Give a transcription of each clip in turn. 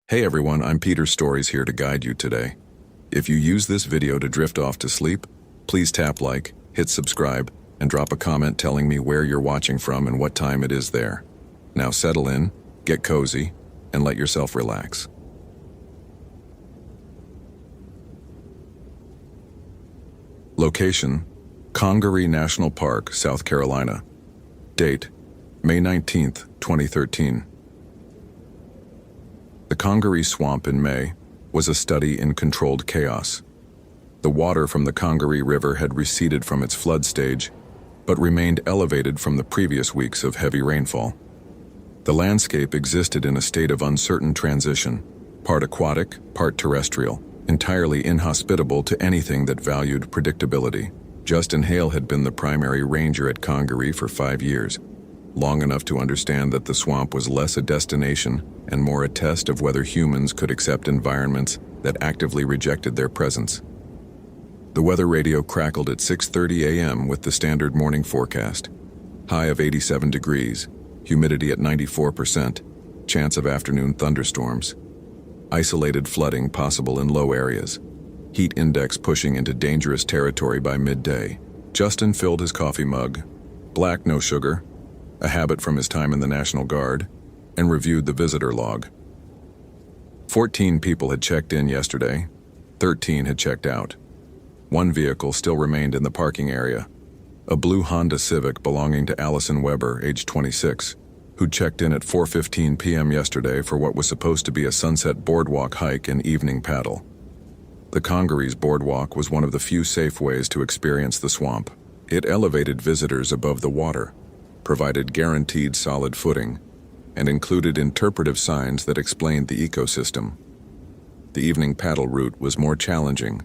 Hey everyone, I'm Peter Stories here to guide you today. If you use this video to drift off to sleep, please tap like, hit subscribe, and drop a comment telling me where you're watching from and what time it is there. Now settle in, get cozy, and let yourself relax. Location: Congaree National Park, South Carolina. Date: May 19th, 2013. The Congaree Swamp in May was a study in controlled chaos. The water from the Congaree River had receded from its flood stage, but remained elevated from the previous weeks of heavy rainfall. The landscape existed in a state of uncertain transition, part aquatic, part terrestrial, entirely inhospitable to anything that valued predictability. Justin Hale had been the primary ranger at Congaree for 5 years, long enough to understand that the swamp was less a destination and more a test of whether humans could accept environments that actively rejected their presence. The weather radio crackled at 6:30 a.m. with the standard morning forecast. High of 87 degrees, humidity at 94%, chance of afternoon thunderstorms. Isolated flooding possible in low areas. Heat index pushing into dangerous territory by midday. Justin filled his coffee mug, black no sugar, a habit from his time in the National Guard, and reviewed the visitor log. 14 people had checked in yesterday, 13 had checked out. One vehicle still remained in the parking area, a blue Honda Civic belonging to Allison Weber, age 26, who checked in at 4:15 p.m. yesterday for what was supposed to be a sunset boardwalk hike and evening paddle. The Congaree's boardwalk was one of the few safe ways to experience the swamp. It elevated visitors above the water, provided guaranteed solid footing, and included interpretive signs that explained the ecosystem. The evening paddle route was more challenging,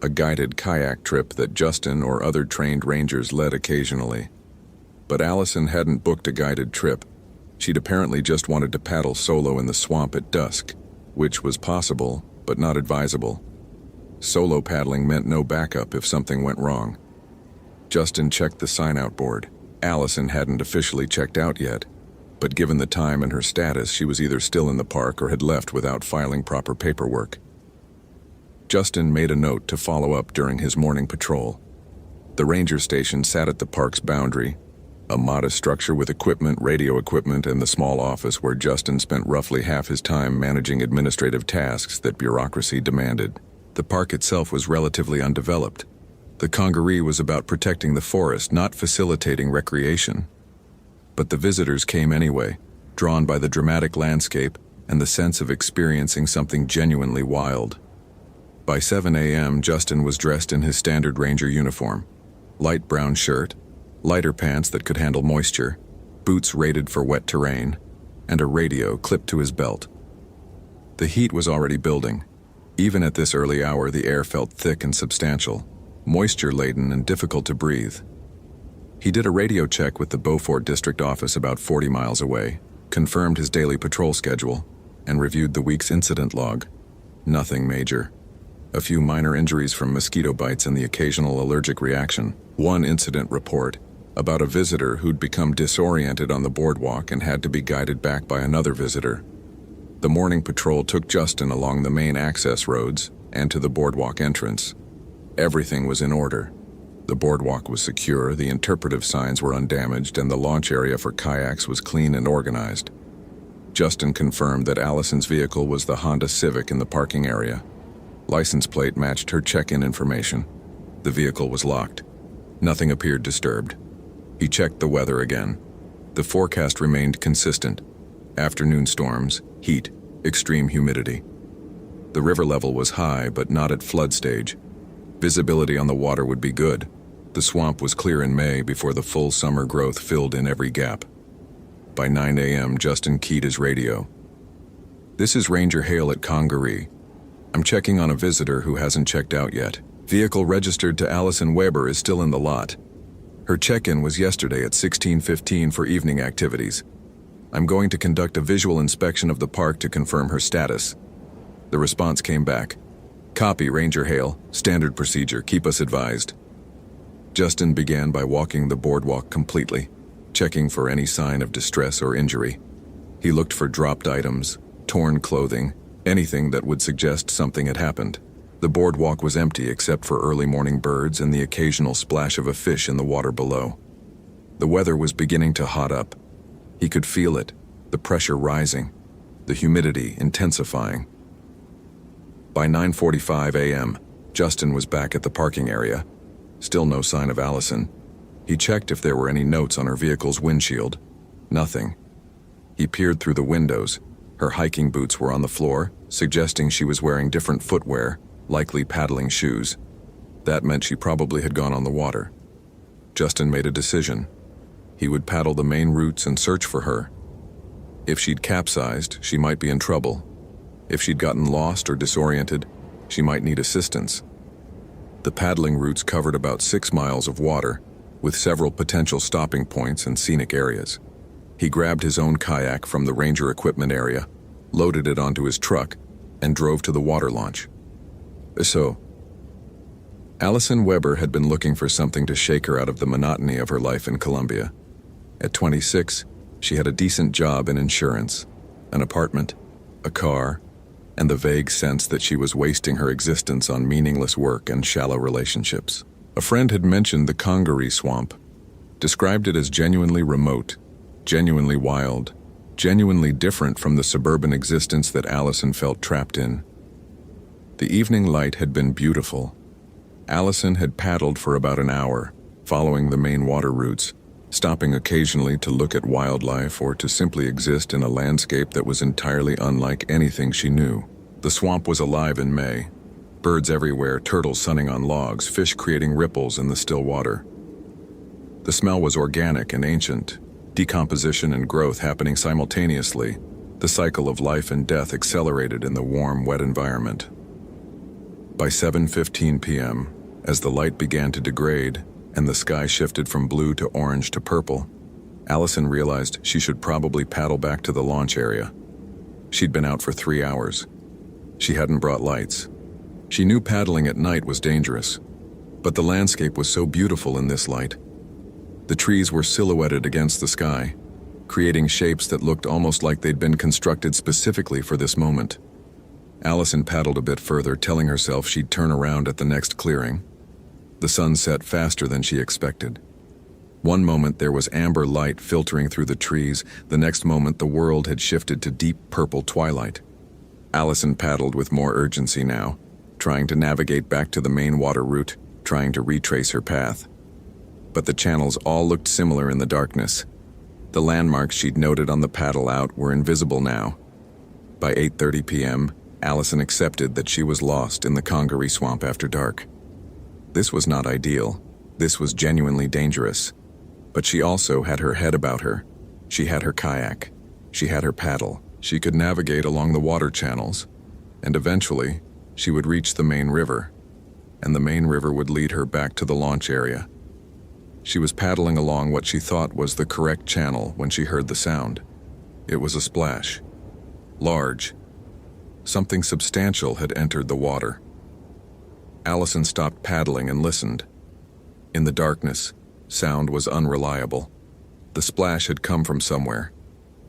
a guided kayak trip that Justin or other trained rangers led occasionally. But Allison hadn't booked a guided trip. She'd apparently just wanted to paddle solo in the swamp at dusk, which was possible, but not advisable. Solo paddling meant no backup if something went wrong. Justin checked the sign-out board. Allison hadn't officially checked out yet, but given the time and her status, she was either still in the park or had left without filing proper paperwork. Justin made a note to follow up during his morning patrol. The ranger station sat at the park's boundary, a modest structure with equipment, radio equipment, and the small office where Justin spent roughly half his time managing administrative tasks that bureaucracy demanded. The park itself was relatively undeveloped. The Congaree was about protecting the forest, not facilitating recreation. But the visitors came anyway, drawn by the dramatic landscape and the sense of experiencing something genuinely wild. By 7 a.m., Justin was dressed in his standard ranger uniform, light brown shirt, lighter pants that could handle moisture, boots rated for wet terrain, and a radio clipped to his belt. The heat was already building. Even at this early hour, the air felt thick and substantial, moisture-laden and difficult to breathe. He did a radio check with the Beaufort district office about 40 miles away, confirmed his daily patrol schedule, and reviewed the week's incident log. Nothing major. A few minor injuries from mosquito bites and the occasional allergic reaction. One incident report about a visitor who'd become disoriented on the boardwalk and had to be guided back by another visitor. The morning patrol took Justin along the main access roads and to the boardwalk entrance. Everything was in order. The boardwalk was secure, the interpretive signs were undamaged, and the launch area for kayaks was clean and organized. Justin confirmed that Allison's vehicle was the Honda Civic in the parking area. License plate matched her check-in information. The vehicle was locked. Nothing appeared disturbed. He checked the weather again. The forecast remained consistent. Afternoon storms, heat, extreme humidity. The river level was high, but not at flood stage. Visibility on the water would be good. The swamp was clear in May before the full summer growth filled in every gap. By 9 a.m., Justin keyed his radio. "This is Ranger Hale at Congaree. I'm checking on a visitor who hasn't checked out yet. Vehicle registered to Allison Weber is still in the lot. Her check-in was yesterday at 16:15 for evening activities. I'm going to conduct a visual inspection of the park to confirm her status." The response came back. "Copy, Ranger Hale. Standard procedure. Keep us advised." Justin began by walking the boardwalk completely, checking for any sign of distress or injury. He looked for dropped items, torn clothing, Anything that would suggest something had happened. The boardwalk was empty except for early morning birds and the occasional splash of a fish in the water below. The weather was beginning to hot up. He could feel it, the pressure rising, the humidity intensifying. By 9:45 a.m., Justin was back at the parking area. Still no sign of Allison. He checked if there were any notes on her vehicle's windshield. Nothing. He peered through the windows. Her hiking boots were on the floor, suggesting she was wearing different footwear, likely paddling shoes. That meant she probably had gone on the water. Justin made a decision. He would paddle the main routes and search for her. If she'd capsized, she might be in trouble. If she'd gotten lost or disoriented, she might need assistance. The paddling routes covered about 6 miles of water, with several potential stopping points and scenic areas. He grabbed his own kayak from the ranger equipment area, loaded it onto his truck, and drove to the water launch. So, Allison Weber had been looking for something to shake her out of the monotony of her life in Colombia. At 26, she had a decent job in insurance, an apartment, a car, and the vague sense that she was wasting her existence on meaningless work and shallow relationships. A friend had mentioned the Congaree swamp, described it as genuinely remote, genuinely wild, genuinely different from the suburban existence that Allison felt trapped in. The evening light had been beautiful. Allison had paddled for about an hour, following the main water routes, stopping occasionally to look at wildlife or to simply exist in a landscape that was entirely unlike anything she knew. The swamp was alive in May. Birds everywhere, turtles sunning on logs, fish creating ripples in the still water. The smell was organic and ancient, decomposition and growth happening simultaneously. The cycle of life and death accelerated in the warm, wet environment. By 7:15 p.m., as the light began to degrade and the sky shifted from blue to orange to purple, Allison realized she should probably paddle back to the launch area. She'd been out for 3 hours. She hadn't brought lights. She knew paddling at night was dangerous, but the landscape was so beautiful in this light. The trees were silhouetted against the sky, creating shapes that looked almost like they'd been constructed specifically for this moment. Allison paddled a bit further, telling herself she'd turn around at the next clearing. The sun set faster than she expected. One moment there was amber light filtering through the trees, the next moment the world had shifted to deep purple twilight. Allison paddled with more urgency now, trying to navigate back to the main water route, trying to retrace her path. But the channels all looked similar in the darkness. The landmarks she'd noted on the paddle out were invisible now. By 8:30 p.m., Allison accepted that she was lost in the Congaree swamp after dark. This was not ideal. This was genuinely dangerous. But she also had her head about her. She had her kayak. She had her paddle. She could navigate along the water channels. And eventually, she would reach the main river. And the main river would lead her back to the launch area. She was paddling along what she thought was the correct channel when she heard the sound. It was a splash. Large. Something substantial had entered the water. Allison stopped paddling and listened. In the darkness, sound was unreliable. The splash had come from somewhere,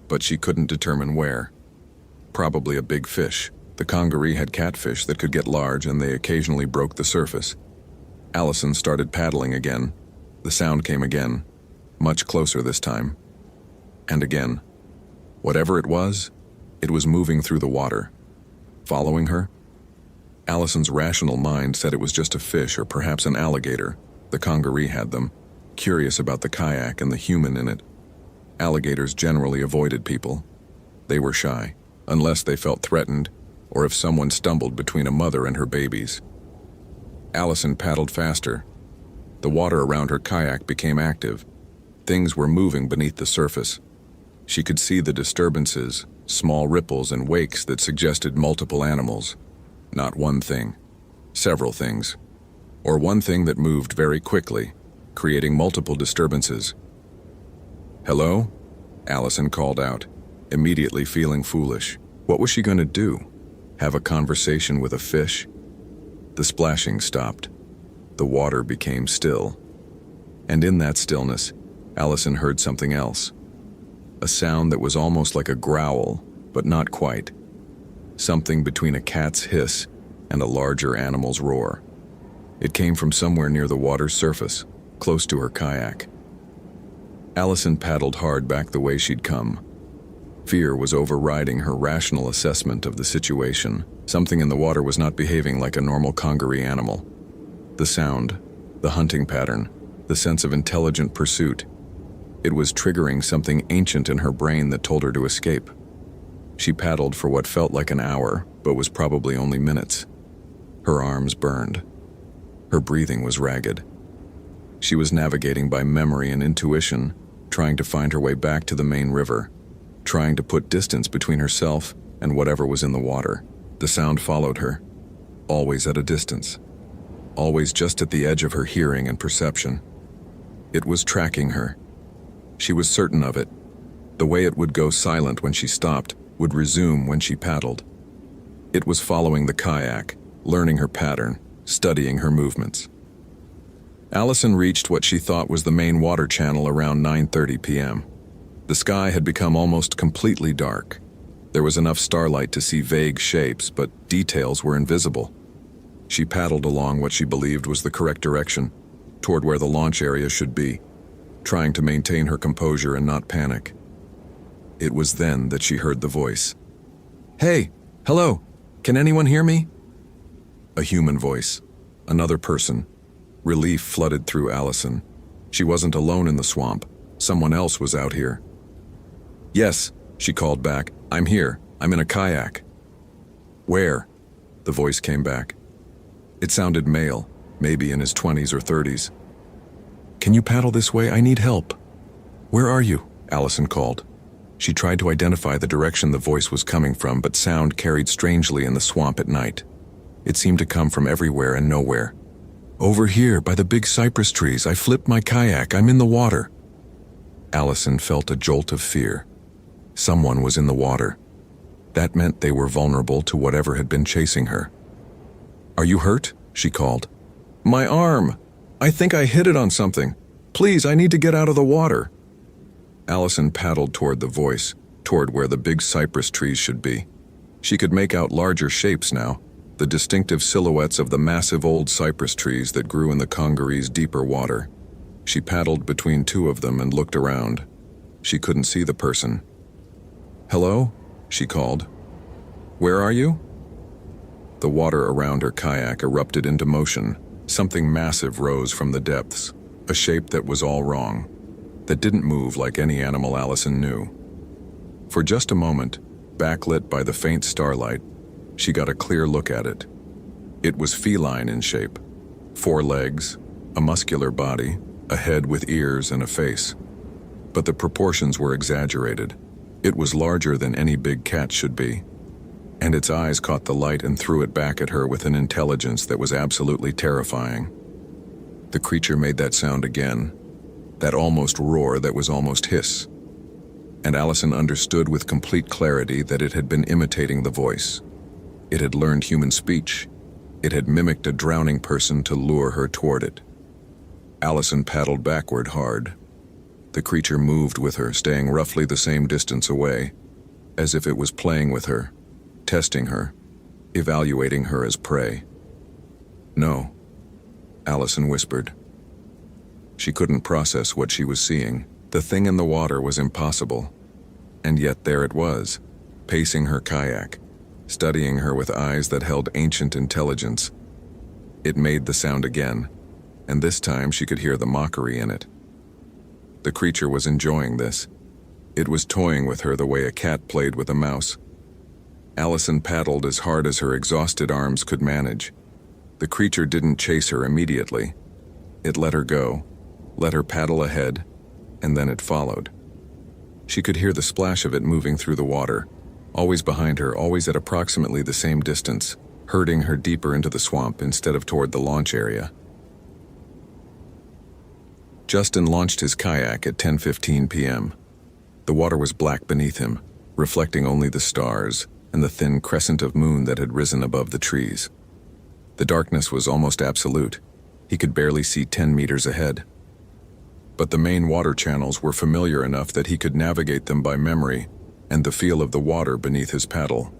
but she couldn't determine where. Probably a big fish. The Congaree had catfish that could get large, and they occasionally broke the surface. Allison started paddling again. The sound came again, much closer this time. And again. Whatever it was moving through the water. Following her? Allison's rational mind said it was just a fish or perhaps an alligator. The Congaree had them, curious about the kayak and the human in it. Alligators generally avoided people. They were shy, unless they felt threatened, or if someone stumbled between a mother and her babies. Allison paddled faster. The water around her kayak became active. Things were moving beneath the surface. She could see the disturbances, small ripples and wakes that suggested multiple animals. Not one thing, several things. Or one thing that moved very quickly, creating multiple disturbances. "Hello?" Allison called out, immediately feeling foolish. What was she going to do? Have a conversation with a fish? The splashing stopped. The water became still. And in that stillness, Allison heard something else. A sound that was almost like a growl, but not quite. something between a cat's hiss and a larger animal's roar. It came from somewhere near the water's surface, close to her kayak. Allison paddled hard back the way she'd come. Fear was overriding her rational assessment of the situation. Something in the water was not behaving like a normal congaree animal. The sound, the hunting pattern, the sense of intelligent pursuit. It was triggering something ancient in her brain that told her to escape. She paddled for what felt like an hour, but was probably only minutes. Her arms burned. Her breathing was ragged. She was navigating by memory and intuition, trying to find her way back to the main river, trying to put distance between herself and whatever was in the water. The sound followed her, always at a distance, always just at the edge of her hearing and perception. It was tracking her. She was certain of it. The way it would go silent when she stopped would resume when she paddled. It was following the kayak, learning her pattern, studying her movements. Allison reached what she thought was the main water channel around 9:30 p.m. The sky had become almost completely dark. There was enough starlight to see vague shapes, but details were invisible. She paddled along what she believed was the correct direction, toward where the launch area should be, trying to maintain her composure and not panic. It was then that she heard the voice. "Hey, hello, can anyone hear me?" A human voice, another person. Relief flooded through Allison. She wasn't alone in the swamp. Someone else was out here. "Yes," she called back. "I'm here. I'm in a kayak." "Where?" The voice came back. It sounded male, maybe in his 20s or 30s. "Can you paddle this way? I need help." "Where are you?" Allison called. She tried to identify the direction the voice was coming from, but sound carried strangely in the swamp at night. It seemed to come from everywhere and nowhere. "Over here, by the big cypress trees. I flipped my kayak. I'm in the water." Allison felt a jolt of fear. Someone was in the water. That meant they were vulnerable to whatever had been chasing her. "Are you hurt?" she called. "My arm. I think I hit it on something. Please, I need to get out of the water." Allison paddled toward the voice, toward where the big cypress trees should be. She could make out larger shapes now, the distinctive silhouettes of the massive old cypress trees that grew in the congaree's deeper water. She paddled between two of them and looked around. She couldn't see the person. "Hello?" she called. "Where are you?" The water around her kayak erupted into motion. Something massive rose from the depths, a shape that was all wrong, that didn't move like any animal Allison knew. For just a moment, backlit by the faint starlight, she got a clear look at it. It was feline in shape. 4 legs, a muscular body, a head with ears and a face. But the proportions were exaggerated. It was larger than any big cat should be. And its eyes caught the light and threw it back at her with an intelligence that was absolutely terrifying. The creature made that sound again, that almost roar that was almost hiss. And Allison understood with complete clarity that it had been imitating the voice. It had learned human speech. It had mimicked a drowning person to lure her toward it. Allison paddled backward hard. The creature moved with her, staying roughly the same distance away, as if it was playing with her, testing her, evaluating her as prey. "No," Allison whispered. She couldn't process what she was seeing. The thing in the water was impossible. And yet there it was, pacing her kayak, studying her with eyes that held ancient intelligence. It made the sound again, and this time she could hear the mockery in it. The creature was enjoying this. It was toying with her the way a cat played with a mouse. Allison paddled as hard as her exhausted arms could manage. The creature didn't chase her immediately. It let her go, let her paddle ahead, and then it followed. She could hear the splash of it moving through the water, always behind her, always at approximately the same distance, herding her deeper into the swamp instead of toward the launch area. Justin launched his kayak at 10:15 p.m. The water was black beneath him, reflecting only the stars and the thin crescent of moon that had risen above the trees. The darkness was almost absolute. He could barely see 10 meters ahead. But the main water channels were familiar enough that he could navigate them by memory and the feel of the water beneath his paddle.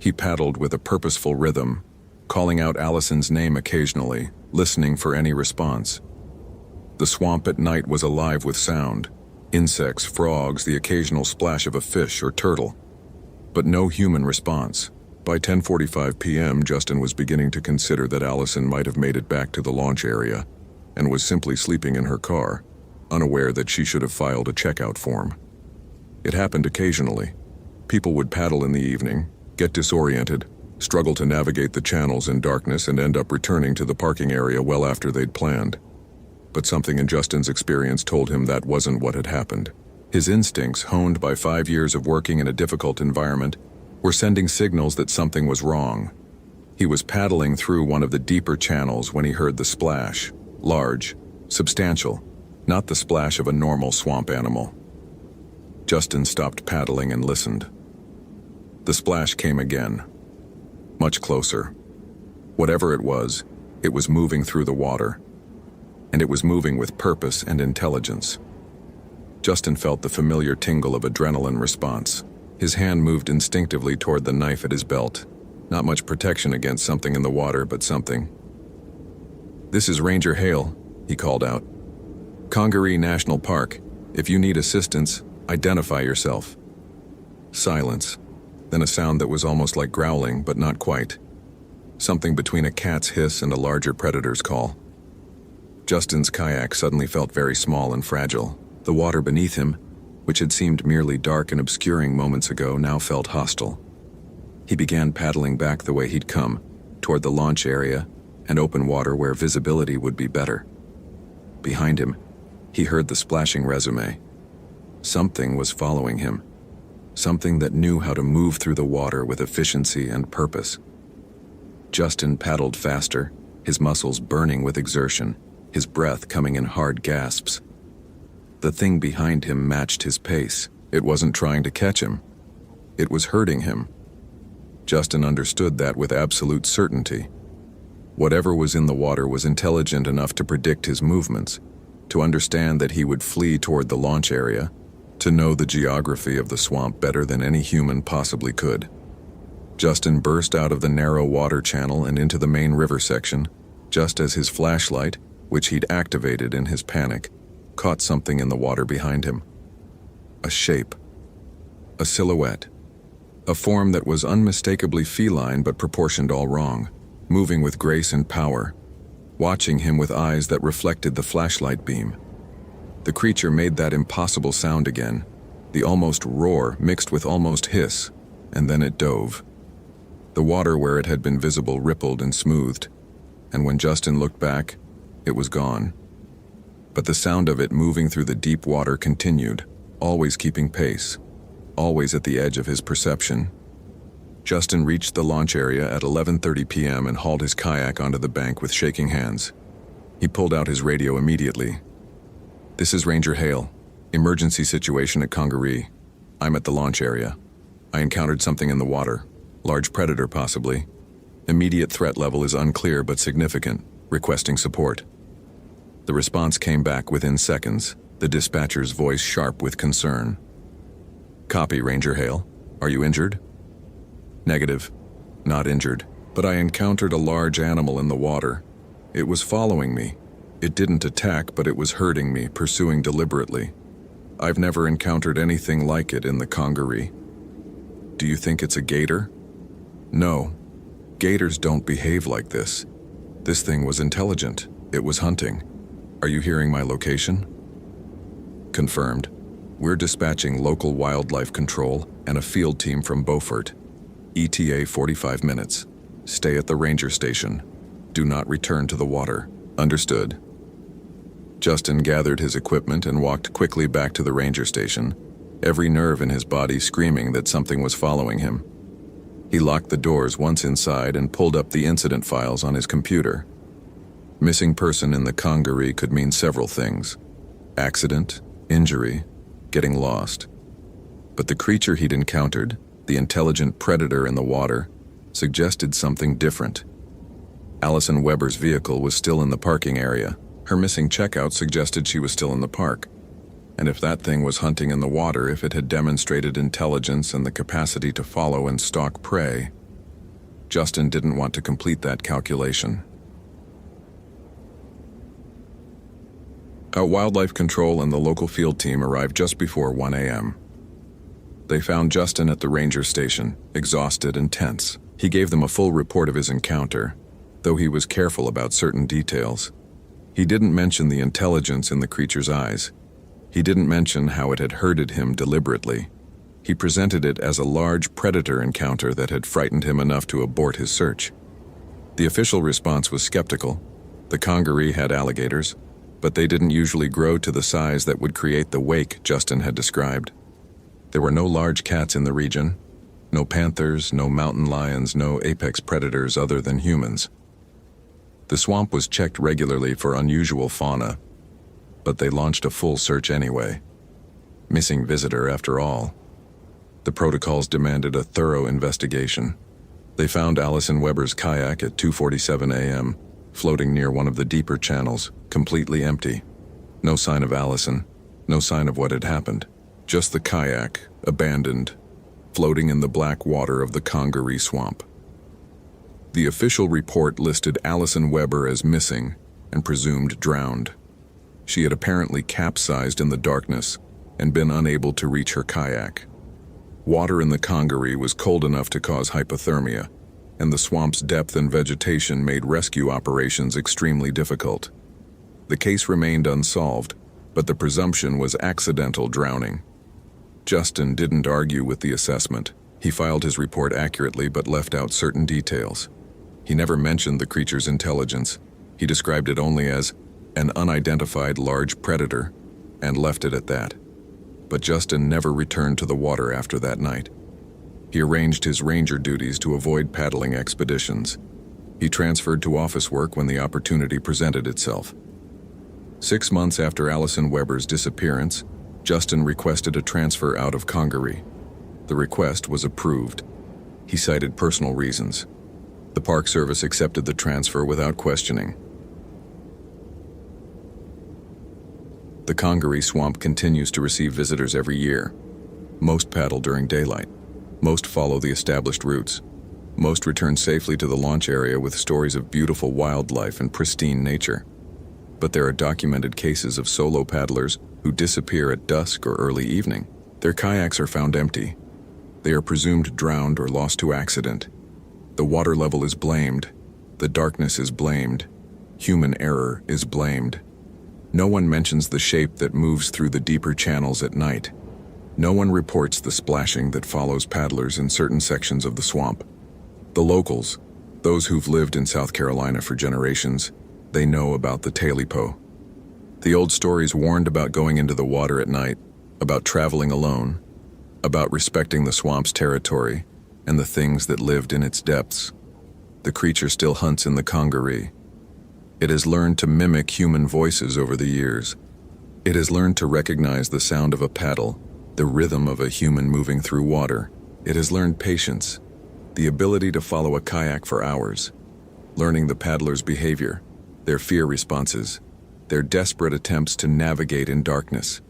He paddled with a purposeful rhythm, calling out Allison's name occasionally, listening for any response. The swamp at night was alive with sound: insects, frogs, the occasional splash of a fish or turtle. But no human response. By 10:45 p.m., Justin was beginning to consider that Allison might have made it back to the launch area and was simply sleeping in her car, unaware that she should have filed a checkout form. It happened occasionally. People would paddle in the evening, get disoriented, struggle to navigate the channels in darkness, and end up returning to the parking area well after they'd planned. But something in Justin's experience told him that wasn't what had happened. His instincts, honed by 5 years of working in a difficult environment, were sending signals that something was wrong. He was paddling through one of the deeper channels when he heard the splash. Large, substantial, not the splash of a normal swamp animal. Justin stopped paddling and listened. The splash came again. Much closer. Whatever it was moving through the water. And it was moving with purpose and intelligence. Justin felt the familiar tingle of adrenaline response. His hand moved instinctively toward the knife at his belt. Not much protection against something in the water, but something. "This is Ranger Hale," he called out. "Congaree National Park. If you need assistance, identify yourself." Silence. Then a sound that was almost like growling, but not quite. Something between a cat's hiss and a larger predator's call. Justin's kayak suddenly felt very small and fragile. The water beneath him, which had seemed merely dark and obscuring moments ago, now felt hostile. He began paddling back the way he'd come, toward the launch area and open water where visibility would be better. Behind him, he heard the splashing resume. Something was following him. Something that knew how to move through the water with efficiency and purpose. Justin paddled faster, his muscles burning with exertion, his breath coming in hard gasps. The thing behind him matched his pace. It wasn't trying to catch him. It was hurting him. Justin understood that with absolute certainty. Whatever was in the water was intelligent enough to predict his movements, to understand that he would flee toward the launch area, to know the geography of the swamp better than any human possibly could. Justin burst out of the narrow water channel and into the main river section, just as his flashlight, which he'd activated in his panic, caught something in the water behind him. A shape. A silhouette. A form that was unmistakably feline but proportioned all wrong, moving with grace and power, watching him with eyes that reflected the flashlight beam. The creature made that impossible sound again, the almost roar mixed with almost hiss, and then it dove. The water where it had been visible rippled and smoothed, and when Justin looked back, it was gone. But the sound of it moving through the deep water continued, always keeping pace, always at the edge of his perception. Justin reached the launch area at 11:30 p.m. and hauled his kayak onto the bank with shaking hands. He pulled out his radio immediately. "This is Ranger Hale. Emergency situation at Congaree. I'm at the launch area. I encountered something in the water. Large predator, possibly. Immediate threat level is unclear but significant. Requesting support." The response came back within seconds, the dispatcher's voice sharp with concern. "Copy, Ranger Hale. Are you injured?" "Negative. Not injured. But I encountered a large animal in the water. It was following me. It didn't attack, but it was hurting me, pursuing deliberately. I've never encountered anything like it in the Congaree." "Do you think it's a gator?" "No. Gators don't behave like this. This thing was intelligent. It was hunting. Are you hearing my location?" "Confirmed. We're dispatching local wildlife control and a field team from Beaufort. ETA 45 minutes. Stay at the ranger station. Do not return to the water." "Understood." Justin gathered his equipment and walked quickly back to the ranger station, every nerve in his body screaming that something was following him. He locked the doors once inside and pulled up the incident files on his computer. Missing person in the Congaree could mean several things: accident, injury, getting lost. But the creature he'd encountered, the intelligent predator in the water, suggested something different. Allison Weber's vehicle was still in the parking area. Her missing checkout suggested she was still in the park. And if that thing was hunting in the water, if it had demonstrated intelligence and the capacity to follow and stalk prey, Justin didn't want to complete that calculation. Wildlife Control and the local field team arrived just before 1 a.m. They found Justin at the ranger station, exhausted and tense. He gave them a full report of his encounter, though he was careful about certain details. He didn't mention the intelligence in the creature's eyes. He didn't mention how it had herded him deliberately. He presented it as a large predator encounter that had frightened him enough to abort his search. The official response was skeptical. The congaree had alligators, but they didn't usually grow to the size that would create the wake Justin had described. There were no large cats in the region, no panthers, no mountain lions, no apex predators other than humans. The swamp was checked regularly for unusual fauna, but they launched a full search anyway. Missing visitor after all. The protocols demanded a thorough investigation. They found Allison Weber's kayak at 2:47 a.m., floating near one of the deeper channels, completely empty. No sign of Allison, no sign of what had happened. Just the kayak, abandoned, floating in the black water of the congaree swamp. The official report listed Allison Weber as missing and presumed drowned. She had apparently capsized in the darkness and been unable to reach her kayak. Water in the congaree was cold enough to cause hypothermia, and the swamp's depth and vegetation made rescue operations extremely difficult. The case remained unsolved, but the presumption was accidental drowning. Justin didn't argue with the assessment. He filed his report accurately but left out certain details. He never mentioned the creature's intelligence. He described it only as an unidentified large predator and left it at that. But Justin never returned to the water after that night. He arranged his ranger duties to avoid paddling expeditions. He transferred to office work when the opportunity presented itself. 6 months after Allison Weber's disappearance, Justin requested a transfer out of Congaree. The request was approved. He cited personal reasons. The Park Service accepted the transfer without questioning. The Congaree Swamp continues to receive visitors every year. Most paddle during daylight. Most follow the established routes. Most return safely to the launch area with stories of beautiful wildlife and pristine nature. But there are documented cases of solo paddlers who disappear at dusk or early evening. Their kayaks are found empty. They are presumed drowned or lost to accident. The water level is blamed. The darkness is blamed. Human error is blamed. No one mentions the shape that moves through the deeper channels at night. No one reports the splashing that follows paddlers in certain sections of the swamp. The locals, those who've lived in South Carolina for generations, they know about the Talipo. The old stories warned about going into the water at night, about traveling alone, about respecting the swamp's territory and the things that lived in its depths. The creature still hunts in the Congaree. It has learned to mimic human voices over the years. It has learned to recognize the sound of a paddle, the rhythm of a human moving through water. It has learned patience, the ability to follow a kayak for hours, learning the paddler's behavior, their fear responses, their desperate attempts to navigate in darkness.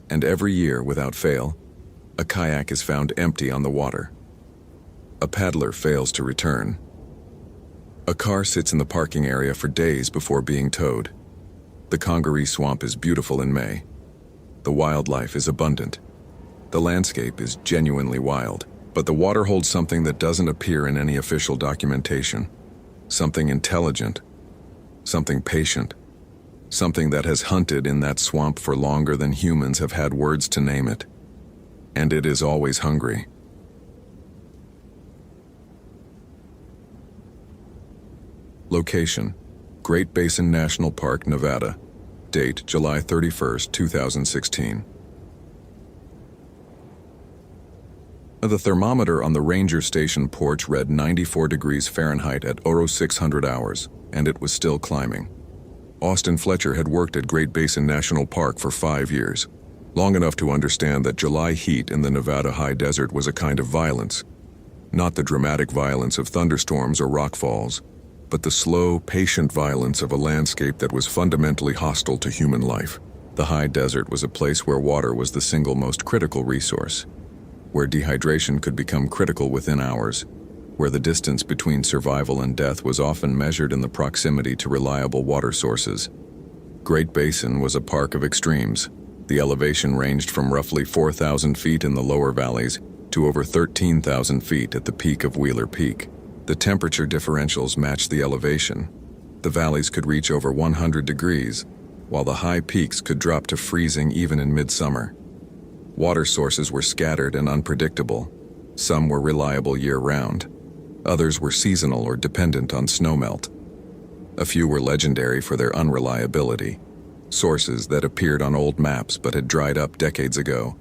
And every year, without fail, a kayak is found empty on the water. A paddler fails to return. A car sits in the parking area for days before being towed. The Congaree Swamp is beautiful in May. The wildlife is abundant. The landscape is genuinely wild, but the water holds something that doesn't appear in any official documentation. Something intelligent, something patient, something that has hunted in that swamp for longer than humans have had words to name it. And it is always hungry. Location: Great Basin National Park, Nevada. Date: July 31st, 2016. The thermometer on the ranger station porch read 94 degrees Fahrenheit at 0600 hours, and it was still climbing. Austin Fletcher had worked at Great Basin National Park for 5 years, long enough to understand that July heat in the Nevada high desert was a kind of violence. Not the dramatic violence of thunderstorms or rock falls, but the slow, patient violence of a landscape that was fundamentally hostile to human life. The high desert was a place where water was the single most critical resource, where dehydration could become critical within hours, where the distance between survival and death was often measured in the proximity to reliable water sources. Great Basin was a park of extremes. The elevation ranged from roughly 4,000 feet in the lower valleys to over 13,000 feet at the peak of Wheeler Peak. The temperature differentials matched the elevation. The valleys could reach over 100 degrees, while the high peaks could drop to freezing even in midsummer. Water sources were scattered and unpredictable. Some were reliable year-round. Others were seasonal or dependent on snowmelt. A few were legendary for their unreliability, sources that appeared on old maps but had dried up decades ago,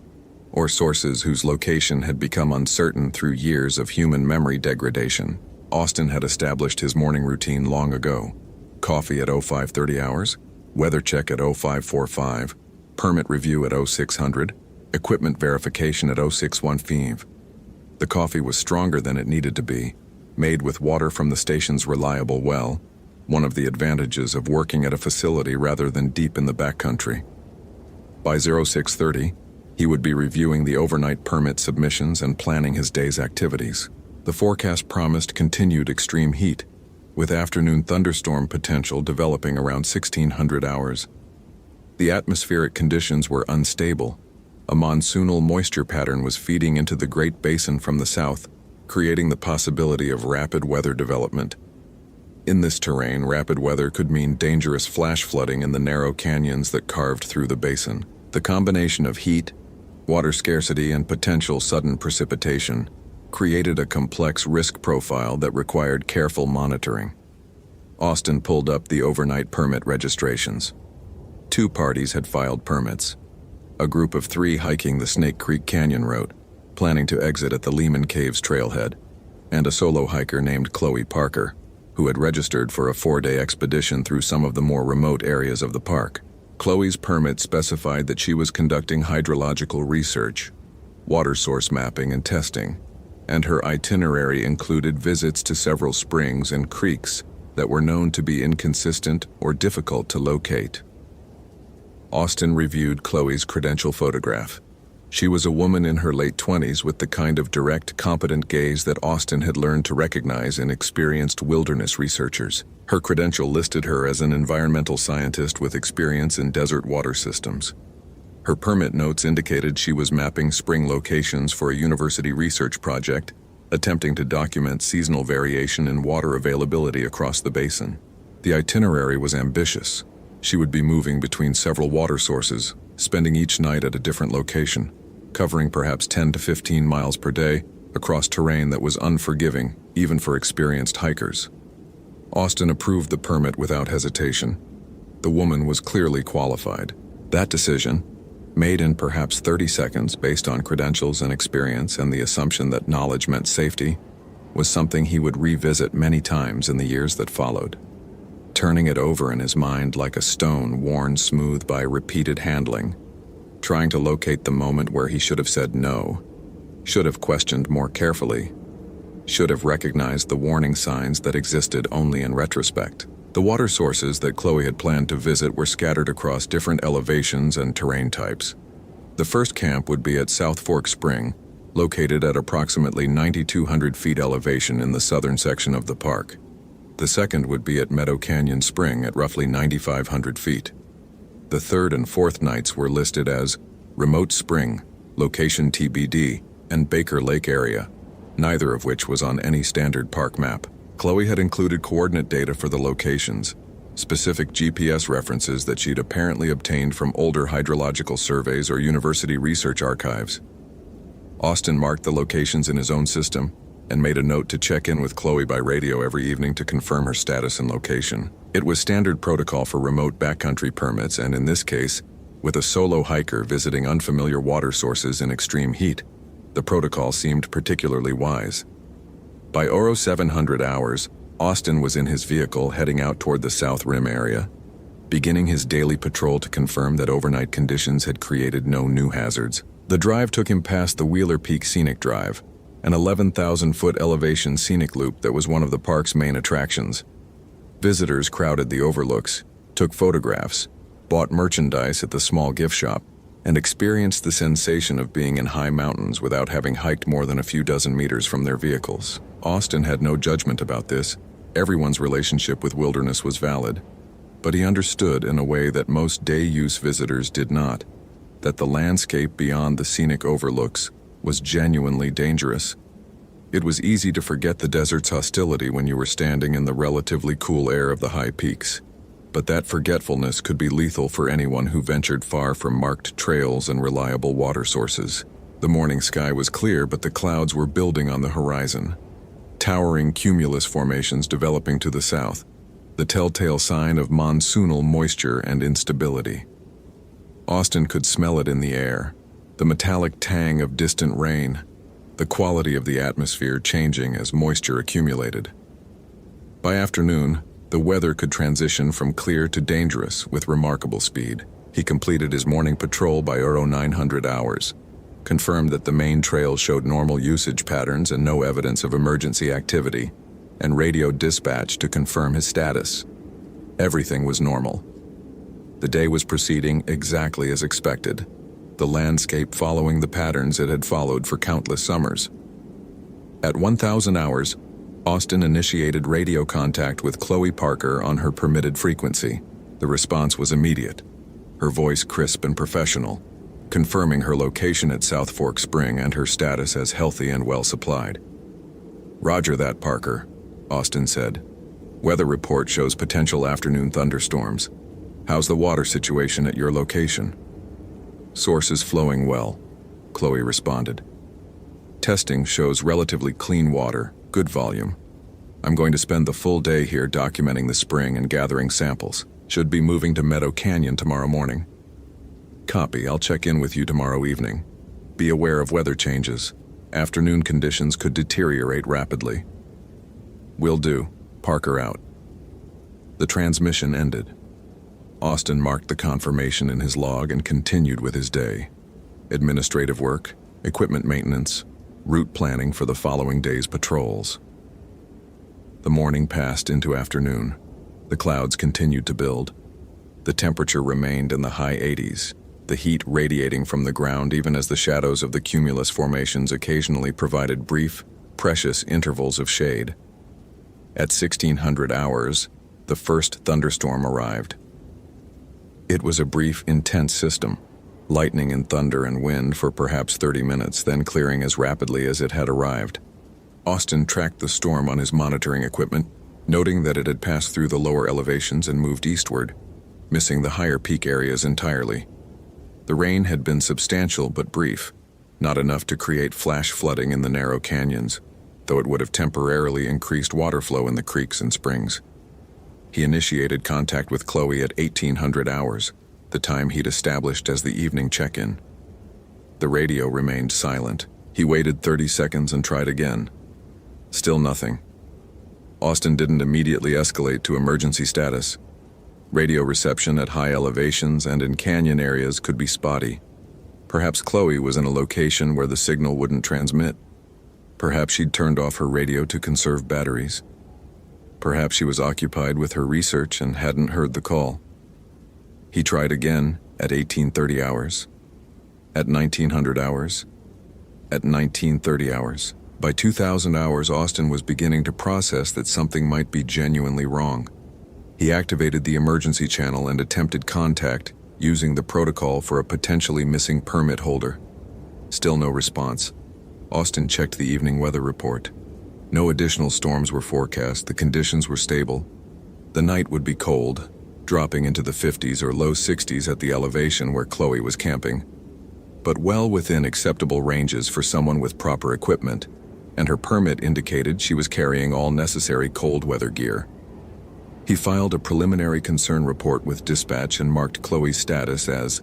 or sources whose location had become uncertain through years of human memory degradation. Austin had established his morning routine long ago. Coffee at 0530 hours, weather check at 0545, permit review at 0600, equipment verification at 0615. The coffee was stronger than it needed to be, made with water from the station's reliable well, one of the advantages of working at a facility rather than deep in the backcountry. By 0630, he would be reviewing the overnight permit submissions and planning his day's activities. The forecast promised continued extreme heat, with afternoon thunderstorm potential developing around 1600 hours. The atmospheric conditions were unstable. A monsoonal moisture pattern was feeding into the Great Basin from the south, creating the possibility of rapid weather development. In this terrain, rapid weather could mean dangerous flash flooding in the narrow canyons that carved through the basin. The combination of heat, water scarcity, and potential sudden precipitation created a complex risk profile that required careful monitoring. Austin pulled up the overnight permit registrations. 2 parties had filed permits. A group of 3 hiking the Snake Creek Canyon route, planning to exit at the Lehman Caves trailhead, and a solo hiker named Chloe Parker, who had registered for a 4-day expedition through some of the more remote areas of the park. Chloe's permit specified that she was conducting hydrological research, water source mapping and testing, and her itinerary included visits to several springs and creeks that were known to be inconsistent or difficult to locate. Austin reviewed Chloe's credential photograph. She was a woman in her late 20s with the kind of direct, competent gaze that Austin had learned to recognize in experienced wilderness researchers. Her credential listed her as an environmental scientist with experience in desert water systems. Her permit notes indicated she was mapping spring locations for a university research project, attempting to document seasonal variation in water availability across the basin. The itinerary was ambitious. She would be moving between several water sources, spending each night at a different location, covering perhaps 10 to 15 miles per day across terrain that was unforgiving, even for experienced hikers. Austin approved the permit without hesitation. The woman was clearly qualified. That decision, made in perhaps 30 seconds based on credentials and experience and the assumption that knowledge meant safety, was something he would revisit many times in the years that followed, turning it over in his mind like a stone worn smooth by repeated handling, trying to locate the moment where he should have said no, should have questioned more carefully, should have recognized the warning signs that existed only in retrospect. The water sources that Chloe had planned to visit were scattered across different elevations and terrain types. The first camp would be at South Fork Spring, located at approximately 9,200 feet elevation in the southern section of the park. The second would be at Meadow Canyon Spring at roughly 9,500 feet. The third and fourth nights were listed as Remote Spring, Location TBD, and Baker Lake area, neither of which was on any standard park map. Chloe had included coordinate data for the locations, specific GPS references that she'd apparently obtained from older hydrological surveys or university research archives. Austin marked the locations in his own system and made a note to check in with Chloe by radio every evening to confirm her status and location. It was standard protocol for remote backcountry permits, and in this case, with a solo hiker visiting unfamiliar water sources in extreme heat, the protocol seemed particularly wise. By 0700 hours, Austin was in his vehicle heading out toward the South Rim area, beginning his daily patrol to confirm that overnight conditions had created no new hazards. The drive took him past the Wheeler Peak Scenic Drive, an 11,000-foot elevation scenic loop that was one of the park's main attractions. Visitors crowded the overlooks, took photographs, bought merchandise at the small gift shop, and experienced the sensation of being in high mountains without having hiked more than a few dozen meters from their vehicles. Austin had no judgment about this. Everyone's relationship with wilderness was valid, but he understood in a way that most day-use visitors did not, that the landscape beyond the scenic overlooks was genuinely dangerous. It was easy to forget the desert's hostility when you were standing in the relatively cool air of the high peaks, but that forgetfulness could be lethal for anyone who ventured far from marked trails and reliable water sources. The morning sky was clear, but the clouds were building on the horizon. Towering cumulus formations developing to the south, the telltale sign of monsoonal moisture and instability. Austin could smell it in the air, the metallic tang of distant rain, the quality of the atmosphere changing as moisture accumulated. By afternoon, the weather could transition from clear to dangerous with remarkable speed. He completed his morning patrol by 900 hours, confirmed that the main trail showed normal usage patterns and no evidence of emergency activity, and radioed dispatch to confirm his status. Everything was normal. The day was proceeding exactly as expected, the landscape following the patterns it had followed for countless summers. At 1,000 hours, Austin initiated radio contact with Chloe Parker on her permitted frequency. The response was immediate, her voice crisp and professional, confirming her location at South Fork Spring and her status as healthy and well-supplied. "Roger that, Parker," Austin said. "Weather report shows potential afternoon thunderstorms. How's the water situation at your location?" "Sources flowing well," Chloe responded. "Testing shows relatively clean water, good volume. I'm going to spend the full day here documenting the spring and gathering samples. Should be moving to Meadow Canyon tomorrow morning." "Copy. I'll check in with you tomorrow evening. Be aware of weather changes. Afternoon conditions could deteriorate rapidly." "Will do. Parker out." The transmission ended. Austin marked the confirmation in his log and continued with his day. Administrative work, equipment maintenance, route planning for the following day's patrols. The morning passed into afternoon. The clouds continued to build. The temperature remained in the high 80s, the heat radiating from the ground even as the shadows of the cumulus formations occasionally provided brief, precious intervals of shade. At 1600 hours, the first thunderstorm arrived. It was a brief, intense system, lightning and thunder and wind for perhaps 30 minutes, then clearing as rapidly as it had arrived. Austin tracked the storm on his monitoring equipment, noting that it had passed through the lower elevations and moved eastward, missing the higher peak areas entirely. The rain had been substantial but brief, not enough to create flash flooding in the narrow canyons, though it would have temporarily increased water flow in the creeks and springs. He initiated contact with Chloe at 1800 hours, the time he'd established as the evening check-in. The radio remained silent. He waited 30 seconds and tried again. Still nothing. Austin didn't immediately escalate to emergency status. Radio reception at high elevations and in canyon areas could be spotty. Perhaps Chloe was in a location where the signal wouldn't transmit. Perhaps she'd turned off her radio to conserve batteries. Perhaps she was occupied with her research and hadn't heard the call. He tried again at 1830 hours, at 1900 hours, at 1930 hours. By 2000 hours, Austin was beginning to process that something might be genuinely wrong. He activated the emergency channel and attempted contact using the protocol for a potentially missing permit holder. Still no response. Austin checked the evening weather report. No additional storms were forecast. The conditions were stable. The night would be cold, dropping into the 50s or low 60s at the elevation where Chloe was camping, but well within acceptable ranges for someone with proper equipment, and her permit indicated she was carrying all necessary cold weather gear. He filed a preliminary concern report with dispatch and marked Chloe's status as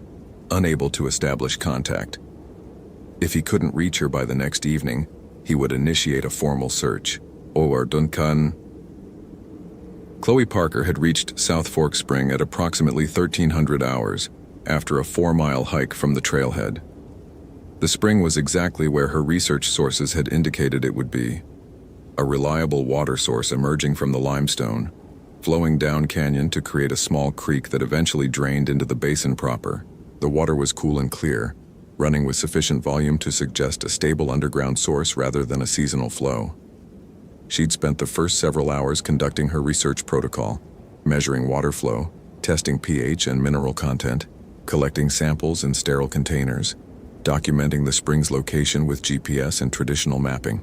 unable to establish contact. If he couldn't reach her by the next evening, he would initiate a formal search. Chloe Parker had reached South Fork Spring at approximately 1300 hours after a 4-mile hike from the trailhead. The spring was exactly where her research sources had indicated it would be, a reliable water source emerging from the limestone, flowing down canyon to create a small creek that eventually drained into the basin proper. The water was cool and clear, running with sufficient volume to suggest a stable underground source rather than a seasonal flow. She'd spent the first several hours conducting her research protocol, measuring water flow, testing pH and mineral content, collecting samples in sterile containers, documenting the spring's location with GPS and traditional mapping.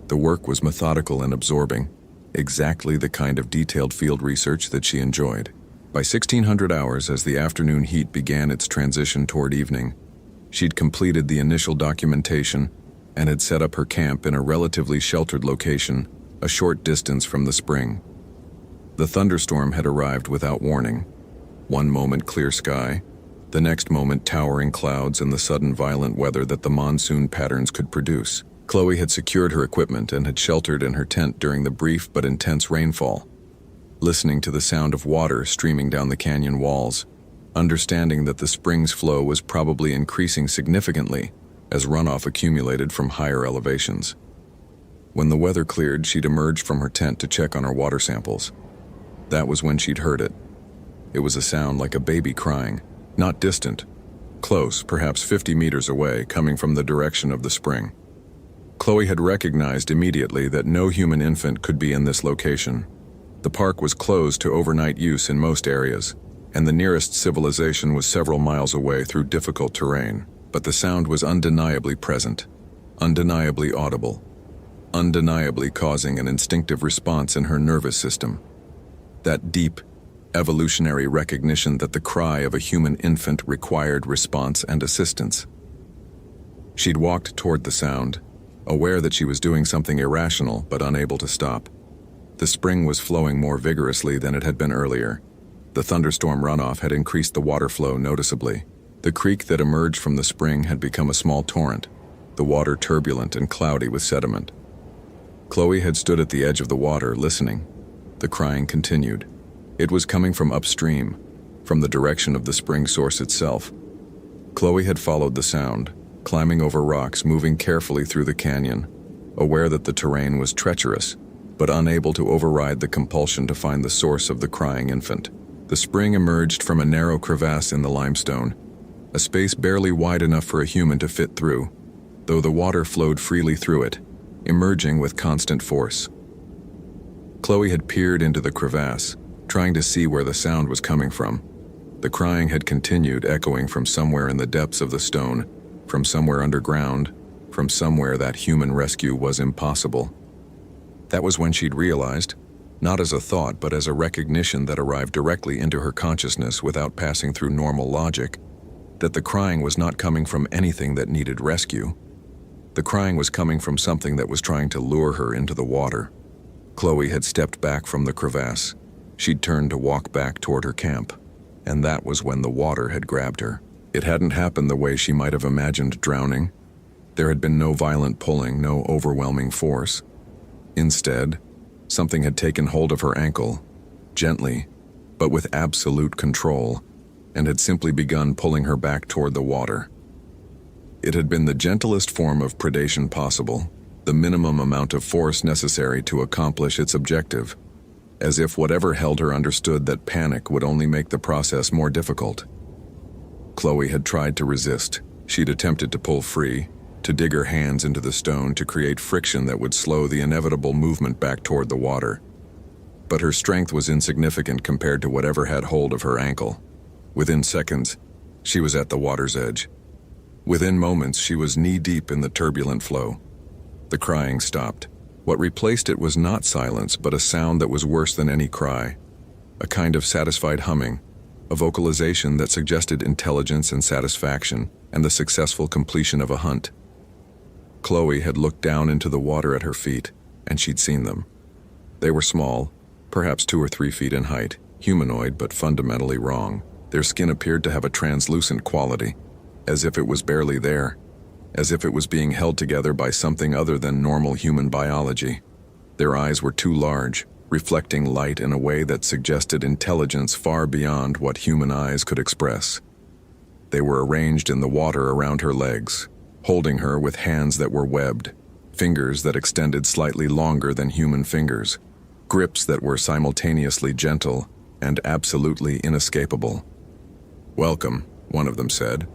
The work was methodical and absorbing, exactly the kind of detailed field research that she enjoyed. By 1600 hours, as the afternoon heat began its transition toward evening, she'd completed the initial documentation and had set up her camp in a relatively sheltered location, a short distance from the spring. The thunderstorm had arrived without warning. One moment clear sky, the next moment towering clouds and the sudden violent weather that the monsoon patterns could produce. Chloe had secured her equipment and had sheltered in her tent during the brief but intense rainfall, listening to the sound of water streaming down the canyon walls, understanding that the spring's flow was probably increasing significantly as runoff accumulated from higher elevations. When the weather cleared, she'd emerged from her tent to check on her water samples. That was when she'd heard it. It was a sound like a baby crying, not distant, close, perhaps 50 meters away, coming from the direction of the spring. Chloe had recognized immediately that no human infant could be in this location. The park was closed to overnight use in most areas, and the nearest civilization was several miles away through difficult terrain. But the sound was undeniably present, undeniably audible, undeniably causing an instinctive response in her nervous system. That deep, evolutionary recognition that the cry of a human infant required response and assistance. She'd walked toward the sound, aware that she was doing something irrational but unable to stop. The spring was flowing more vigorously than it had been earlier. The thunderstorm runoff had increased the water flow noticeably. The creek that emerged from the spring had become a small torrent, the water turbulent and cloudy with sediment. Chloe had stood at the edge of the water, listening. The crying continued. It was coming from upstream, from the direction of the spring source itself. Chloe had followed the sound, climbing over rocks, moving carefully through the canyon, aware that the terrain was treacherous, but unable to override the compulsion to find the source of the crying infant. The spring emerged from a narrow crevasse in the limestone, a space barely wide enough for a human to fit through, though the water flowed freely through it, emerging with constant force. Chloe had peered into the crevasse, trying to see where the sound was coming from. The crying had continued, echoing from somewhere in the depths of the stone, from somewhere underground, from somewhere that human rescue was impossible. That was when she'd realized, not as a thought but as a recognition that arrived directly into her consciousness without passing through normal logic, that the crying was not coming from anything that needed rescue. The crying was coming from something that was trying to lure her into the water. Chloe had stepped back from the crevasse. She'd turned to walk back toward her camp, and that was when the water had grabbed her. It hadn't happened the way she might have imagined drowning. There had been no violent pulling, no overwhelming force. Instead, something had taken hold of her ankle, gently, but with absolute control, and had simply begun pulling her back toward the water. It had been the gentlest form of predation possible, the minimum amount of force necessary to accomplish its objective, as if whatever held her understood that panic would only make the process more difficult. Chloe had tried to resist. She'd attempted to pull free, to dig her hands into the stone to create friction that would slow the inevitable movement back toward the water. But her strength was insignificant compared to whatever had hold of her ankle. Within seconds, she was at the water's edge. Within moments, she was knee-deep in the turbulent flow. The crying stopped. What replaced it was not silence, but a sound that was worse than any cry. A kind of satisfied humming, a vocalization that suggested intelligence and satisfaction and the successful completion of a hunt. Chloe had looked down into the water at her feet, and she'd seen them. They were small, perhaps 2 or 3 feet in height, humanoid but fundamentally wrong. Their skin appeared to have a translucent quality, as if it was barely there, as if it was being held together by something other than normal human biology. Their eyes were too large, reflecting light in a way that suggested intelligence far beyond what human eyes could express. They were arranged in the water around her legs, holding her with hands that were webbed, fingers that extended slightly longer than human fingers, grips that were simultaneously gentle and absolutely inescapable. "Welcome," one of them said.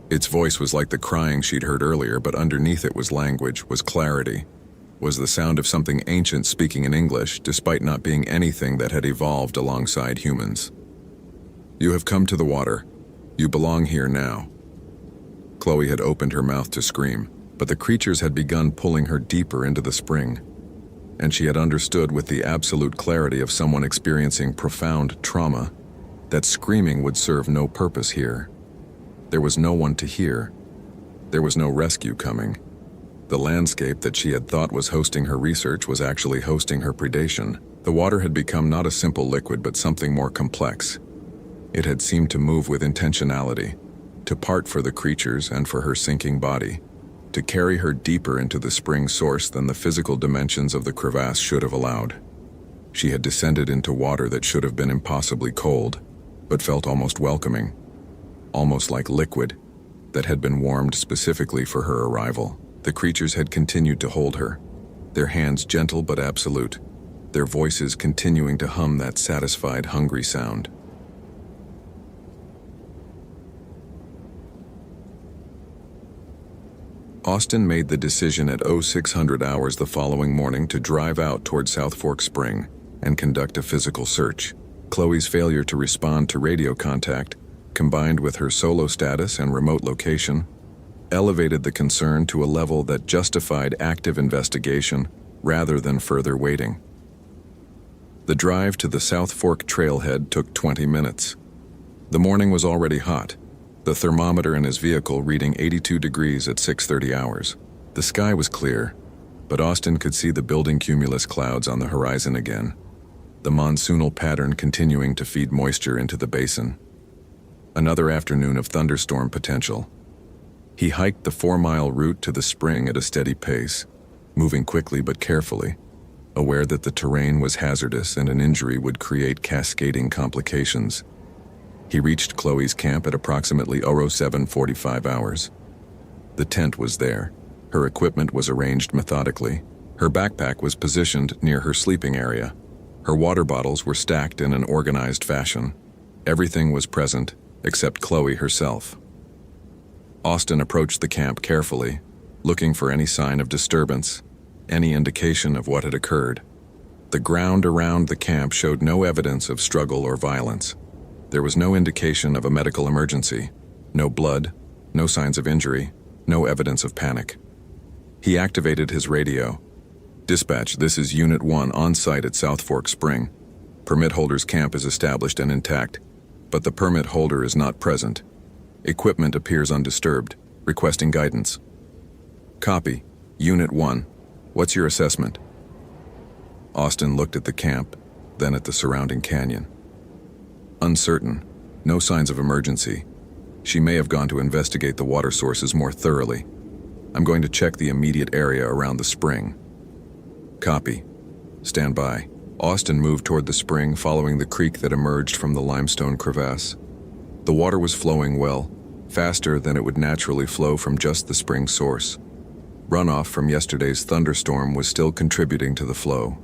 Its voice was like the crying she'd heard earlier, but underneath it was language, was clarity, was the sound of something ancient speaking in English, despite not being anything that had evolved alongside humans. "You have come to the water. You belong here now." Chloe had opened her mouth to scream, but the creatures had begun pulling her deeper into the spring, and she had understood with the absolute clarity of someone experiencing profound trauma that screaming would serve no purpose here. There was no one to hear. There was no rescue coming. The landscape that she had thought was hosting her research was actually hosting her predation. The water had become not a simple liquid but something more complex. It had seemed to move with intentionality, to part for the creatures and for her sinking body, to carry her deeper into the spring source than the physical dimensions of the crevasse should have allowed. She had descended into water that should have been impossibly cold, but felt almost welcoming, almost like liquid that had been warmed specifically for her arrival. The creatures had continued to hold her, their hands gentle but absolute, their voices continuing to hum that satisfied, hungry sound. Austin made the decision at 0600 hours the following morning to drive out toward South Fork Spring and conduct a physical search. Chloe's failure to respond to radio contact, combined with her solo status and remote location, elevated the concern to a level that justified active investigation rather than further waiting. The drive to the South Fork trailhead took 20 minutes. The morning was already hot, the thermometer in his vehicle reading 82 degrees at 6:30 hours. The sky was clear, but Austin could see the building cumulus clouds on the horizon again, the monsoonal pattern continuing to feed moisture into the basin. Another afternoon of thunderstorm potential. He hiked the 4-mile route to the spring at a steady pace, moving quickly but carefully, aware that the terrain was hazardous and an injury would create cascading complications. He reached Chloe's camp at approximately 07:45 hours. The tent was there. Her equipment was arranged methodically. Her backpack was positioned near her sleeping area. Her water bottles were stacked in an organized fashion. Everything was present, except Chloe herself. Austin approached the camp carefully, looking for any sign of disturbance, any indication of what had occurred. The ground around the camp showed no evidence of struggle or violence. There was no indication of a medical emergency, no blood, no signs of injury, no evidence of panic. He activated his radio. "Dispatch, this is Unit 1 on site at South Fork Spring. Permit holder's camp is established and intact, but the permit holder is not present. Equipment appears undisturbed. Requesting guidance." "Copy. Unit 1. What's your assessment?" Austin looked at the camp, then at the surrounding canyon. "Uncertain. No signs of emergency. She may have gone to investigate the water sources more thoroughly. I'm going to check the immediate area around the spring." "Copy. Stand by." Austin moved toward the spring, following the creek that emerged from the limestone crevasse. The water was flowing well, faster than it would naturally flow from just the spring source. Runoff from yesterday's thunderstorm was still contributing to the flow.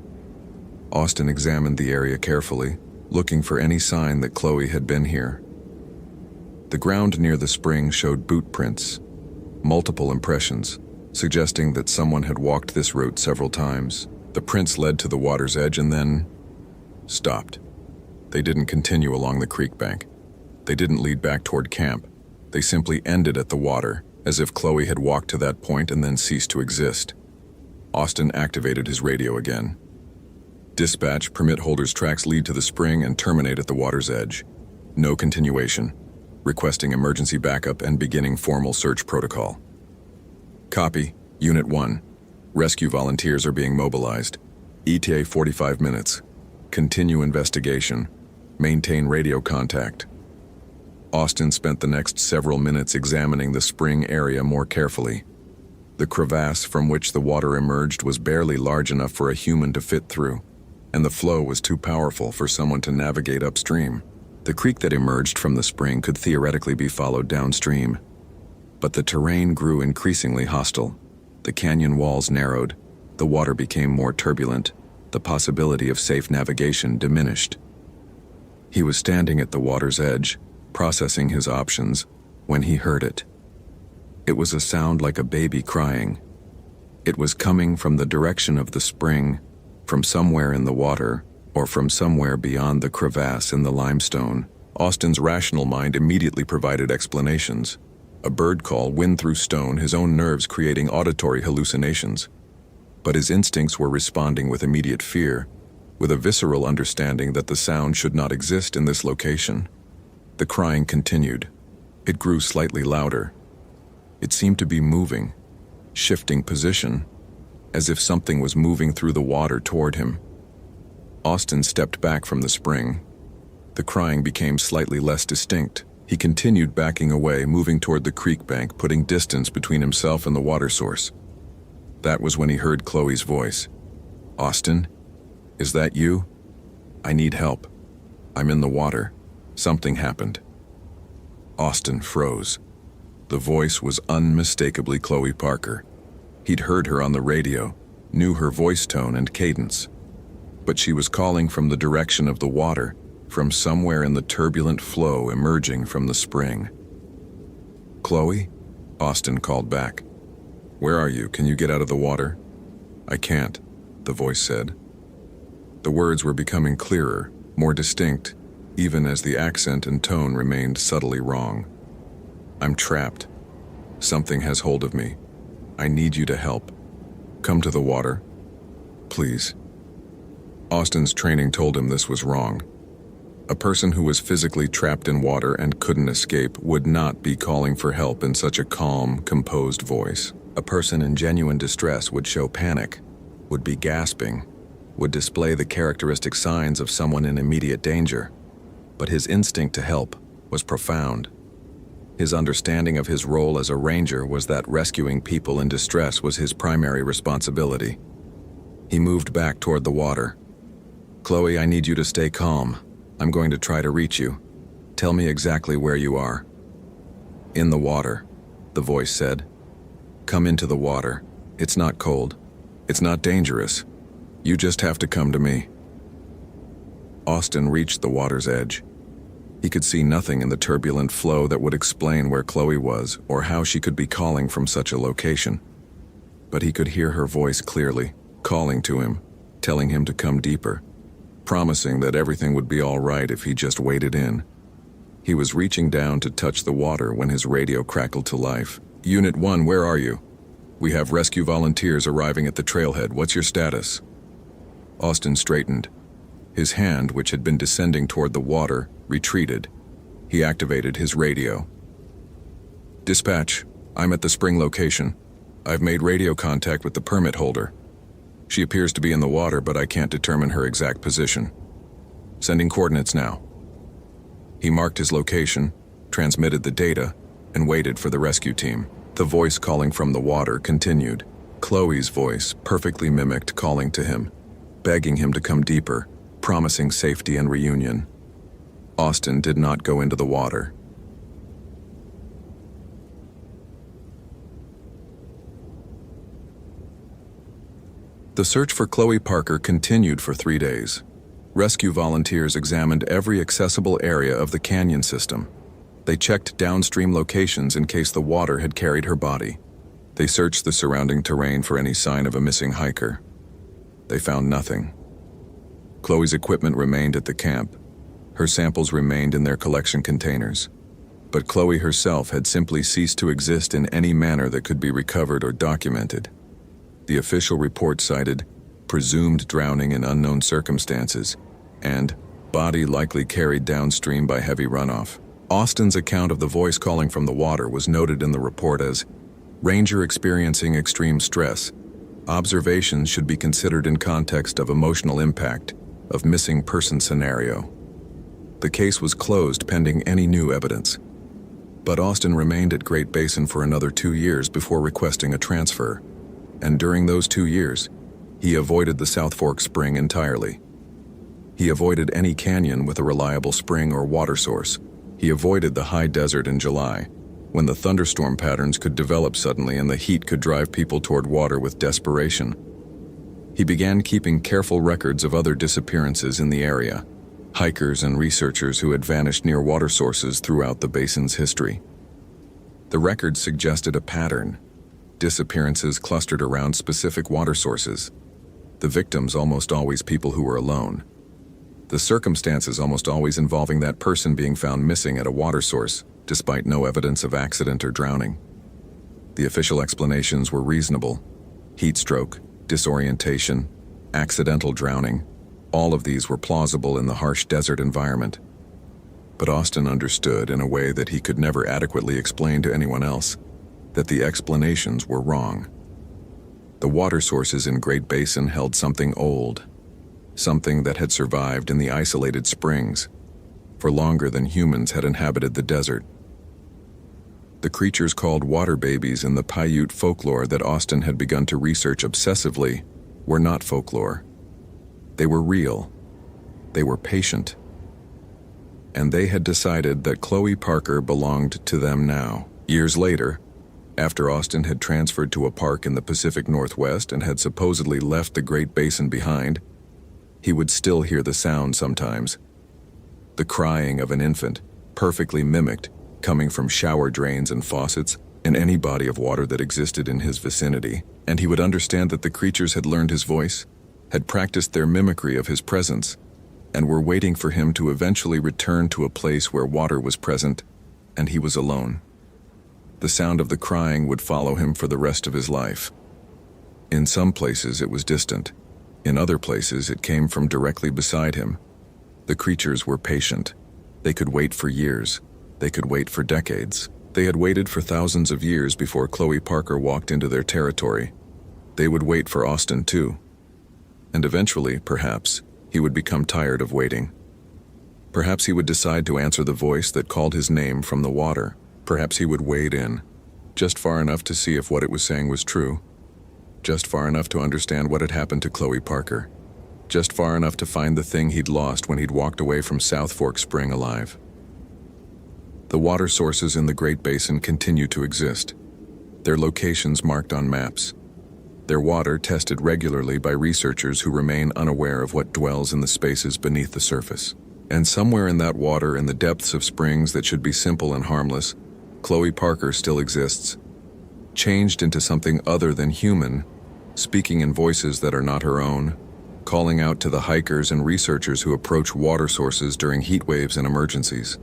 Austin examined the area carefully, looking for any sign that Chloe had been here. The ground near the spring showed boot prints, multiple impressions, suggesting that someone had walked this route several times. The prints led to the water's edge and then stopped. They didn't continue along the creek bank. They didn't lead back toward camp. They simply ended at the water, as if Chloe had walked to that point and then ceased to exist. Austin activated his radio again. "Dispatch, permit holder's tracks lead to the spring and terminate at the water's edge. No continuation. Requesting emergency backup and beginning formal search protocol." "Copy. Unit 1. Rescue volunteers are being mobilized. ETA 45 minutes. Continue investigation. Maintain radio contact." Austin spent the next several minutes examining the spring area more carefully. The crevasse from which the water emerged was barely large enough for a human to fit through, and the flow was too powerful for someone to navigate upstream. The creek that emerged from the spring could theoretically be followed downstream, but the terrain grew increasingly hostile. The canyon walls narrowed, the water became more turbulent, the possibility of safe navigation diminished. He was standing at the water's edge, processing his options, when he heard it. It was a sound like a baby crying. It was coming from the direction of the spring, from somewhere in the water, or from somewhere beyond the crevasse in the limestone. Austin's rational mind immediately provided explanations. A bird call, wind through stone, his own nerves creating auditory hallucinations. But his instincts were responding with immediate fear, with a visceral understanding that the sound should not exist in this location. The crying continued. It grew slightly louder. It seemed to be moving, shifting position, as if something was moving through the water toward him. Austin stepped back from the spring. The crying became slightly less distinct. He continued backing away, moving toward the creek bank, putting distance between himself and the water source. That was when he heard Chloe's voice. "Austin, is that you? I need help. I'm in the water. Something happened." Austin froze. The voice was unmistakably Chloe Parker. He'd heard her on the radio, knew her voice tone and cadence. But she was calling from the direction of the water, from somewhere in the turbulent flow emerging from the spring. "Chloe?" Austin called back. "Where are you? Can you get out of the water?" "I can't," the voice said. The words were becoming clearer, more distinct, even as the accent and tone remained subtly wrong. "I'm trapped. Something has hold of me. I need you to help. Come to the water. Please." Austin's training told him this was wrong. A person who was physically trapped in water and couldn't escape would not be calling for help in such a calm, composed voice. A person in genuine distress would show panic, would be gasping, would display the characteristic signs of someone in immediate danger. But his instinct to help was profound. His understanding of his role as a ranger was that rescuing people in distress was his primary responsibility. He moved back toward the water. "Chloe, I need you to stay calm. I'm going to try to reach you. Tell me exactly where you are." "In the water," the voice said. "Come into the water. It's not cold. It's not dangerous. You just have to come to me." Austin reached the water's edge. He could see nothing in the turbulent flow that would explain where Chloe was or how she could be calling from such a location. But he could hear her voice clearly, calling to him, telling him to come deeper, promising that everything would be all right if he just waded in. He was reaching down to touch the water when his radio crackled to life. "Unit 1, where are you? We have rescue volunteers arriving at the trailhead. What's your status?" Austin straightened. His hand, which had been descending toward the water, retreated. He activated his radio. "Dispatch, I'm at the spring location. I've made radio contact with the permit holder. She appears to be in the water, but I can't determine her exact position. Sending coordinates now." He marked his location, transmitted the data, and waited for the rescue team. The voice calling from the water continued. Chloe's voice perfectly mimicked calling to him, begging him to come deeper, promising safety and reunion. Austin did not go into the water. The search for Chloe Parker continued for 3 days. Rescue volunteers examined every accessible area of the canyon system. They checked downstream locations in case the water had carried her body. They searched the surrounding terrain for any sign of a missing hiker. They found nothing. Chloe's equipment remained at the camp. Her samples remained in their collection containers. But Chloe herself had simply ceased to exist in any manner that could be recovered or documented. The official report cited presumed drowning in unknown circumstances and body likely carried downstream by heavy runoff. Austin's account of the voice calling from the water was noted in the report as ranger experiencing extreme stress. Observations should be considered in context of emotional impact of missing person scenario. The case was closed pending any new evidence. But Austin remained at Great Basin for another 2 years before requesting a transfer. And during those 2 years, he avoided the South Fork Spring entirely. He avoided any canyon with a reliable spring or water source. He avoided the high desert in July, when the thunderstorm patterns could develop suddenly and the heat could drive people toward water with desperation. He began keeping careful records of other disappearances in the area. hikers and researchers who had vanished near water sources throughout the basin's history. The records suggested a pattern: disappearances clustered around specific water sources, the victims almost always people who were alone, the circumstances almost always involving that person being found missing at a water source, despite no evidence of accident or drowning. The official explanations were reasonable: heat stroke, disorientation, accidental drowning. All of these were plausible in the harsh desert environment. But Austin understood, in a way that he could never adequately explain to anyone else, that the explanations were wrong. The water sources in Great Basin held something old, something that had survived in the isolated springs for longer than humans had inhabited the desert. The creatures called water babies in the Paiute folklore that Austin had begun to research obsessively were not folklore. They were real. They were patient. And they had decided that Chloe Parker belonged to them now. Years later, after Austin had transferred to a park in the Pacific Northwest and had supposedly left the Great Basin behind, he would still hear the sound sometimes. The crying of an infant, perfectly mimicked, coming from shower drains and faucets in any body of water that existed in his vicinity, and he would understand that the creatures had learned his voice, had practiced their mimicry of his presence, and were waiting for him to eventually return to a place where water was present and he was alone. The sound of the crying would follow him for the rest of his life. In some places it was distant. In other places it came from directly beside him. The creatures were patient. They could wait for years. They could wait for decades. They had waited for thousands of years before Chloe Parker walked into their territory. They would wait for Austin too. And eventually, perhaps, he would become tired of waiting. Perhaps he would decide to answer the voice that called his name from the water. Perhaps he would wade in, just far enough to see if what it was saying was true, just far enough to understand what had happened to Chloe Parker, just far enough to find the thing he'd lost when he'd walked away from South Fork Spring alive. The water sources in the Great Basin continue to exist, their locations marked on maps, their water tested regularly by researchers who remain unaware of what dwells in the spaces beneath the surface. And somewhere in that water, in the depths of springs that should be simple and harmless, Chloe Parker still exists, changed into something other than human, speaking in voices that are not her own, calling out to the hikers and researchers who approach water sources during heat waves and emergencies.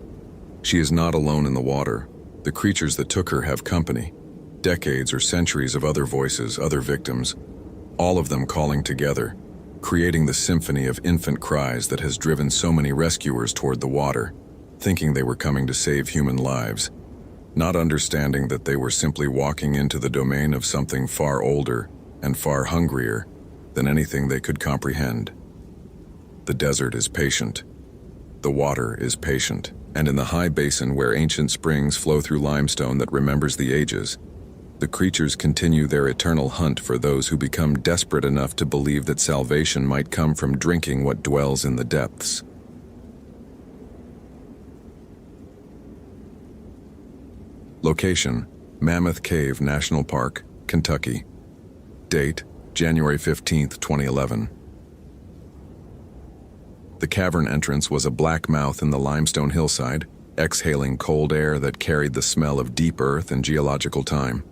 She is not alone in the water. The creatures that took her have company. Decades or centuries of other voices, other victims, all of them calling together, creating the symphony of infant cries that has driven so many rescuers toward the water, thinking they were coming to save human lives, not understanding that they were simply walking into the domain of something far older and far hungrier than anything they could comprehend. The desert is patient. The water is patient. And in the high basin where ancient springs flow through limestone that remembers the ages, the creatures continue their eternal hunt for those who become desperate enough to believe that salvation might come from drinking what dwells in the depths. Location: Mammoth Cave National Park, Kentucky. Date: January 15, 2011. The cavern entrance was a black mouth in the limestone hillside, exhaling cold air that carried the smell of deep earth and geological time.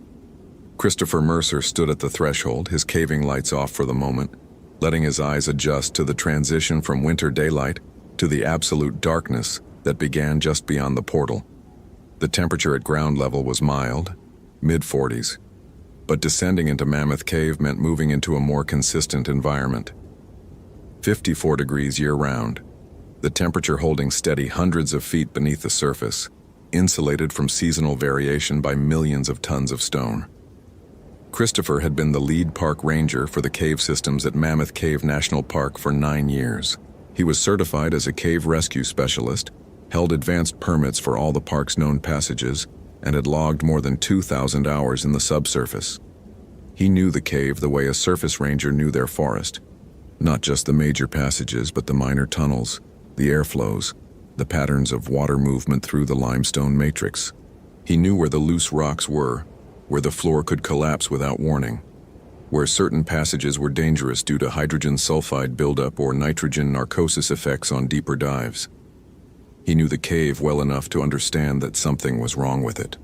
Christopher Mercer stood at the threshold, his caving lights off for the moment, letting his eyes adjust to the transition from winter daylight to the absolute darkness that began just beyond the portal. The temperature at ground level was mild, mid-40s, but descending into Mammoth Cave meant moving into a more consistent environment. 54 degrees year-round, the temperature holding steady hundreds of feet beneath the surface, insulated from seasonal variation by millions of tons of stone. Christopher had been the lead park ranger for the cave systems at Mammoth Cave National Park for 9 years. He was certified as a cave rescue specialist, held advanced permits for all the park's known passages, and had logged more than 2,000 hours in the subsurface. He knew the cave the way a surface ranger knew their forest. Not just the major passages, but the minor tunnels, the airflows, the patterns of water movement through the limestone matrix. He knew where the loose rocks were, where the floor could collapse without warning. where certain passages were dangerous due to hydrogen sulfide buildup or nitrogen narcosis effects on deeper dives. He knew the cave well enough to understand that something was wrong with it.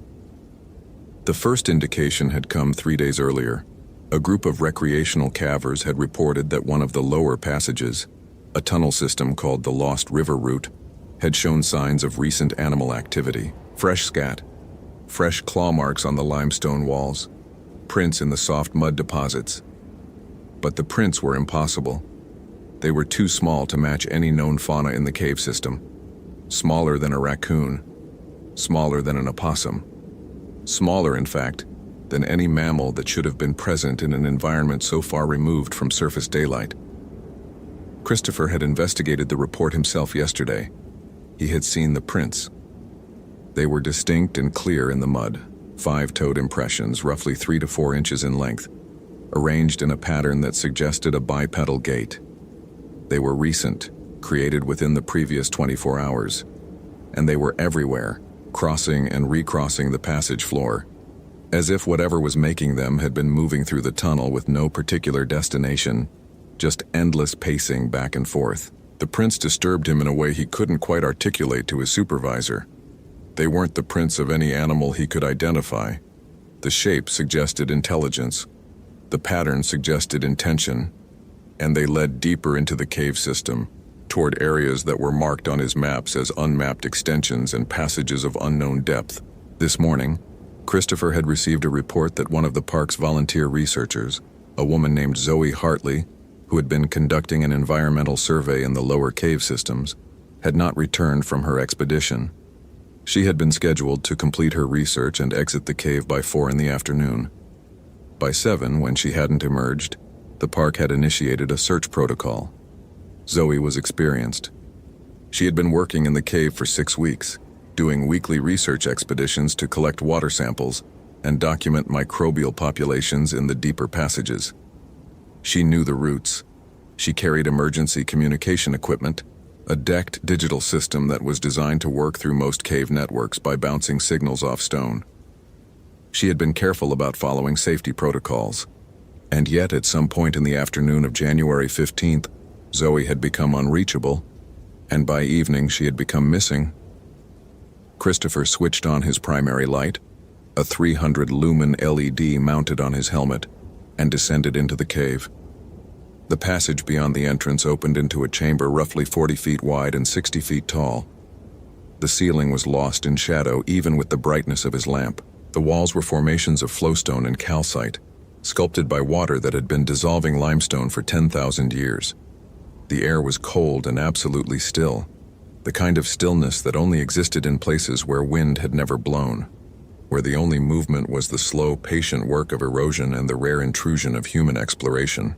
The first indication had come 3 days earlier. A group of recreational cavers had reported that one of the lower passages, a tunnel system called the Lost River Route, had shown signs of recent animal activity. Fresh scat, fresh claw marks on the limestone walls, prints in the soft mud deposits. But the prints were impossible. They were too small to match any known fauna in the cave system. Smaller than a raccoon, smaller than an opossum, smaller, in fact, than any mammal that should have been present in an environment so far removed from surface daylight. Christopher had investigated the report himself yesterday. He had seen the prints. They were distinct and clear in the mud, 5-toed impressions roughly 3 to 4 inches in length, arranged in a pattern that suggested a bipedal gait. They were recent, created within the previous 24 hours, and they were everywhere, crossing and recrossing the passage floor, as if whatever was making them had been moving through the tunnel with no particular destination, just endless pacing back and forth. The prints disturbed him in a way he couldn't quite articulate to his supervisor. They weren't the prints of any animal he could identify. The shape suggested intelligence, the pattern suggested intention, and they led deeper into the cave system, toward areas that were marked on his maps as unmapped extensions and passages of unknown depth. This morning, Christopher had received a report that one of the park's volunteer researchers, a woman named Zoe Hartley, who had been conducting an environmental survey in the lower cave systems, had not returned from her expedition. She had been scheduled to complete her research and exit the cave by 4 in the afternoon. By 7, when she hadn't emerged, the park had initiated a search protocol. Zoe was experienced. She had been working in the cave for 6 weeks, doing weekly research expeditions to collect water samples and document microbial populations in the deeper passages. She knew the routes. She carried emergency communication equipment, a decked digital system that was designed to work through most cave networks by bouncing signals off stone. She had been careful about following safety protocols, and yet at some point in the afternoon of January 15th, Zoe had become unreachable, and by evening she had become missing. Christopher switched on his primary light, a 300-lumen LED mounted on his helmet, and descended into the cave. The passage beyond the entrance opened into a chamber roughly 40 feet wide and 60 feet tall. The ceiling was lost in shadow even with the brightness of his lamp. The walls were formations of flowstone and calcite, sculpted by water that had been dissolving limestone for 10,000 years. The air was cold and absolutely still, the kind of stillness that only existed in places where wind had never blown, where the only movement was the slow, patient work of erosion and the rare intrusion of human exploration.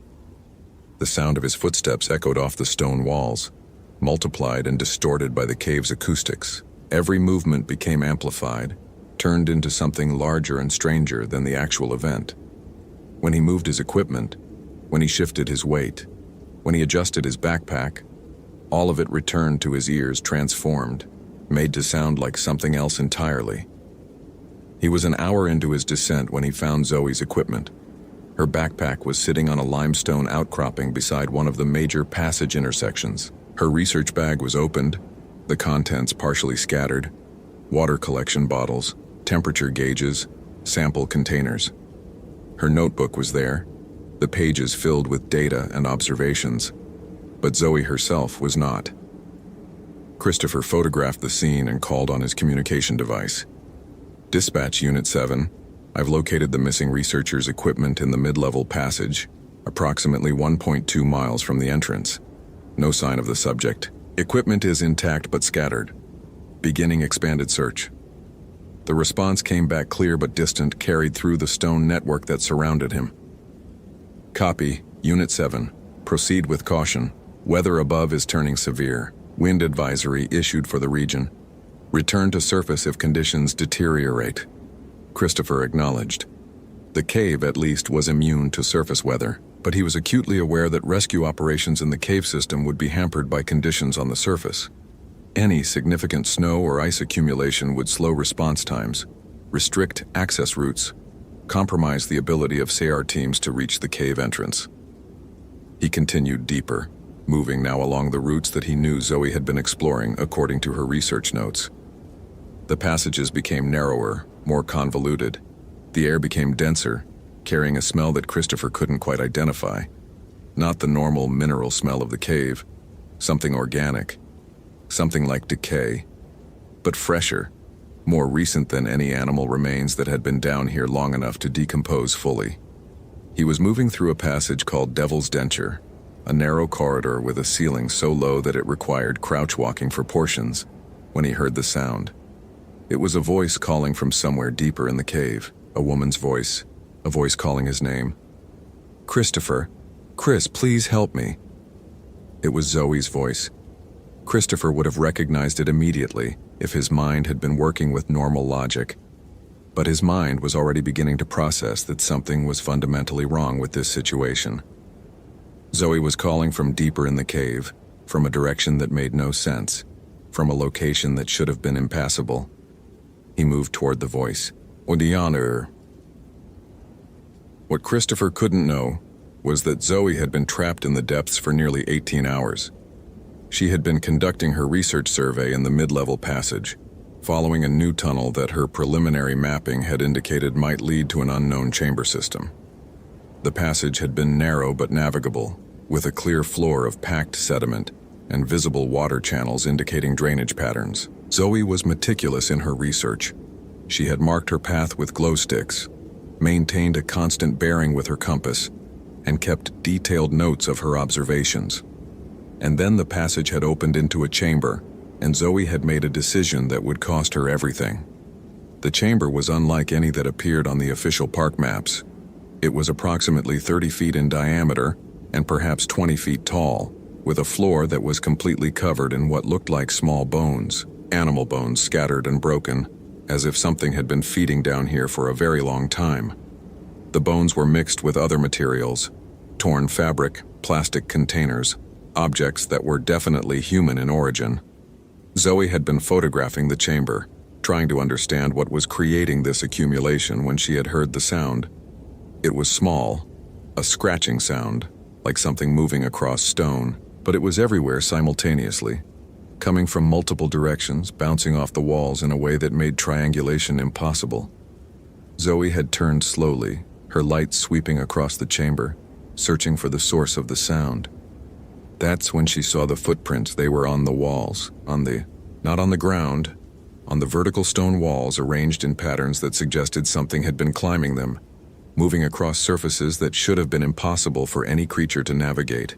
The sound of his footsteps echoed off the stone walls, multiplied and distorted by the cave's acoustics. Every movement became amplified, turned into something larger and stranger than the actual event. When he moved his equipment, when he shifted his weight, when he adjusted his backpack, all of it returned to his ears transformed, made to sound like something else entirely. He was an hour into his descent when he found Zoe's equipment. Her backpack was sitting on a limestone outcropping beside one of the major passage intersections. Her research bag was opened, the contents partially scattered, water collection bottles, temperature gauges, sample containers. Her notebook was there, the pages filled with data and observations, but Zoe herself was not. Christopher photographed the scene and called on his communication device. "Dispatch Unit 7, I've located the missing researcher's equipment in the mid-level passage, approximately 1.2 miles from the entrance. No sign of the subject. Equipment is intact but scattered. Beginning expanded search." The response came back clear but distant, carried through the stone network that surrounded him. "Copy, Unit 7. Proceed with caution. Weather above is turning severe. Wind advisory issued for the region. Return to surface if conditions deteriorate." Christopher acknowledged. The cave, at least, was immune to surface weather, but he was acutely aware that rescue operations in the cave system would be hampered by conditions on the surface. Any significant snow or ice accumulation would slow response times, restrict access routes, compromised the ability of SAR teams to reach the cave entrance. He continued deeper, moving now along the routes that he knew Zoe had been exploring according to her research notes. The passages became narrower, more convoluted. The air became denser, carrying a smell that Christopher couldn't quite identify. Not the normal mineral smell of the cave, something organic, something like decay, but fresher, more recent than any animal remains that had been down here long enough to decompose fully. He was moving through a passage called Devil's Denture, a narrow corridor with a ceiling so low that it required crouch walking for portions, when he heard the sound. It was a voice calling from somewhere deeper in the cave, a woman's voice, a voice calling his name. "Christopher, Chris, please help me." It was Zoe's voice. Christopher would have recognized it immediately if his mind had been working with normal logic. But his mind was already beginning to process that something was fundamentally wrong with this situation. Zoe was calling from deeper in the cave, from a direction that made no sense, from a location that should have been impassable. He moved toward the voice. "Odianer." What Christopher couldn't know was that Zoe had been trapped in the depths for nearly 18 hours. She had been conducting her research survey in the mid-level passage, following a new tunnel that her preliminary mapping had indicated might lead to an unknown chamber system. The passage had been narrow but navigable, with a clear floor of packed sediment and visible water channels indicating drainage patterns. Zoe was meticulous in her research. She had marked her path with glow sticks, maintained a constant bearing with her compass, and kept detailed notes of her observations. And then the passage had opened into a chamber, and Zoe had made a decision that would cost her everything. The chamber was unlike any that appeared on the official park maps. It was approximately 30 feet in diameter and perhaps 20 feet tall, with a floor that was completely covered in what looked like small bones, animal bones scattered and broken, as if something had been feeding down here for a very long time. The bones were mixed with other materials, torn fabric, plastic containers, objects that were definitely human in origin. Zoe had been photographing the chamber, trying to understand what was creating this accumulation when she had heard the sound. It was small, a scratching sound, like something moving across stone, but it was everywhere simultaneously, coming from multiple directions, bouncing off the walls in a way that made triangulation impossible. Zoe had turned slowly, her light sweeping across the chamber, searching for the source of the sound. That's when she saw the footprints. They were on the walls, not on the ground, on the vertical stone walls arranged in patterns that suggested something had been climbing them, moving across surfaces that should have been impossible for any creature to navigate.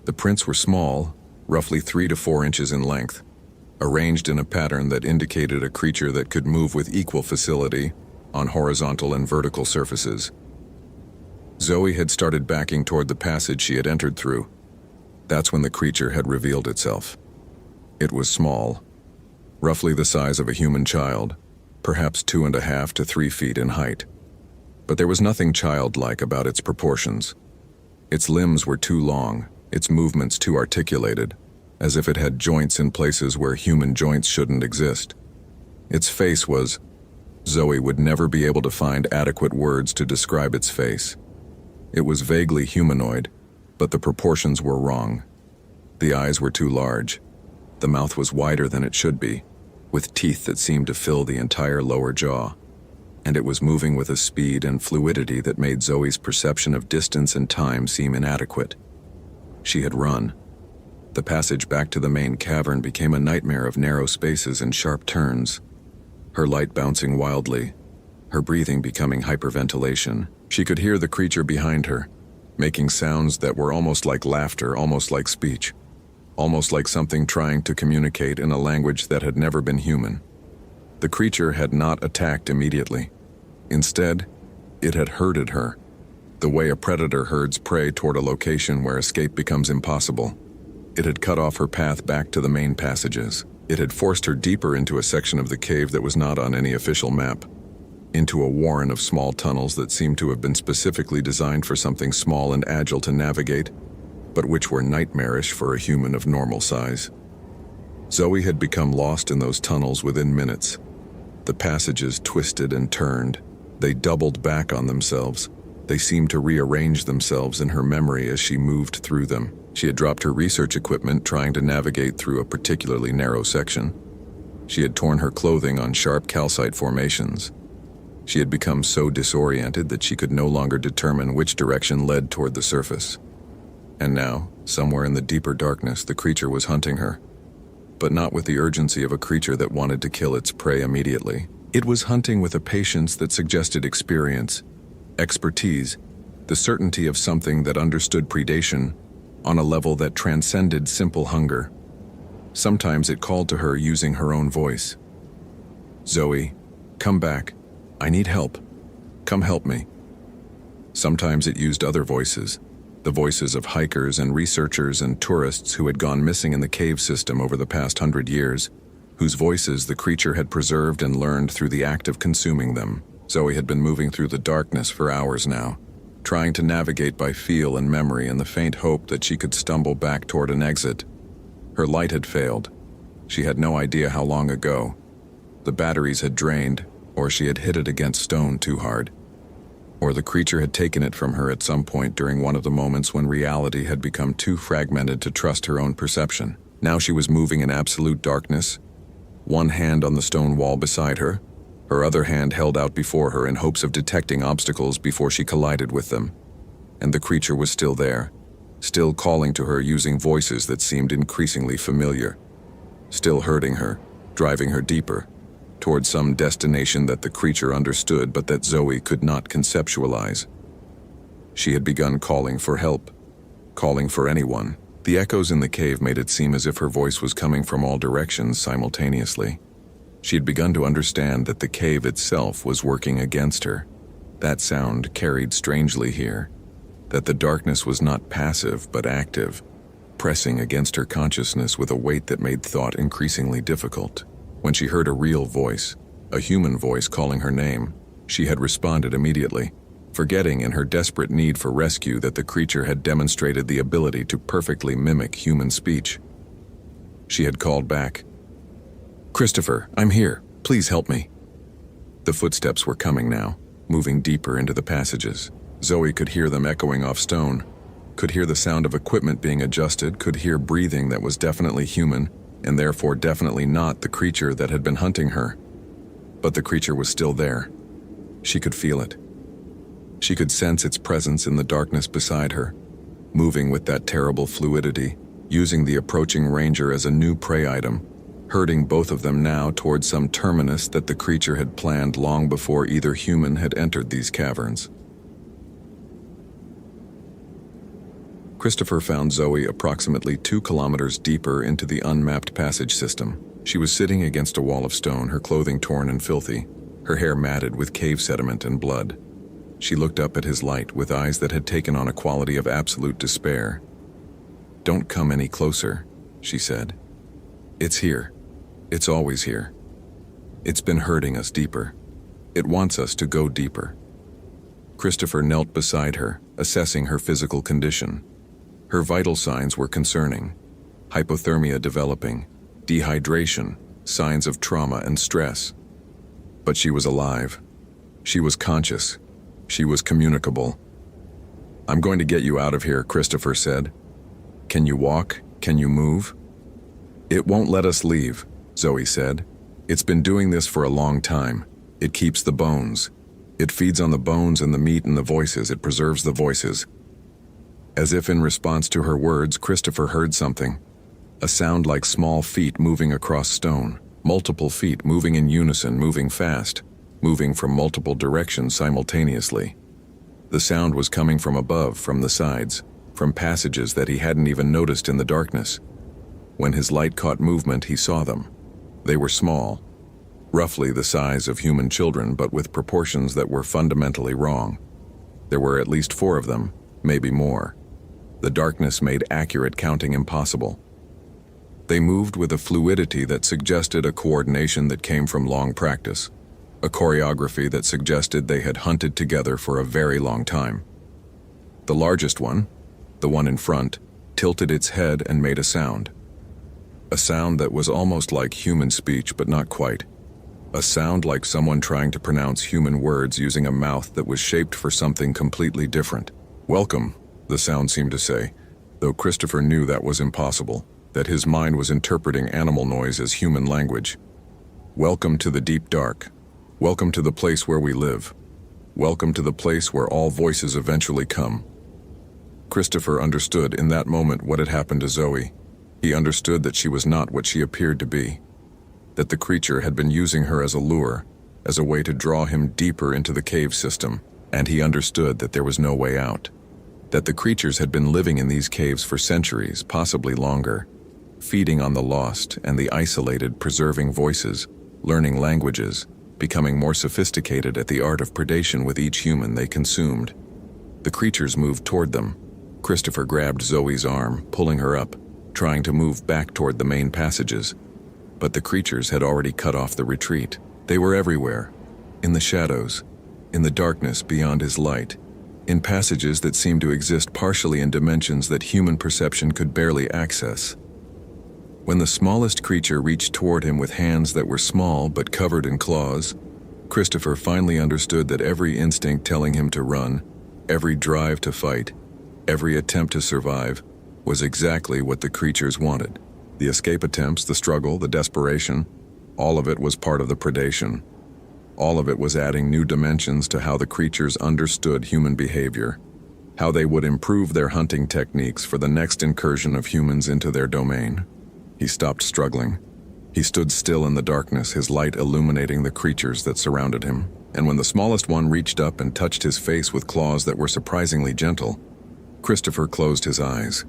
The prints were small, roughly 3 to 4 inches in length, arranged in a pattern that indicated a creature that could move with equal facility on horizontal and vertical surfaces. Zoe had started backing toward the passage she had entered through. That's when the creature had revealed itself. It was small, roughly the size of a human child, perhaps 2.5 to 3 feet in height. But there was nothing childlike about its proportions. Its limbs were too long, its movements too articulated, as if it had joints in places where human joints shouldn't exist. Its face was... Zoe would never be able to find adequate words to describe its face. It was vaguely humanoid, but the proportions were wrong. The eyes were too large. The mouth was wider than it should be, with teeth that seemed to fill the entire lower jaw. And it was moving with a speed and fluidity that made Zoe's perception of distance and time seem inadequate. She had run. The passage back to the main cavern became a nightmare of narrow spaces and sharp turns. Her light bouncing wildly, her breathing becoming hyperventilation. She could hear the creature behind her, making sounds that were almost like laughter, almost like speech, almost like something trying to communicate in a language that had never been human. The creature had not attacked immediately. Instead, it had herded her, the way a predator herds prey toward a location where escape becomes impossible. It had cut off her path back to the main passages. It had forced her deeper into a section of the cave that was not on any official map, into a warren of small tunnels that seemed to have been specifically designed for something small and agile to navigate, but which were nightmarish for a human of normal size. Zoe had become lost in those tunnels within minutes. The passages twisted and turned, They doubled back on themselves. They seemed to rearrange themselves in her memory as she moved through them. She had dropped her research equipment trying to navigate through a particularly narrow section. She had torn her clothing on sharp calcite formations. She had become so disoriented that she could no longer determine which direction led toward the surface. And now, somewhere in the deeper darkness, the creature was hunting her. But not with the urgency of a creature that wanted to kill its prey immediately. It was hunting with a patience that suggested experience, expertise, the certainty of something that understood predation on a level that transcended simple hunger. Sometimes it called to her using her own voice. "Zoe, come back. I need help. Come help me." Sometimes it used other voices, the voices of hikers and researchers and tourists who had gone missing in the cave system over the past 100 years, whose voices the creature had preserved and learned through the act of consuming them. Zoe had been moving through the darkness for hours now, trying to navigate by feel and memory in the faint hope that she could stumble back toward an exit. Her light had failed. She had no idea how long ago. The batteries had drained, or she had hit it against stone too hard. Or the creature had taken it from her at some point during one of the moments when reality had become too fragmented to trust her own perception. Now she was moving in absolute darkness, one hand on the stone wall beside her, her other hand held out before her in hopes of detecting obstacles before she collided with them. And the creature was still there, still calling to her using voices that seemed increasingly familiar, still hurting her, driving her deeper, towards some destination that the creature understood but that Zoe could not conceptualize. She had begun calling for help, calling for anyone. The echoes in the cave made it seem as if her voice was coming from all directions simultaneously. She had begun to understand that the cave itself was working against her. That sound carried strangely here, that the darkness was not passive but active, pressing against her consciousness with a weight that made thought increasingly difficult. When she heard a real voice, a human voice calling her name, she had responded immediately, forgetting in her desperate need for rescue that the creature had demonstrated the ability to perfectly mimic human speech. She had called back, "Christopher, I'm here. Please help me." The footsteps were coming now, moving deeper into the passages. Zoe could hear them echoing off stone, could hear the sound of equipment being adjusted, could hear breathing that was definitely human, and therefore definitely not the creature that had been hunting her. But the creature was still there. She could feel it. She could sense its presence in the darkness beside her, moving with that terrible fluidity, using the approaching ranger as a new prey item, herding both of them now toward some terminus that the creature had planned long before either human had entered these caverns. Christopher found Zoe approximately 2 kilometers deeper into the unmapped passage system. She was sitting against a wall of stone, her clothing torn and filthy, her hair matted with cave sediment and blood. She looked up at his light with eyes that had taken on a quality of absolute despair. "Don't come any closer," she said. "It's here. It's always here. It's been hurting us deeper. It wants us to go deeper." Christopher knelt beside her, assessing her physical condition. Her vital signs were concerning. Hypothermia developing, dehydration, signs of trauma and stress. But she was alive. She was conscious. She was communicable. "I'm going to get you out of here," Christopher said. "Can you walk? Can you move?" "It won't let us leave," Zoe said. "It's been doing this for a long time. It keeps the bones. It feeds on the bones and the meat and the voices. It preserves the voices." As if in response to her words, Christopher heard something. A sound like small feet moving across stone. Multiple feet moving in unison, moving fast, moving from multiple directions simultaneously. The sound was coming from above, from the sides, from passages that he hadn't even noticed in the darkness. When his light caught movement, he saw them. They were small, roughly the size of human children, but with proportions that were fundamentally wrong. There were at least 4 of them, maybe more. The darkness made accurate counting impossible. They moved with a fluidity that suggested a coordination that came from long practice, a choreography that suggested they had hunted together for a very long time. The largest one, the one in front, tilted its head and made a sound. A sound that was almost like human speech, but not quite. A sound like someone trying to pronounce human words using a mouth that was shaped for something completely different. "Welcome," the sound seemed to say, though Christopher knew that was impossible, that his mind was interpreting animal noise as human language. "Welcome to the deep dark. Welcome to the place where we live. Welcome to the place where all voices eventually come." Christopher understood in that moment what had happened to Zoe. He understood that she was not what she appeared to be, that the creature had been using her as a lure, as a way to draw him deeper into the cave system, and he understood that there was no way out, that the creatures had been living in these caves for centuries, possibly longer, feeding on the lost and the isolated, preserving voices, learning languages, becoming more sophisticated at the art of predation with each human they consumed. The creatures moved toward them. Christopher grabbed Zoe's arm, pulling her up, trying to move back toward the main passages. But the creatures had already cut off the retreat. They were everywhere, in the shadows, in the darkness beyond his light, in passages that seemed to exist partially in dimensions that human perception could barely access. When the smallest creature reached toward him with hands that were small but covered in claws, Christopher finally understood that every instinct telling him to run, every drive to fight, every attempt to survive, was exactly what the creatures wanted. The escape attempts, the struggle, the desperation, all of it was part of the predation. All of it was adding new dimensions to how the creatures understood human behavior, how they would improve their hunting techniques for the next incursion of humans into their domain. He stopped struggling. He stood still in the darkness, his light illuminating the creatures that surrounded him. And when the smallest one reached up and touched his face with claws that were surprisingly gentle, Christopher closed his eyes.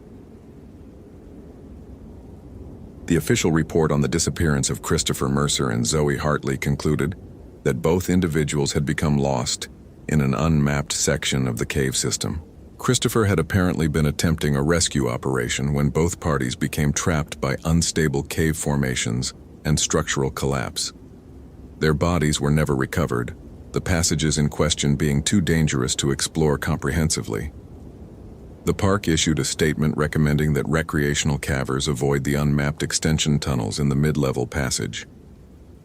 The official report on the disappearance of Christopher Mercer and Zoe Hartley concluded that both individuals had become lost in an unmapped section of the cave system. Christopher had apparently been attempting a rescue operation when both parties became trapped by unstable cave formations and structural collapse. Their bodies were never recovered, the passages in question being too dangerous to explore comprehensively. The park issued a statement recommending that recreational cavers avoid the unmapped extension tunnels in the mid-level passage.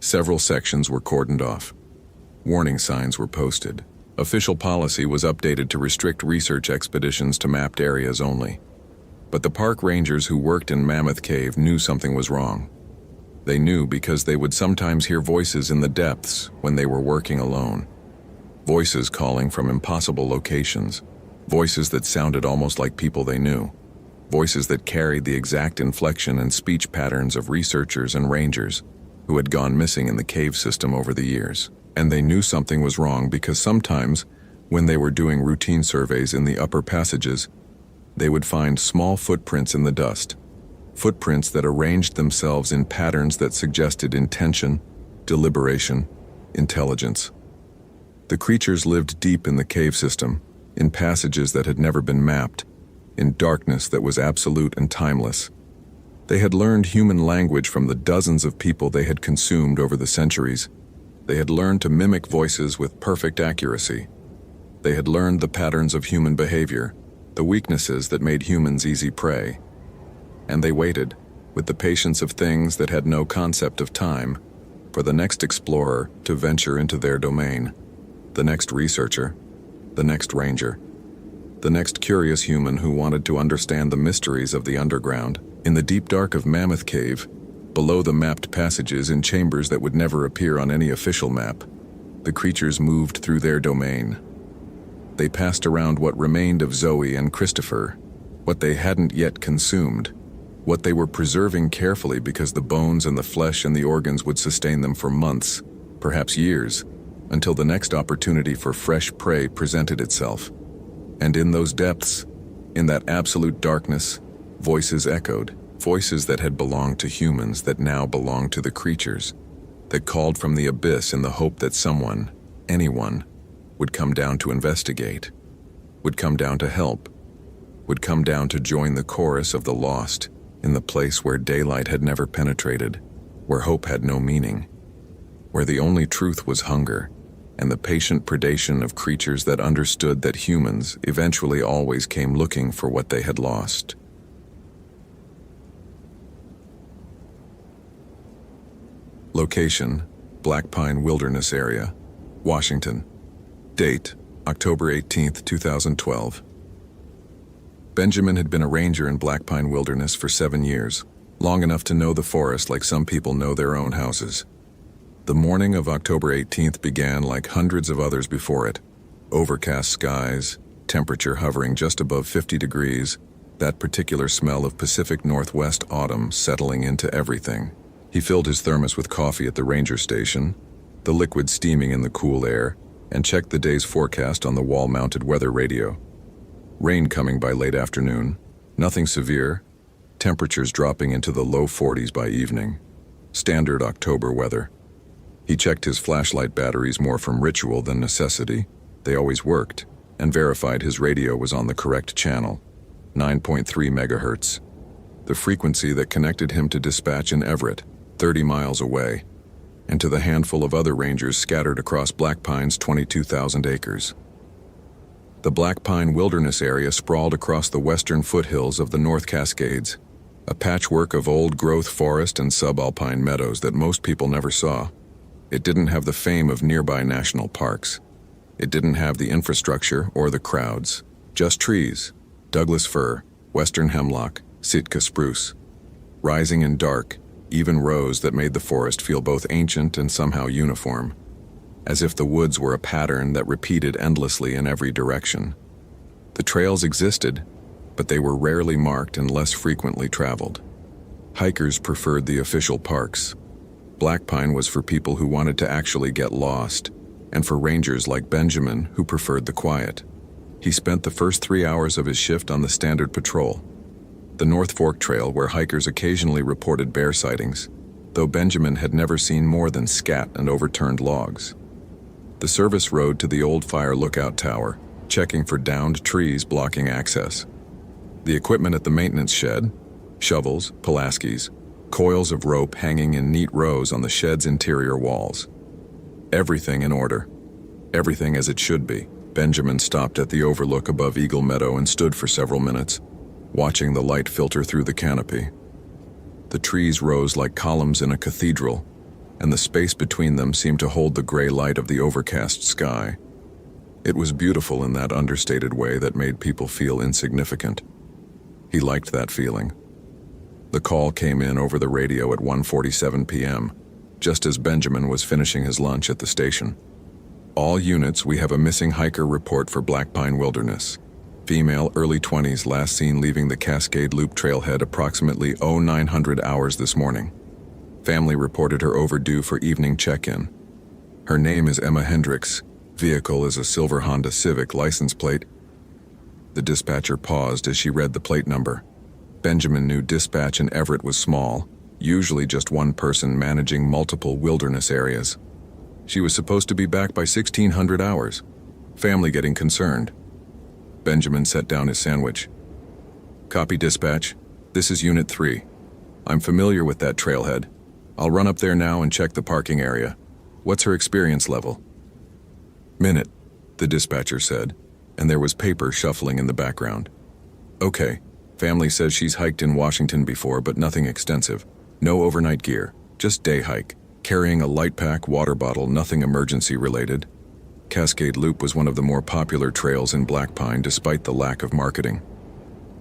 Several sections were cordoned off. Warning signs were posted. Official policy was updated to restrict research expeditions to mapped areas only. But the park rangers who worked in Mammoth Cave knew something was wrong. They knew because they would sometimes hear voices in the depths when they were working alone. Voices calling from impossible locations. Voices that sounded almost like people they knew. Voices that carried the exact inflection and speech patterns of researchers and rangers who had gone missing in the cave system over the years. And they knew something was wrong because sometimes, when they were doing routine surveys in the upper passages, they would find small footprints in the dust. Footprints that arranged themselves in patterns that suggested intention, deliberation, intelligence. The creatures lived deep in the cave system, in passages that had never been mapped, in darkness that was absolute and timeless. They had learned human language from the dozens of people they had consumed over the centuries. They had learned to mimic voices with perfect accuracy. They had learned the patterns of human behavior, the weaknesses that made humans easy prey. And they waited, with the patience of things that had no concept of time, for the next explorer to venture into their domain, the next researcher, the next ranger, the next curious human who wanted to understand the mysteries of the underground. In the deep dark of Mammoth Cave, below the mapped passages in chambers that would never appear on any official map, the creatures moved through their domain. They passed around what remained of Zoe and Christopher, what they hadn't yet consumed, what they were preserving carefully because the bones and the flesh and the organs would sustain them for months, perhaps years, until the next opportunity for fresh prey presented itself. And in those depths, in that absolute darkness, voices echoed, voices that had belonged to humans that now belonged to the creatures, that called from the abyss in the hope that someone, anyone, would come down to investigate, would come down to help, would come down to join the chorus of the lost in the place where daylight had never penetrated, where hope had no meaning, where the only truth was hunger and the patient predation of creatures that understood that humans eventually always came looking for what they had lost. Location: Black Pine Wilderness Area, Washington. Date, October 18, 2012. Benjamin had been a ranger in Black Pine Wilderness for 7 years, long enough to know the forest like some people know their own houses. The morning of October 18th began like hundreds of others before it. Overcast skies, temperature hovering just above 50 degrees, that particular smell of Pacific Northwest autumn settling into everything. He filled his thermos with coffee at the ranger station, the liquid steaming in the cool air, and checked the day's forecast on the wall-mounted weather radio. Rain coming by late afternoon, nothing severe, temperatures dropping into the low 40s by evening. Standard October weather. He checked his flashlight batteries more from ritual than necessity. They always worked, and verified his radio was on the correct channel, 9.3 megahertz, the frequency that connected him to dispatch in Everett, 30 miles away, and to the handful of other rangers scattered across Black Pine's 22,000 acres. The Black Pine Wilderness Area sprawled across the western foothills of the North Cascades, a patchwork of old-growth forest and subalpine meadows that most people never saw. It didn't have the fame of nearby national parks. It didn't have the infrastructure or the crowds. Just trees, Douglas fir, western hemlock, Sitka spruce, rising in dark, even rows that made the forest feel both ancient and somehow uniform, as if the woods were a pattern that repeated endlessly in every direction. The trails existed, but they were rarely marked and less frequently traveled. Hikers preferred the official parks. Black Pine was for people who wanted to actually get lost, and for rangers like Benjamin who preferred the quiet. He spent the first 3 hours of his shift on the standard patrol, the North Fork Trail, where hikers occasionally reported bear sightings, though Benjamin had never seen more than scat and overturned logs. The service rode to the old fire lookout tower, checking for downed trees blocking access. The equipment at the maintenance shed, shovels, Pulaskis, coils of rope hanging in neat rows on the shed's interior walls. Everything in order. Everything as it should be. Benjamin stopped at the overlook above Eagle Meadow and stood for several minutes, watching the light filter through the canopy. The trees rose like columns in a cathedral, and the space between them seemed to hold the gray light of the overcast sky. It was beautiful in that understated way that made people feel insignificant. He liked that feeling. The call came in over the radio at 1:47 p.m., just as Benjamin was finishing his lunch at the station. All units, we have a missing hiker report for Black Pine Wilderness. Female, early 20s, last seen leaving the Cascade Loop trailhead approximately 0900 hours this morning. Family reported her overdue for evening check-in. Her name is Emma Hendricks. Vehicle is a silver Honda Civic license plate. The dispatcher paused as she read the plate number. Benjamin knew dispatch in Everett was small, usually just one person managing multiple wilderness areas. She was supposed to be back by 1600 hours. Family getting concerned. Benjamin set down his sandwich. Copy dispatch. This is Unit 3. I'm familiar with that trailhead. I'll run up there now and check the parking area. What's her experience level? Minute, the dispatcher said, and there was paper shuffling in the background. Okay, family says she's hiked in Washington before, but nothing extensive. No overnight gear, just day hike. Carrying a light pack, water bottle, nothing emergency related. Cascade Loop was one of the more popular trails in Black Pine despite the lack of marketing.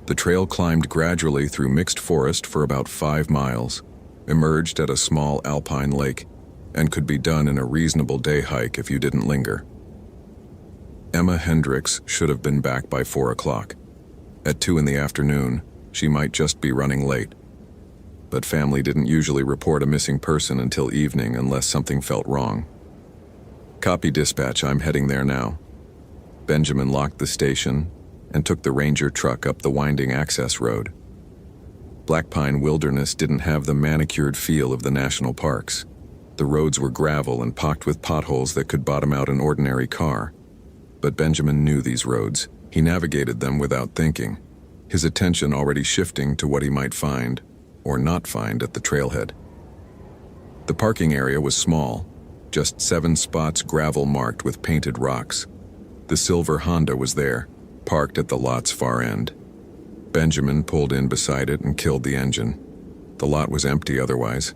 The trail climbed gradually through mixed forest for about 5 miles, emerged at a small alpine lake, and could be done in a reasonable day hike if you didn't linger. Emma Hendricks should have been back by 4 o'clock. At 2 in the afternoon, she might just be running late. But family didn't usually report a missing person until evening unless something felt wrong. Copy dispatch, I'm heading there now. Benjamin locked the station and took the ranger truck up the winding access road. Black Pine Wilderness didn't have the manicured feel of the national parks. The roads were gravel and pocked with potholes that could bottom out an ordinary car. But Benjamin knew these roads. He navigated them without thinking, his attention already shifting to what he might find or not find at the trailhead. The parking area was small, just 7 spots gravel marked with painted rocks. The silver Honda was there, parked at the lot's far end. Benjamin pulled in beside it and killed the engine. The lot was empty otherwise.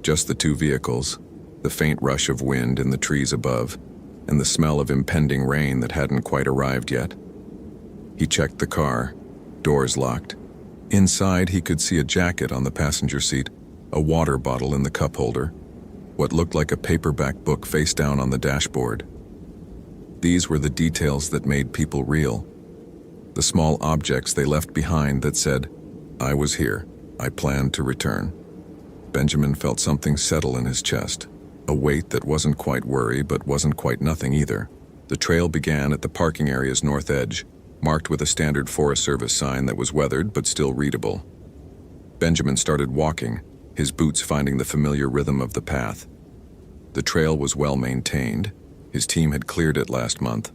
Just the 2 vehicles, the faint rush of wind in the trees above, and the smell of impending rain that hadn't quite arrived yet. He checked the car, doors locked. Inside, he could see a jacket on the passenger seat, a water bottle in the cup holder, what looked like a paperback book face down on the dashboard. These were the details that made people real. The small objects they left behind that said, "I was here. I planned to return." Benjamin felt something settle in his chest, a weight that wasn't quite worry but wasn't quite nothing either. The trail began at the parking area's north edge, marked with a standard Forest Service sign that was weathered but still readable. Benjamin started walking, his boots finding the familiar rhythm of the path. The trail was well maintained. His team had cleared it last month,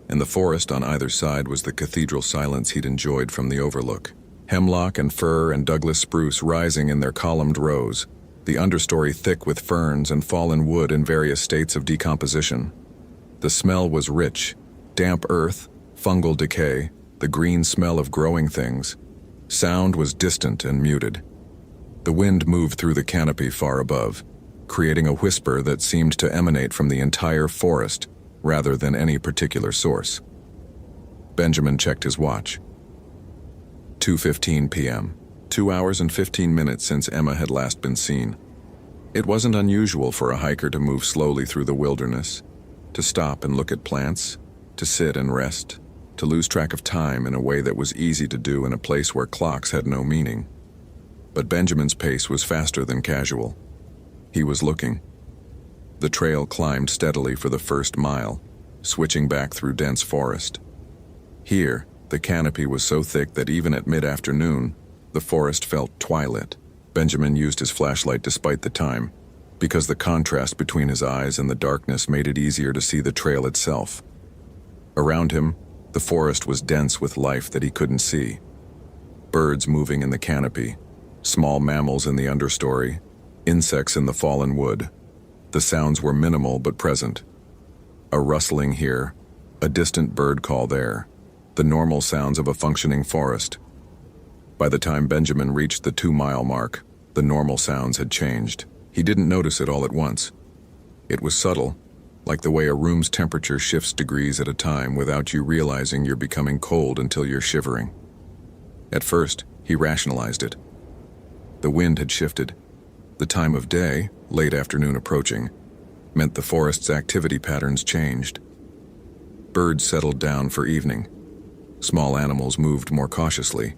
and the forest on either side was the cathedral silence he'd enjoyed from the overlook. Hemlock and fir and Douglas spruce rising in their columned rows, the understory thick with ferns and fallen wood in various states of decomposition. The smell was rich, damp earth, fungal decay, the green smell of growing things. Sound was distant and muted. The wind moved through the canopy far above, creating a whisper that seemed to emanate from the entire forest rather than any particular source. Benjamin checked his watch. 2:15 p.m. 2 hours and 15 minutes since Emma had last been seen. It wasn't unusual for a hiker to move slowly through the wilderness, to stop and look at plants, to sit and rest, to lose track of time in a way that was easy to do in a place where clocks had no meaning. But Benjamin's pace was faster than casual. He was looking. The trail climbed steadily for the first mile, switching back through dense forest. Here, the canopy was so thick that even at mid-afternoon, the forest felt twilit. Benjamin used his flashlight despite the time, because the contrast between his eyes and the darkness made it easier to see the trail itself. Around him, the forest was dense with life that he couldn't see. Birds moving in the canopy, small mammals in the understory, insects in the fallen wood. The sounds were minimal but present. A rustling here, a distant bird call there, the normal sounds of a functioning forest. By the time Benjamin reached the 2-mile mark, the normal sounds had changed. He didn't notice it all at once. It was subtle, like the way a room's temperature shifts degrees at a time without you realizing you're becoming cold until you're shivering. At first, he rationalized it. The wind had shifted. The time of day, late afternoon approaching, meant the forest's activity patterns changed. Birds settled down for evening. Small animals moved more cautiously.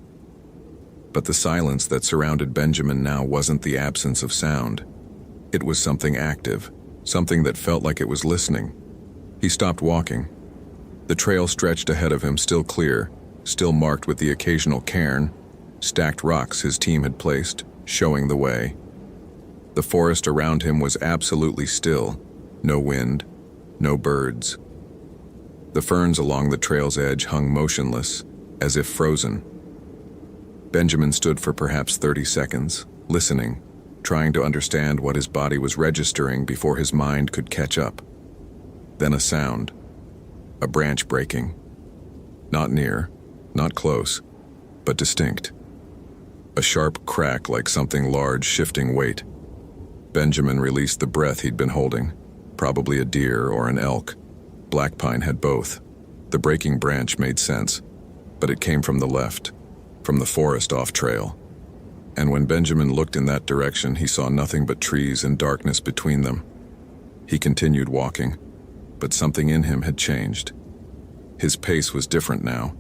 But the silence that surrounded Benjamin now wasn't the absence of sound. It was something active, something that felt like it was listening. He stopped walking. The trail stretched ahead of him, still clear, still marked with the occasional cairn, stacked rocks his team had placed, showing the way. The forest around him was absolutely still, no wind, no birds. The ferns along the trail's edge hung motionless, as if frozen. Benjamin stood for perhaps 30 seconds, listening, trying to understand what his body was registering before his mind could catch up. Then a sound, a branch breaking. Not near, not close, but distinct. A sharp crack like something large shifting weight. Benjamin released the breath he'd been holding, probably a deer or an elk. Black pine had both. The breaking branch made sense, but it came from the left, from the forest off trail. And when Benjamin looked in that direction, he saw nothing but trees and darkness between them. He continued walking, but something in him had changed. His pace was different now.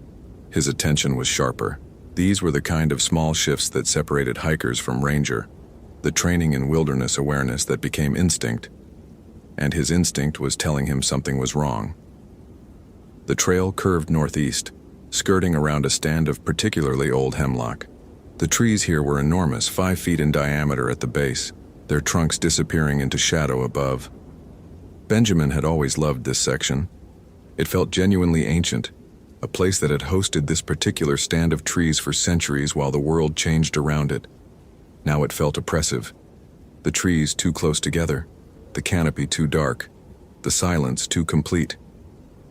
His attention was sharper. These were the kind of small shifts that separated hikers from ranger, the training in wilderness awareness that became instinct, and his instinct was telling him something was wrong. The trail curved northeast, skirting around a stand of particularly old hemlock. The trees here were enormous, 5 feet in diameter at the base, their trunks disappearing into shadow above. Benjamin had always loved this section. It felt genuinely ancient, a place that had hosted this particular stand of trees for centuries while the world changed around it. Now it felt oppressive. The trees too close together, the canopy too dark, the silence too complete.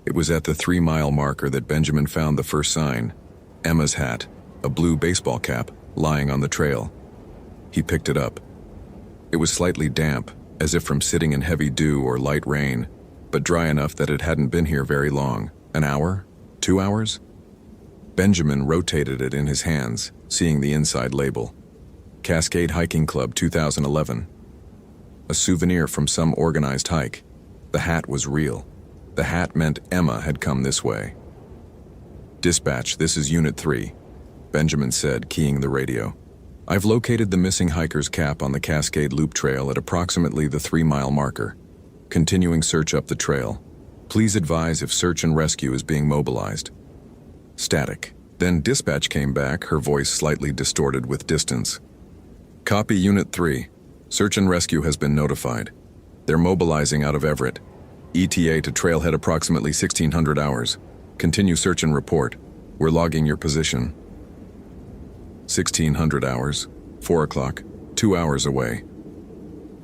It was at the 3-mile marker that Benjamin found the first sign, Emma's hat, a blue baseball cap, lying on the trail. He picked it up. It was slightly damp, as if from sitting in heavy dew or light rain, but dry enough that it hadn't been here very long. An hour? 2 hours? Benjamin rotated it in his hands, seeing the inside label. Cascade Hiking Club 2011. A souvenir from some organized hike. The hat was real. The hat meant Emma had come this way. "Dispatch, this is Unit 3, Benjamin said, keying the radio. "I've located the missing hiker's cap on the Cascade Loop Trail at approximately the 3-mile marker. Continuing search up the trail. Please advise if search and rescue is being mobilized." Static. Then dispatch came back, her voice slightly distorted with distance. "Copy Unit 3. Search and rescue has been notified. They're mobilizing out of Everett. ETA to trailhead approximately 1600 hours. Continue search and report. We're logging your position." 1600 hours, 4 o'clock, 2 hours away.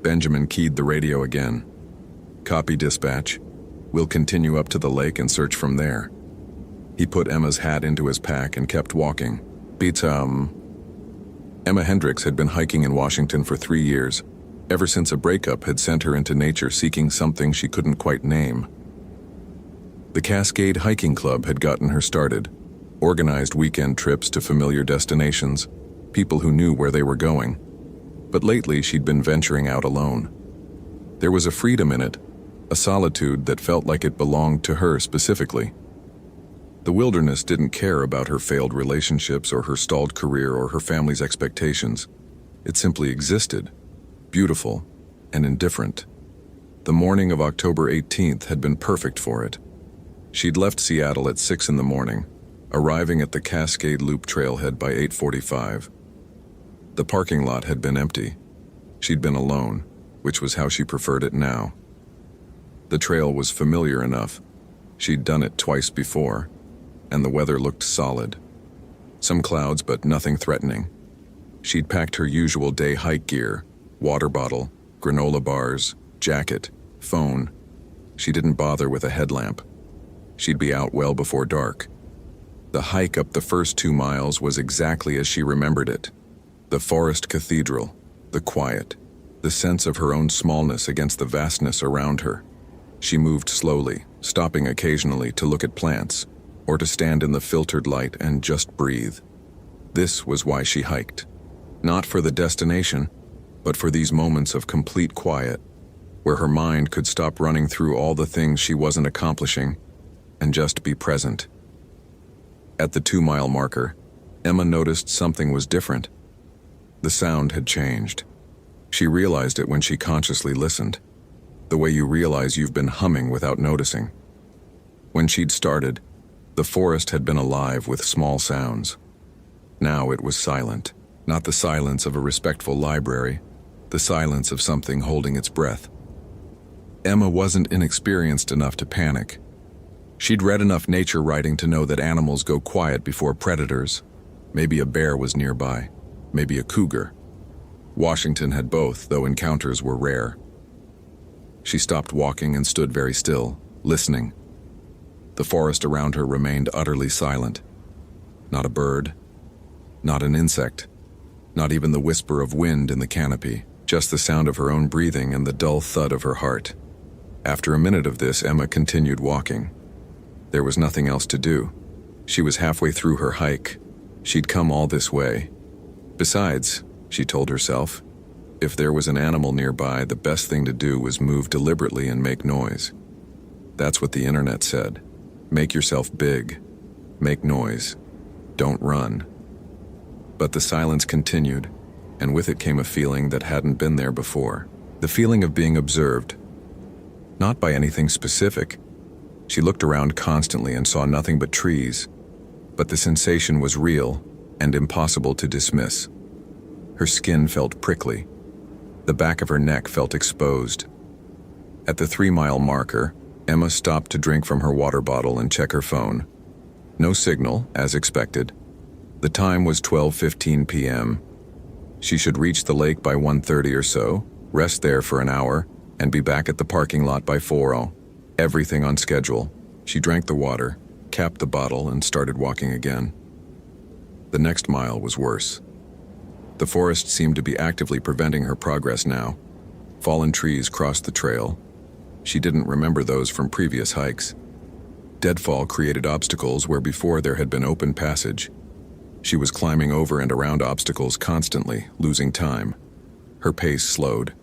Benjamin keyed the radio again. "Copy dispatch. We'll continue up to the lake and search from there." He put Emma's hat into his pack and kept walking. Emma Hendricks had been hiking in Washington for 3 years, ever since a breakup had sent her into nature seeking something she couldn't quite name. The Cascade Hiking Club had gotten her started, organized weekend trips to familiar destinations, people who knew where they were going. But lately she'd been venturing out alone. There was a freedom in it, a solitude that felt like it belonged to her specifically. The wilderness didn't care about her failed relationships or her stalled career or her family's expectations. It simply existed, beautiful and indifferent. The morning of October 18th had been perfect for it. She'd left Seattle at 6 in the morning, arriving at the Cascade Loop trailhead by 8:45. The parking lot had been empty. She'd been alone, which was how she preferred it now. The trail was familiar enough. She'd done it twice before, and the weather looked solid. Some clouds, but nothing threatening. She'd packed her usual day hike gear, water bottle, granola bars, jacket, phone. She didn't bother with a headlamp. She'd be out well before dark. The hike up the first 2 miles was exactly as she remembered it. The forest cathedral, the quiet, the sense of her own smallness against the vastness around her. She moved slowly, stopping occasionally to look at plants, or to stand in the filtered light and just breathe. This was why she hiked. Not for the destination, but for these moments of complete quiet, where her mind could stop running through all the things she wasn't accomplishing and just be present. At the 2-mile marker, Emma noticed something was different. The sound had changed. She realized it when she consciously listened, the way you realize you've been humming without noticing. When she'd started, the forest had been alive with small sounds. Now it was silent, not the silence of a respectful library, the silence of something holding its breath. Emma wasn't inexperienced enough to panic. She'd read enough nature writing to know that animals go quiet before predators. Maybe a bear was nearby, maybe a cougar. Washington had both, though encounters were rare. She stopped walking and stood very still, listening. The forest around her remained utterly silent. Not a bird, not an insect, not even the whisper of wind in the canopy, just the sound of her own breathing and the dull thud of her heart. After a minute of this, Emma continued walking. There was nothing else to do. She was halfway through her hike. She'd come all this way. Besides, she told herself, if there was an animal nearby, the best thing to do was move deliberately and make noise. That's what the internet said. Make yourself big. Make noise. Don't run. But the silence continued, and with it came a feeling that hadn't been there before. The feeling of being observed. Not by anything specific. She looked around constantly and saw nothing but trees, but the sensation was real and impossible to dismiss. Her skin felt prickly. The back of her neck felt exposed. At the 3-mile marker, Emma stopped to drink from her water bottle and check her phone. No signal, as expected. The time was 12:15 p.m. She should reach the lake by 1:30 or so, rest there for an hour, and be back at the parking lot by 4:00. Everything on schedule. She drank the water, capped the bottle, and started walking again. The next mile was worse. The forest seemed to be actively preventing her progress now. Fallen trees crossed the trail. She didn't remember those from previous hikes. Deadfall created obstacles where before there had been open passage. She was climbing over and around obstacles constantly, losing time. Her pace slowed.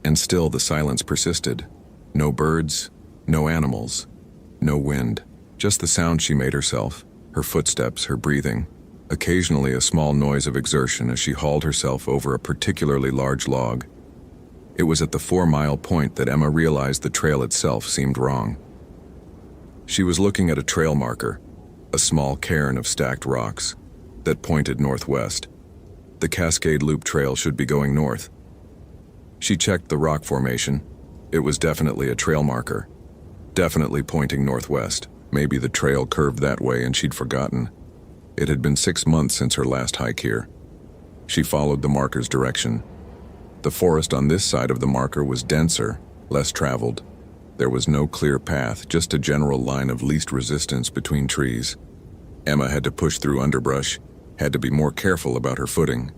And still the silence persisted. No birds, no animals, no wind. Just the sound she made herself, her footsteps, her breathing. Occasionally a small noise of exertion as she hauled herself over a particularly large log. It was at the 4-mile point that Emma realized the trail itself seemed wrong. She was looking at a trail marker, a small cairn of stacked rocks, that pointed northwest. The Cascade Loop Trail should be going north. She checked the rock formation. It was definitely a trail marker, definitely pointing northwest. Maybe the trail curved that way and she'd forgotten. It had been 6 months since her last hike here. She followed the marker's direction. The forest on this side of the marker was denser, less traveled. There was no clear path, just a general line of least resistance between trees. Emma had to push through underbrush, had to be more careful about her footing.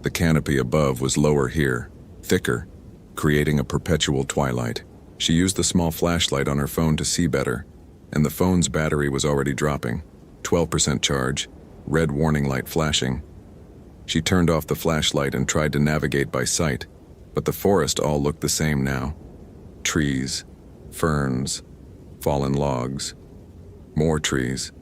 The canopy above was lower here, thicker, creating a perpetual twilight. She used the small flashlight on her phone to see better, and the phone's battery was already dropping. 12% charge, red warning light flashing. She turned off the flashlight and tried to navigate by sight, but the forest all looked the same now. Trees, ferns, fallen logs, more trees.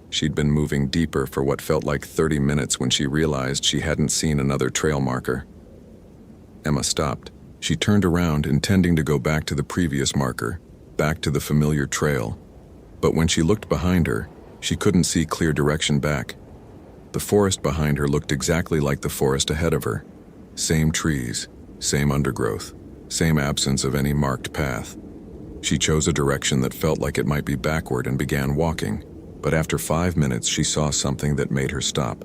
She'd been moving deeper for what felt like 30 minutes when she realized she hadn't seen another trail marker. Emma stopped. She turned around, intending to go back to the previous marker, back to the familiar trail. But when she looked behind her, she couldn't see clear direction back. The forest behind her looked exactly like the forest ahead of her. Same trees, same undergrowth, same absence of any marked path. She chose a direction that felt like it might be backward and began walking, but after 5 minutes she saw something that made her stop.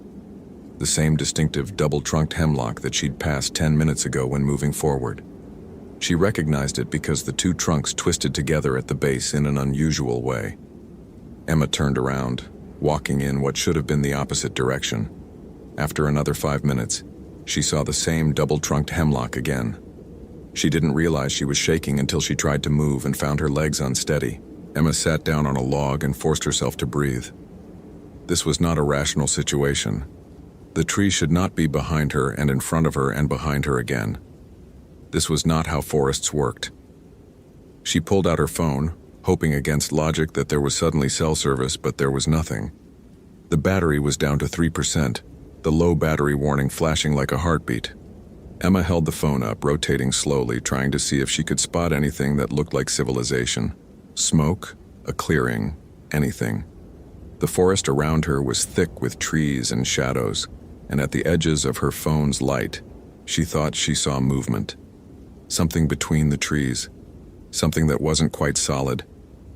The same distinctive double-trunked hemlock that she'd passed 10 minutes ago when moving forward. She recognized it because the two trunks twisted together at the base in an unusual way. Emma turned around, walking in what should have been the opposite direction. After another 5 minutes, she saw the same double-trunked hemlock again. She didn't realize she was shaking until she tried to move and found her legs unsteady. Emma sat down on a log and forced herself to breathe. This was not a rational situation. The tree should not be behind her and in front of her and behind her again. This was not how forests worked. She pulled out her phone, hoping against logic that there was suddenly cell service, but there was nothing. The battery was down to 3%, the low battery warning flashing like a heartbeat. Emma held the phone up, rotating slowly, trying to see if she could spot anything that looked like civilization. Smoke, a clearing, anything. The forest around her was thick with trees and shadows, and at the edges of her phone's light, she thought she saw movement. Something between the trees, something that wasn't quite solid,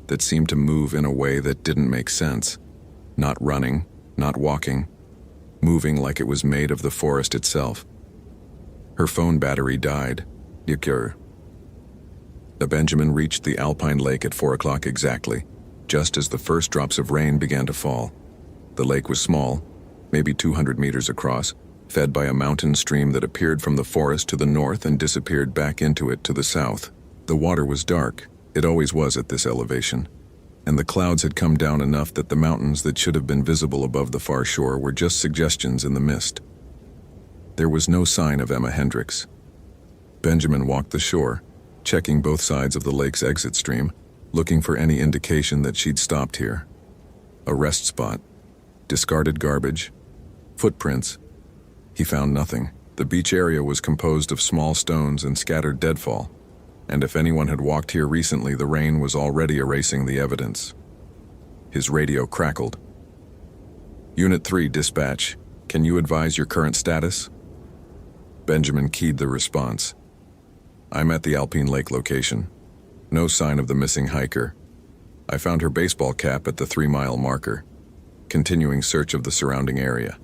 that seemed to move in a way that didn't make sense. Not running, not walking, moving like it was made of the forest itself. Her phone battery died. The Benjamin reached the Alpine Lake at 4 o'clock exactly, just as the first drops of rain began to fall. The lake was small, maybe 200 meters across, fed by a mountain stream that appeared from the forest to the north and disappeared back into it to the south. The water was dark, it always was at this elevation, and the clouds had come down enough that the mountains that should have been visible above the far shore were just suggestions in the mist. There was no sign of Emma Hendricks. Benjamin walked the shore, checking both sides of the lake's exit stream, looking for any indication that she'd stopped here. A rest spot, discarded garbage, footprints. He found nothing. The beach area was composed of small stones and scattered deadfall, and if anyone had walked here recently, the rain was already erasing the evidence. His radio crackled. Unit 3, dispatch. Can you advise your current status? Benjamin keyed the response. I'm at the Alpine Lake location. No sign of the missing hiker. I found her baseball cap at the 3-mile marker. Continuing search of the surrounding area.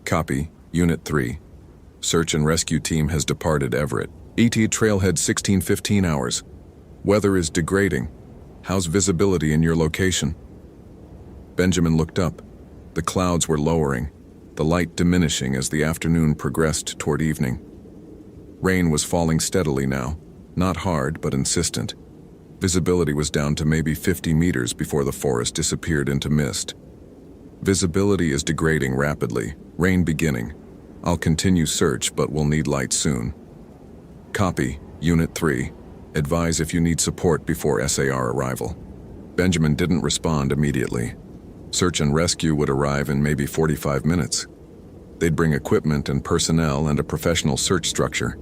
Copy, Unit 3. Search and rescue team has departed Everett. ET trailhead 16-15 hours. Weather is degrading. How's visibility in your location? Benjamin looked up. The clouds were lowering, the light diminishing as the afternoon progressed toward evening. Rain was falling steadily now, not hard but insistent. Visibility was down to maybe 50 meters before the forest disappeared into mist. Visibility is degrading rapidly, rain beginning. I'll continue search but will need light soon. Copy, Unit 3. Advise if you need support before SAR arrival. Benjamin didn't respond immediately. Search and rescue would arrive in maybe 45 minutes. They'd bring equipment and personnel and a professional search structure.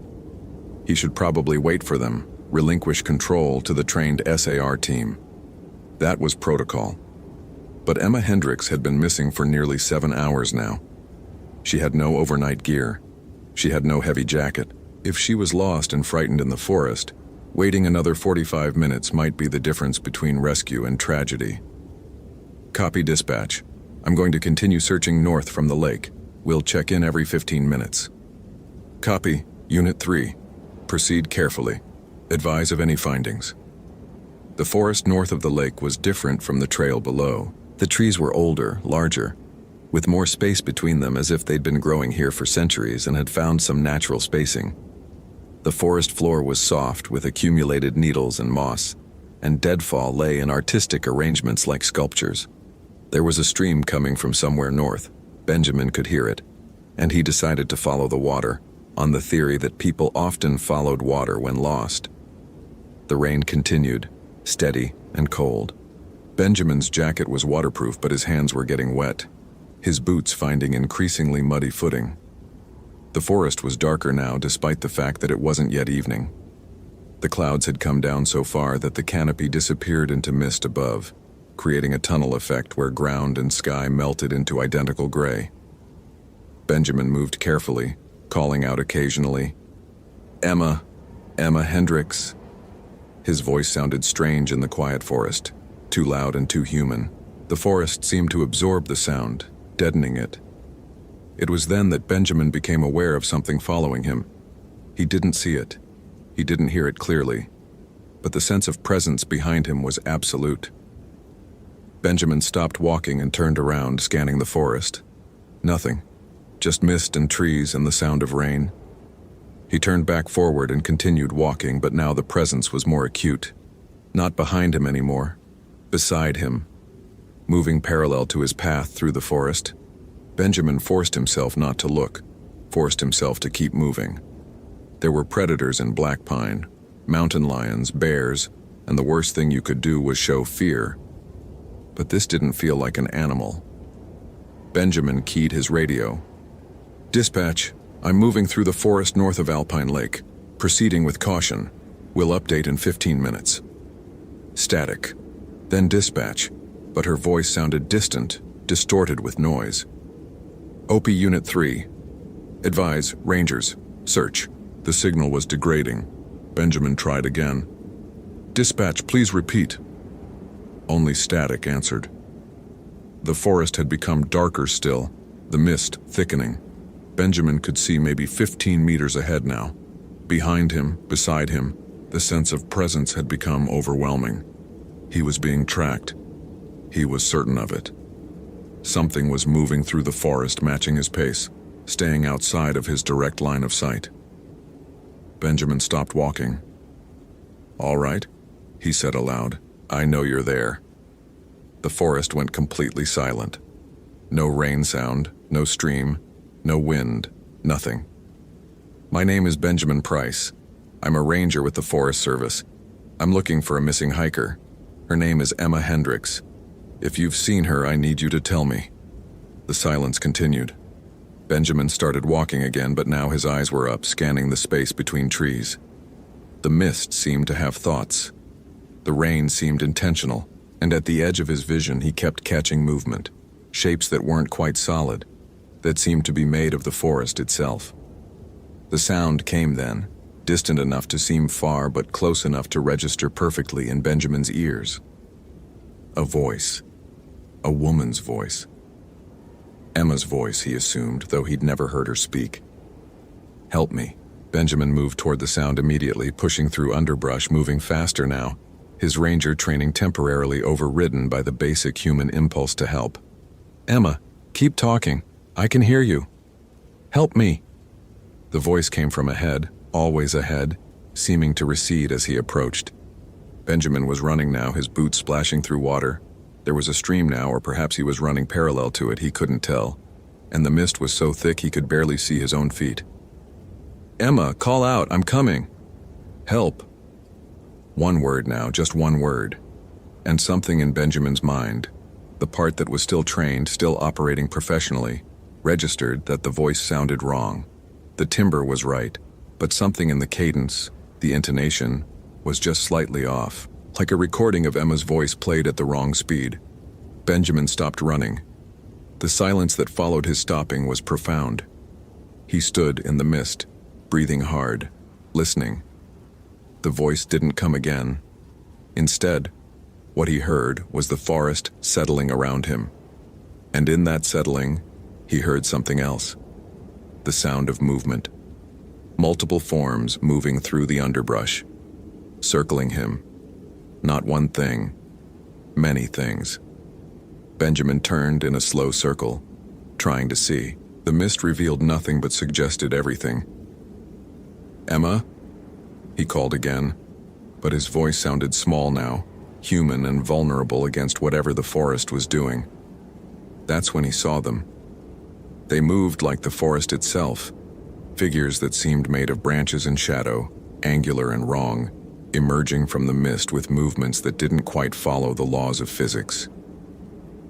He should probably wait for them, relinquish control to the trained SAR team. That was protocol. But Emma Hendricks had been missing for nearly 7 hours now. She had no overnight gear. She had no heavy jacket. If she was lost and frightened in the forest, waiting another 45 minutes might be the difference between rescue and tragedy. Copy dispatch. I'm going to continue searching north from the lake. We'll check in every 15 minutes. Copy, Unit 3. Proceed carefully. Advise of any findings. The forest north of the lake was different from the trail below. The trees were older, larger, with more space between them as if they'd been growing here for centuries and had found some natural spacing. The forest floor was soft with accumulated needles and moss, and deadfall lay in artistic arrangements like sculptures. There was a stream coming from somewhere north. Benjamin could hear it, and he decided to follow the water, on the theory that people often followed water when lost. The rain continued, steady and cold. Benjamin's jacket was waterproof, but his hands were getting wet, his boots finding increasingly muddy footing. The forest was darker now, despite the fact that it wasn't yet evening. The clouds had come down so far that the canopy disappeared into mist above, creating a tunnel effect where ground and sky melted into identical gray. Benjamin moved carefully, calling out occasionally, "Emma, Emma Hendricks." His voice sounded strange in the quiet forest, too loud and too human. The forest seemed to absorb the sound, deadening it. It was then that Benjamin became aware of something following him. He didn't see it. He didn't hear it clearly. But the sense of presence behind him was absolute. Benjamin stopped walking and turned around, scanning the forest. Nothing. Just mist and trees and the sound of rain. He turned back forward and continued walking, but now the presence was more acute. Not behind him anymore. Beside him. Moving parallel to his path through the forest. Benjamin forced himself not to look, forced himself to keep moving. There were predators in black pine, mountain lions, bears, and the worst thing you could do was show fear. But this didn't feel like an animal. Benjamin keyed his radio. "Dispatch, I'm moving through the forest north of Alpine Lake. Proceeding with caution. We'll update in 15 minutes. Static. Then dispatch, but her voice sounded distant, distorted with noise. OP Unit 3. Advise, Rangers, search. The signal was degrading. Benjamin tried again. Dispatch, please repeat. Only static answered. The forest had become darker still, the mist thickening. Benjamin could see maybe 15 meters ahead now. Behind him, beside him, the sense of presence had become overwhelming. He was being tracked. He was certain of it. Something was moving through the forest, matching his pace, staying outside of his direct line of sight. Benjamin stopped walking. "All right," he said aloud. "I know you're there." The forest went completely silent. No rain sound, no stream, no wind, nothing. "My name is Benjamin Price. I'm a ranger with the Forest Service. I'm looking for a missing hiker. Her name is Emma Hendricks. If you've seen her, I need you to tell me." The silence continued. Benjamin started walking again, but now his eyes were up, scanning the space between trees. The mist seemed to have thoughts. The rain seemed intentional, and at the edge of his vision he kept catching movement, shapes that weren't quite solid, that seemed to be made of the forest itself. The sound came then, distant enough to seem far but close enough to register perfectly in Benjamin's ears. A voice. A woman's voice. Emma's voice, he assumed, though he'd never heard her speak. "Help me." Benjamin moved toward the sound immediately, pushing through underbrush, moving faster now, his ranger training temporarily overridden by the basic human impulse to help. "Emma, keep talking. I can hear you. Help me." The voice came from ahead, always ahead, seeming to recede as he approached. Benjamin was running now, his boots splashing through water. There was a stream now, or perhaps he was running parallel to it, he couldn't tell. And the mist was so thick he could barely see his own feet. "Emma, call out, I'm coming!" "Help!" One word now, just one word. And something in Benjamin's mind, the part that was still trained, still operating professionally, registered that the voice sounded wrong. The timbre was right, but something in the cadence, the intonation, was just slightly off, like a recording of Emma's voice played at the wrong speed. Benjamin stopped running. The silence that followed his stopping was profound. He stood in the mist, breathing hard, listening. The voice didn't come again. Instead, what he heard was the forest settling around him. And in that settling, he heard something else. The sound of movement. Multiple forms moving through the underbrush, circling him. Not one thing, many things. Benjamin turned in a slow circle, trying to see. The mist revealed nothing but suggested everything. "Emma?" he called again, but his voice sounded small now, human and vulnerable against whatever the forest was doing. That's when he saw them. They moved like the forest itself, figures that seemed made of branches and shadow, angular and wrong, emerging from the mist with movements that didn't quite follow the laws of physics.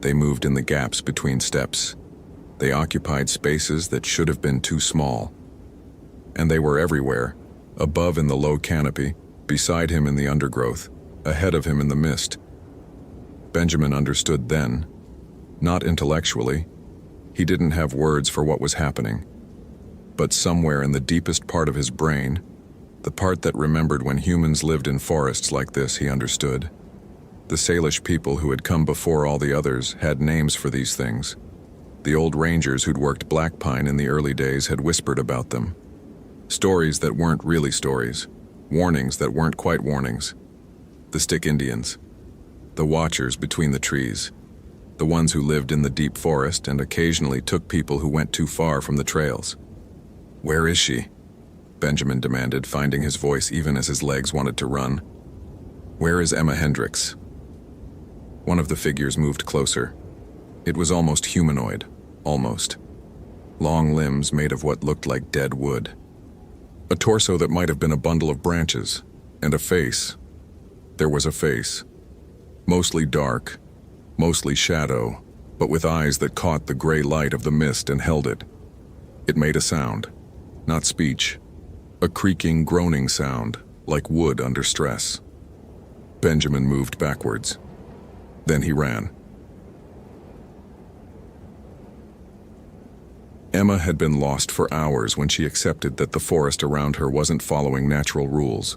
They moved in the gaps between steps. They occupied spaces that should have been too small. And they were everywhere, above in the low canopy, beside him in the undergrowth, ahead of him in the mist. Benjamin understood then, not intellectually. He didn't have words for what was happening. But somewhere in the deepest part of his brain, the part that remembered when humans lived in forests like this, he understood. The Salish people who had come before all the others had names for these things. The old rangers who'd worked black pine in the early days had whispered about them. Stories that weren't really stories, warnings that weren't quite warnings. The Stick Indians, the watchers between the trees, the ones who lived in the deep forest and occasionally took people who went too far from the trails. "Where is she?" Benjamin demanded, finding his voice even as his legs wanted to run. "Where is Emma Hendricks?" One of the figures moved closer. It was almost humanoid, almost. Long limbs made of what looked like dead wood. A torso that might have been a bundle of branches, and a face. There was a face. Mostly dark, mostly shadow, but with eyes that caught the gray light of the mist and held it. It made a sound, not speech. A creaking, groaning sound, like wood under stress. Benjamin moved backwards. Then he ran. Emma had been lost for hours when she accepted that the forest around her wasn't following natural rules.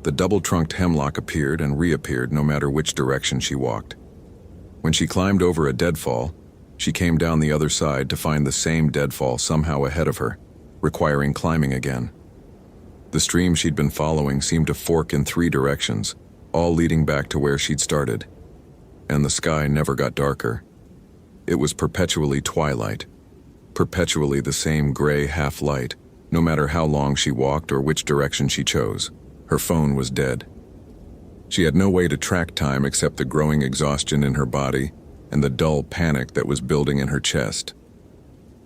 The double-trunked hemlock appeared and reappeared no matter which direction she walked. When she climbed over a deadfall, she came down the other side to find the same deadfall somehow ahead of her, requiring climbing again. The stream she'd been following seemed to fork in 3 directions, all leading back to where she'd started. And the sky never got darker. It was perpetually twilight, perpetually the same gray half-light, no matter how long she walked or which direction she chose. Her phone was dead. She had no way to track time except the growing exhaustion in her body and the dull panic that was building in her chest.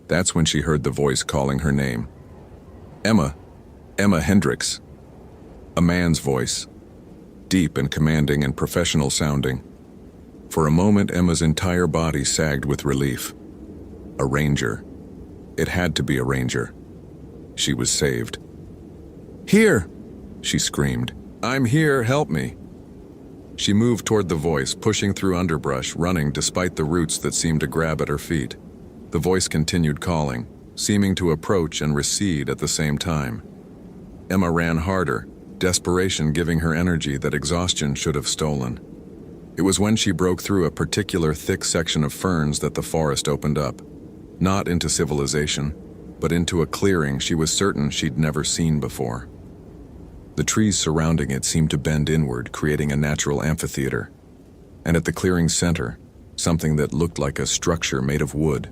That's when she heard the voice calling her name. "Emma, Emma Hendricks." A man's voice, deep and commanding and professional sounding. For a moment, Emma's entire body sagged with relief. A ranger. It had to be a ranger. She was saved. "Here!" she screamed. "I'm here, help me!" She moved toward the voice, pushing through underbrush, running despite the roots that seemed to grab at her feet. The voice continued calling, seeming to approach and recede at the same time. Emma ran harder, desperation giving her energy that exhaustion should have stolen. It was when she broke through a particular thick section of ferns that the forest opened up. Not into civilization, but into a clearing she was certain she'd never seen before. The trees surrounding it seemed to bend inward, creating a natural amphitheater. And at the clearing's center, something that looked like a structure made of wood,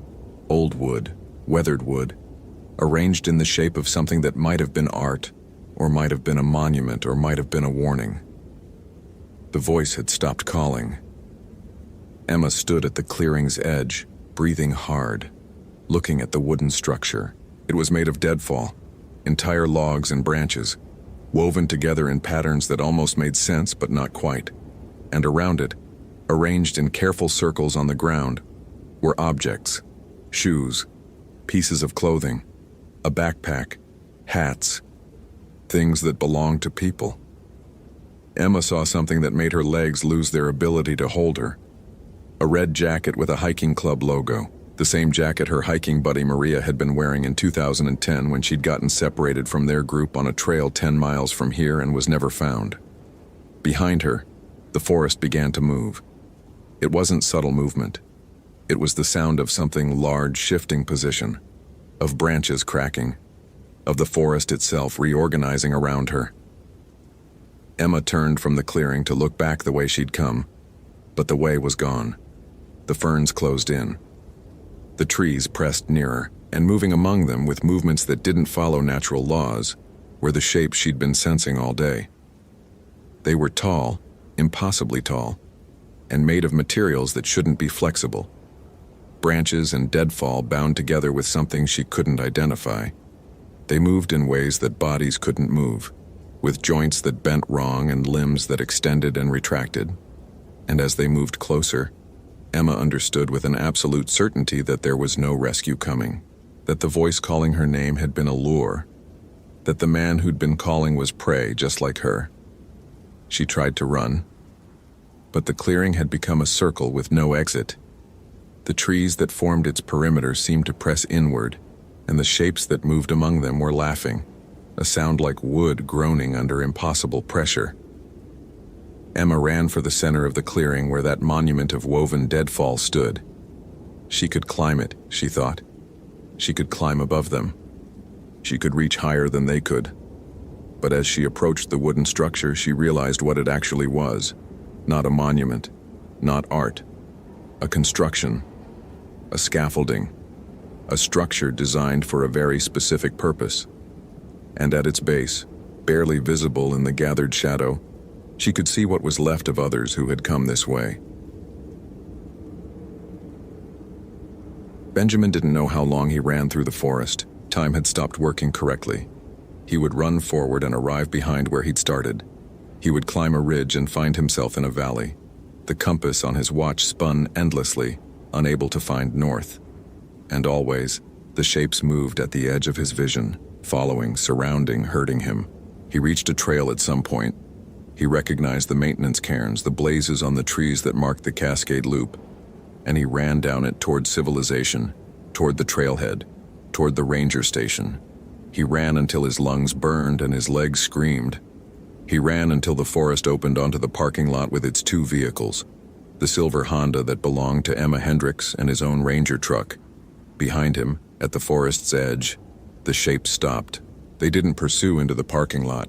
old wood, weathered wood. arranged in the shape of something that might have been art, or might have been a monument, or might have been a warning. The voice had stopped calling. Emma stood at the clearing's edge, breathing hard, looking at the wooden structure. It was made of deadfall, entire logs and branches, woven together in patterns that almost made sense but not quite. And around it, arranged in careful circles on the ground, were objects, shoes, pieces of clothing, a backpack, hats, things that belonged to people. Emma saw something that made her legs lose their ability to hold her. A red jacket with a hiking club logo, the same jacket her hiking buddy Maria had been wearing in 2010 when she'd gotten separated from their group on a trail 10 miles from here and was never found. Behind her, the forest began to move. It wasn't subtle movement. It was the sound of something large shifting position, of branches cracking, of the forest itself reorganizing around her. Emma turned from the clearing to look back the way she'd come, but the way was gone. The ferns closed in. The trees pressed nearer, and moving among them with movements that didn't follow natural laws were the shapes she'd been sensing all day. They were tall, impossibly tall, and made of materials that shouldn't be flexible. Branches and deadfall bound together with something she couldn't identify. They moved in ways that bodies couldn't move, with joints that bent wrong and limbs that extended and retracted. And as they moved closer, Emma understood with an absolute certainty that there was no rescue coming, that the voice calling her name had been a lure, that the man who'd been calling was prey just like her. She tried to run, but the clearing had become a circle with no exit. The trees that formed its perimeter seemed to press inward, and the shapes that moved among them were laughing, a sound like wood groaning under impossible pressure. Emma ran for the center of the clearing where that monument of woven deadfall stood. She could climb it, she thought. She could climb above them. She could reach higher than they could. But as she approached the wooden structure, she realized what it actually was. Not a monument, not art. A construction, a scaffolding, a structure designed for a very specific purpose. And at its base, barely visible in the gathered shadow, she could see what was left of others who had come this way. Benjamin didn't know how long he ran through the forest. Time had stopped working correctly. He would run forward and arrive behind where he'd started. He would climb a ridge and find himself in a valley. The compass on his watch spun endlessly, unable to find north. And always, the shapes moved at the edge of his vision, following, surrounding, hurting him. He reached a trail at some point. He recognized the maintenance cairns, the blazes on the trees that marked the Cascade Loop, and he ran down it toward civilization, toward the trailhead, toward the ranger station. He ran until his lungs burned and his legs screamed. He ran until the forest opened onto the parking lot with its two vehicles, the silver Honda that belonged to Emma Hendricks and his own ranger truck. Behind him, at the forest's edge, the shapes stopped. They didn't pursue into the parking lot.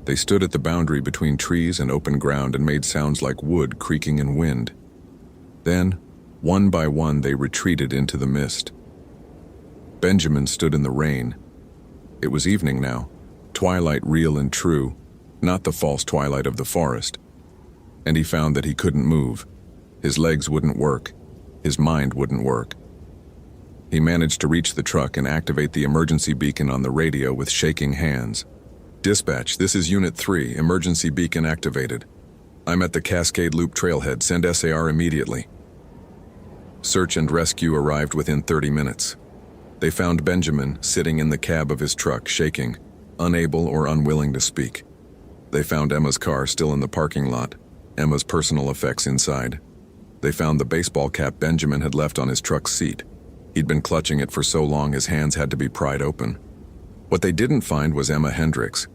They stood at the boundary between trees and open ground and made sounds like wood creaking in wind. Then, one by one, they retreated into the mist. Benjamin stood in the rain. It was evening now, twilight real and true, not the false twilight of the forest. And he found that he couldn't move. His legs wouldn't work. His mind wouldn't work. He managed to reach the truck and activate the emergency beacon on the radio with shaking hands. "Dispatch, this is Unit 3, emergency beacon activated. I'm at the Cascade Loop trailhead, send SAR immediately." Search and rescue arrived within 30 minutes. They found Benjamin sitting in the cab of his truck, shaking, unable or unwilling to speak. They found Emma's car still in the parking lot, Emma's personal effects inside. They found the baseball cap Benjamin had left on his truck's seat. He'd been clutching it for so long his hands had to be pried open. What they didn't find was Emma Hendricks.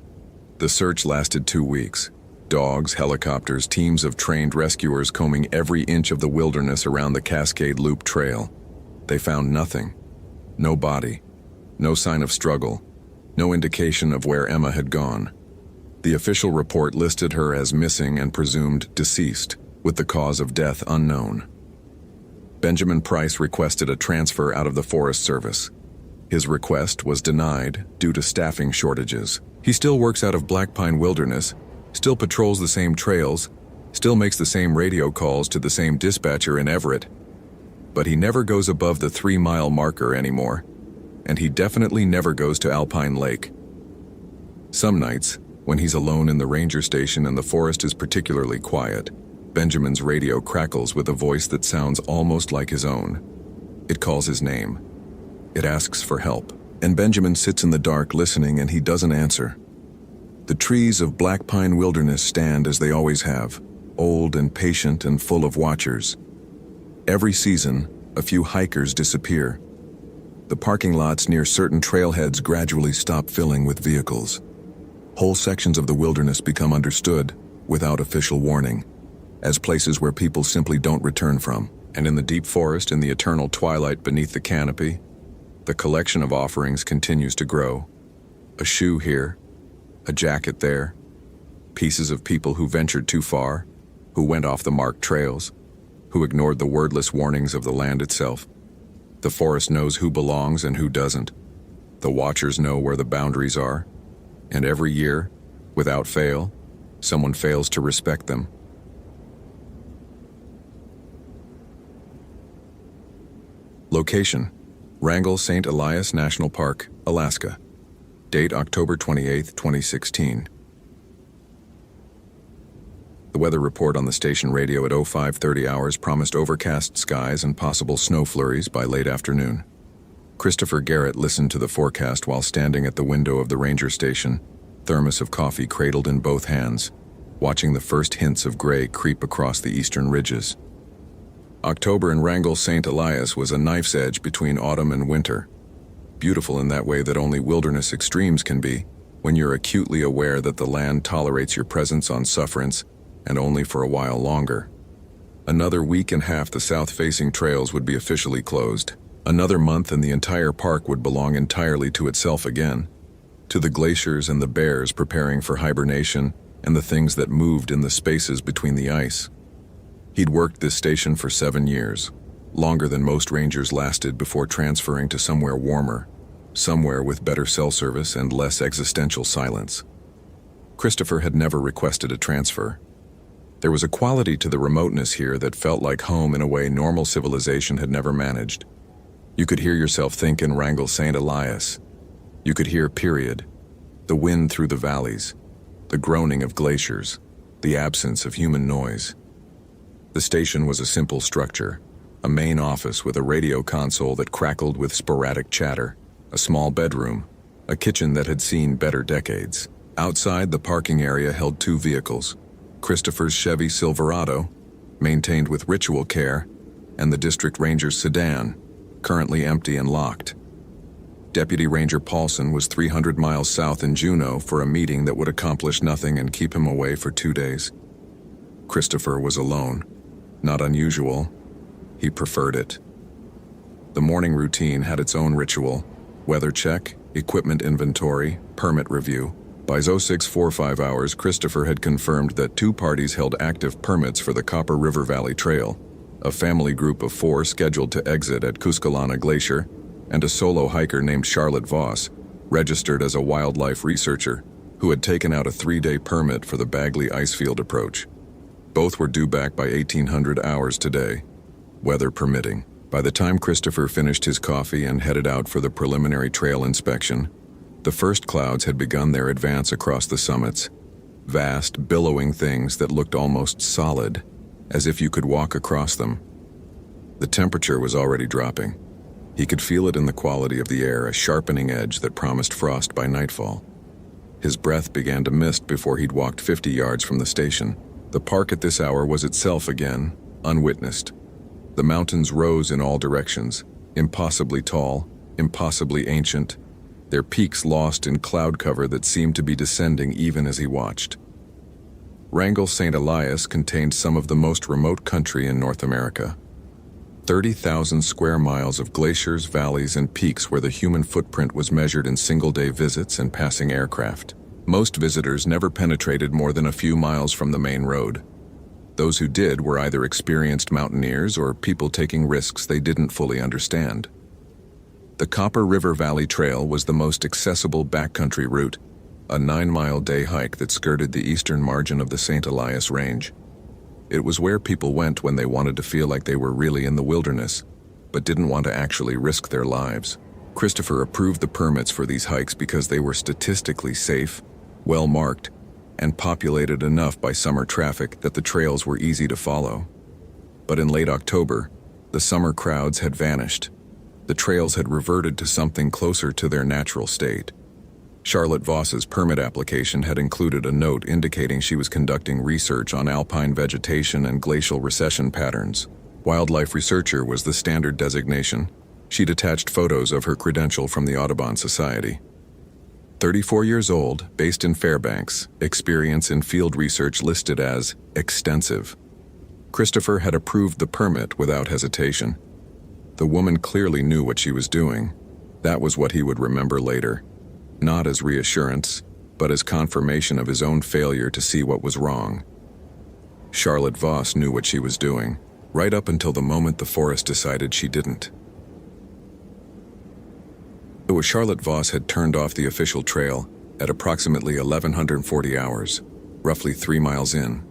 The search lasted 2 weeks. Dogs, helicopters, teams of trained rescuers combing every inch of the wilderness around the Cascade Loop trail. They found nothing. No body. No sign of struggle. No indication of where Emma had gone. The official report listed her as missing and presumed deceased, with the cause of death unknown. Benjamin Price requested a transfer out of the Forest Service. His request was denied due to staffing shortages. He still works out of Black Pine Wilderness, still patrols the same trails, still makes the same radio calls to the same dispatcher in Everett. But he never goes above the 3-mile marker anymore, and he definitely never goes to Alpine Lake. Some nights, when he's alone in the ranger station and the forest is particularly quiet, Benjamin's radio crackles with a voice that sounds almost like his own. It calls his name. It asks for help, and Benjamin sits in the dark listening, and he doesn't answer. The trees of Black Pine Wilderness stand as they always have, old and patient and full of watchers. Every season, a few hikers disappear. The parking lots near certain trailheads gradually stop filling with vehicles. Whole sections of the wilderness become understood, without official warning, as places where people simply don't return from. And in the deep forest, in the eternal twilight beneath the canopy, the collection of offerings continues to grow. A shoe here, a jacket there, pieces of people who ventured too far, who went off the marked trails, who ignored the wordless warnings of the land itself. The forest knows who belongs and who doesn't. The watchers know where the boundaries are, and every year, without fail, someone fails to respect them. Location: Wrangell St. Elias National Park, Alaska. Date October 28, 2016. The weather report on the station radio at 05:30 hours promised overcast skies and possible snow flurries by late afternoon. Christopher Garrett listened to the forecast while standing at the window of the ranger station, thermos of coffee cradled in both hands, watching the first hints of gray creep across the eastern ridges. October in Wrangell St. Elias was a knife's edge between autumn and winter. Beautiful in that way that only wilderness extremes can be, when you're acutely aware that the land tolerates your presence on sufferance, and only for a while longer. Another week and half the south-facing trails would be officially closed. Another month and the entire park would belong entirely to itself again, to the glaciers and the bears preparing for hibernation and the things that moved in the spaces between the ice. He'd worked this station for 7 years, longer than most rangers lasted before transferring to somewhere warmer, somewhere with better cell service and less existential silence. Christopher had never requested a transfer. There was a quality to the remoteness here that felt like home in a way normal civilization had never managed. You could hear yourself think in Wrangell St. Elias. You could hear, period, the wind through the valleys, the groaning of glaciers, the absence of human noise. The station was a simple structure, a main office with a radio console that crackled with sporadic chatter, a small bedroom, a kitchen that had seen better decades. Outside, the parking area held 2 vehicles, Christopher's Chevy Silverado, maintained with ritual care, and the district ranger's sedan, currently empty and locked. Deputy Ranger Paulson was 300 miles south in Juneau for a meeting that would accomplish nothing and keep him away for 2 days. Christopher was alone. Not unusual. He preferred it. The morning routine had its own ritual: weather check, equipment inventory, permit review. By 0645 hours, Christopher had confirmed that 2 parties held active permits for the Copper River Valley Trail, a family group of 4 scheduled to exit at Kuskalana Glacier, and a solo hiker named Charlotte Voss, registered as a wildlife researcher, who had taken out a 3-day permit for the Bagley Icefield approach. Both were due back by 1800 hours today, weather permitting. By the time Christopher finished his coffee and headed out for the preliminary trail inspection, the first clouds had begun their advance across the summits, vast, billowing things that looked almost solid, as if you could walk across them. The temperature was already dropping. He could feel it in the quality of the air, a sharpening edge that promised frost by nightfall. His breath began to mist before he'd walked 50 yards from the station. The park at this hour was itself again, unwitnessed. The mountains rose in all directions, impossibly tall, impossibly ancient, their peaks lost in cloud cover that seemed to be descending even as he watched. Wrangell St. Elias contained some of the most remote country in North America. 30,000 square miles of glaciers, valleys, and peaks where the human footprint was measured in single-day visits and passing aircraft. Most visitors never penetrated more than a few miles from the main road. Those who did were either experienced mountaineers or people taking risks they didn't fully understand. The Copper River Valley Trail was the most accessible backcountry route, a 9-mile day hike that skirted the eastern margin of the St. Elias Range. It was where people went when they wanted to feel like they were really in the wilderness, but didn't want to actually risk their lives. Christopher approved the permits for these hikes because they were statistically safe, well-marked, and populated enough by summer traffic that the trails were easy to follow. But in late October, the summer crowds had vanished. The trails had reverted to something closer to their natural state. Charlotte Voss's permit application had included a note indicating she was conducting research on alpine vegetation and glacial recession patterns. Wildlife researcher was the standard designation. She'd attached photos of her credential from the Audubon Society. 34 years old, based in Fairbanks, experience in field research listed as extensive. Christopher had approved the permit without hesitation. The woman clearly knew what she was doing. That was what he would remember later. Not as reassurance, but as confirmation of his own failure to see what was wrong. Charlotte Voss knew what she was doing, right up until the moment the forest decided she didn't. It was Charlotte Voss had turned off the official trail at approximately 1140 hours, roughly 3 miles in,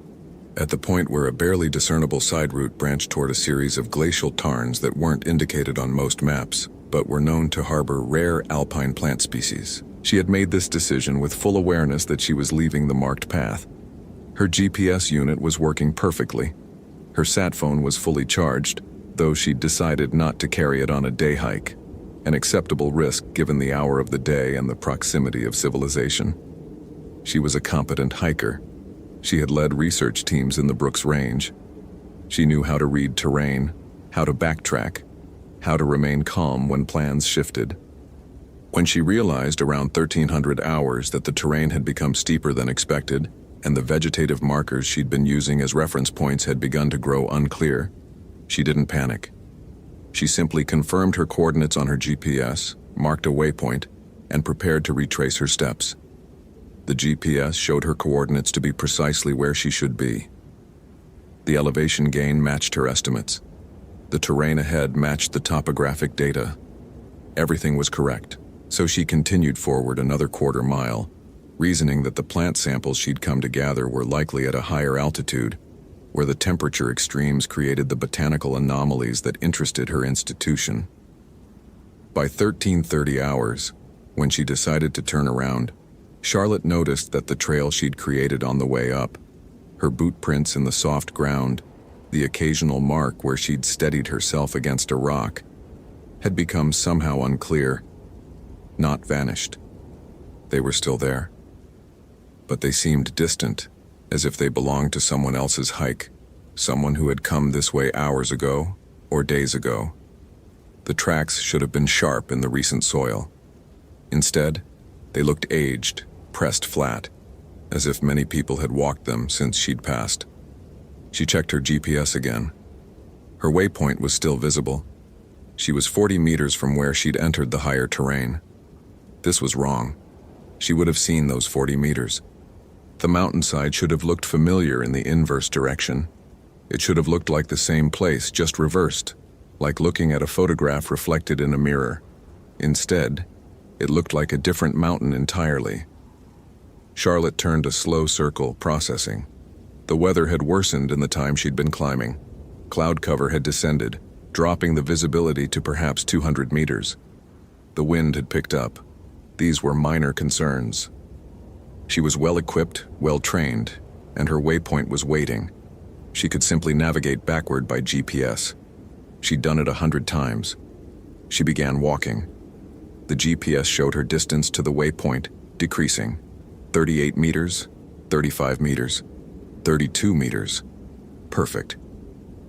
at the point where a barely discernible side route branched toward a series of glacial tarns that weren't indicated on most maps, but were known to harbor rare alpine plant species. She had made this decision with full awareness that she was leaving the marked path. Her GPS unit was working perfectly. Her sat phone was fully charged, though she'd decided not to carry it on a day hike, an acceptable risk given the hour of the day and the proximity of civilization. She was a competent hiker. She had led research teams in the Brooks Range. She knew how to read terrain, how to backtrack, how to remain calm when plans shifted. When she realized around 1300 hours that the terrain had become steeper than expected, and the vegetative markers she'd been using as reference points had begun to grow unclear, she didn't panic. She simply confirmed her coordinates on her GPS, marked a waypoint, and prepared to retrace her steps. The GPS showed her coordinates to be precisely where she should be. The elevation gain matched her estimates. The terrain ahead matched the topographic data. Everything was correct, so she continued forward another quarter mile, reasoning that the plant samples she'd come to gather were likely at a higher altitude, where the temperature extremes created the botanical anomalies that interested her institution. By 1330 hours, when she decided to turn around, Charlotte noticed that the trail she'd created on the way up, her boot prints in the soft ground, the occasional mark where she'd steadied herself against a rock, had become somehow unclear, not vanished. They were still there, but they seemed distant, as if they belonged to someone else's hike, someone who had come this way hours ago or days ago. The tracks should have been sharp in the recent soil. Instead, they looked aged, pressed flat, as if many people had walked them since she'd passed. She checked her GPS again. Her waypoint was still visible. She was 40 meters from where she'd entered the higher terrain. This was wrong. She would have seen those 40 meters. The mountainside should have looked familiar in the inverse direction. It should have looked like the same place, just reversed, like looking at a photograph reflected in a mirror. Instead, it looked like a different mountain entirely. Charlotte turned a slow circle, processing. The weather had worsened in the time she'd been climbing. Cloud cover had descended, dropping the visibility to perhaps 200 meters. The wind had picked up. These were minor concerns. She was well-equipped, well-trained, and her waypoint was waiting. She could simply navigate backward by GPS. She'd done it 100 times. She began walking. The GPS showed her distance to the waypoint decreasing. 38 meters, 35 meters, 32 meters. Perfect.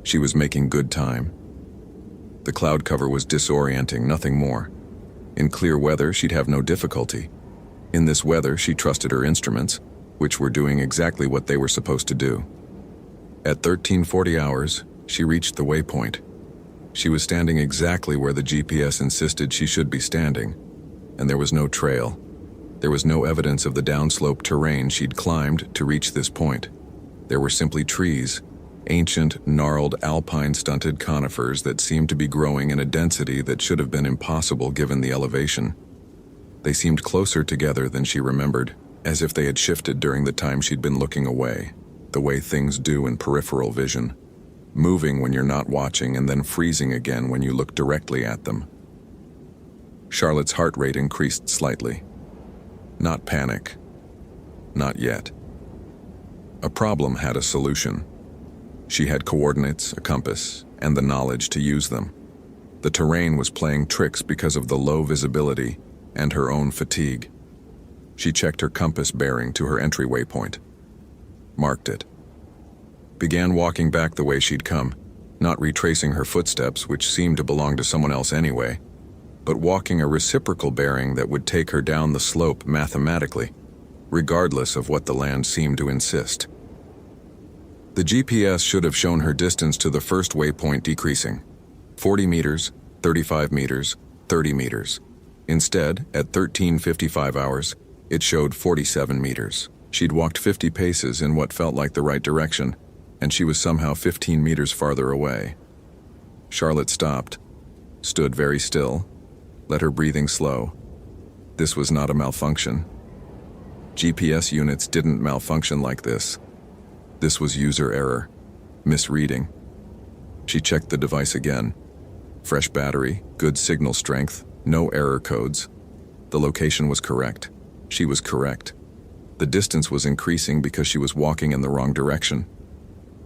She was making good time. The cloud cover was disorienting, nothing more. In clear weather, she'd have no difficulty. In this weather, she trusted her instruments, which were doing exactly what they were supposed to do. At 1340 hours, she reached the waypoint. She was standing exactly where the GPS insisted she should be standing, and there was no trail. There was no evidence of the downslope terrain she'd climbed to reach this point. There were simply trees, ancient, gnarled, alpine-stunted conifers that seemed to be growing in a density that should have been impossible given the elevation. They seemed closer together than she remembered, as if they had shifted during the time she'd been looking away, the way things do in peripheral vision, moving when you're not watching and then freezing again when you look directly at them. Charlotte's heart rate increased slightly. Not panic. Not yet. A problem had a solution. She had coordinates, a compass, and the knowledge to use them. The terrain was playing tricks because of the low visibility and her own fatigue. She checked her compass bearing to her entryway point. Marked it. Began walking back the way she'd come, not retracing her footsteps, which seemed to belong to someone else anyway, but walking a reciprocal bearing that would take her down the slope mathematically, regardless of what the land seemed to insist. The GPS should have shown her distance to the first waypoint decreasing. 40 meters, 35 meters, 30 meters. Instead, at 13:55 hours, it showed 47 meters. She'd walked 50 paces in what felt like the right direction, and she was somehow 15 meters farther away. Charlotte stopped, stood very still, let her breathing slow. This was not a malfunction. GPS units didn't malfunction like this. This was user error, misreading. She checked the device again. Fresh battery, good signal strength, no error codes. The location was correct. She was correct. The distance was increasing because she was walking in the wrong direction.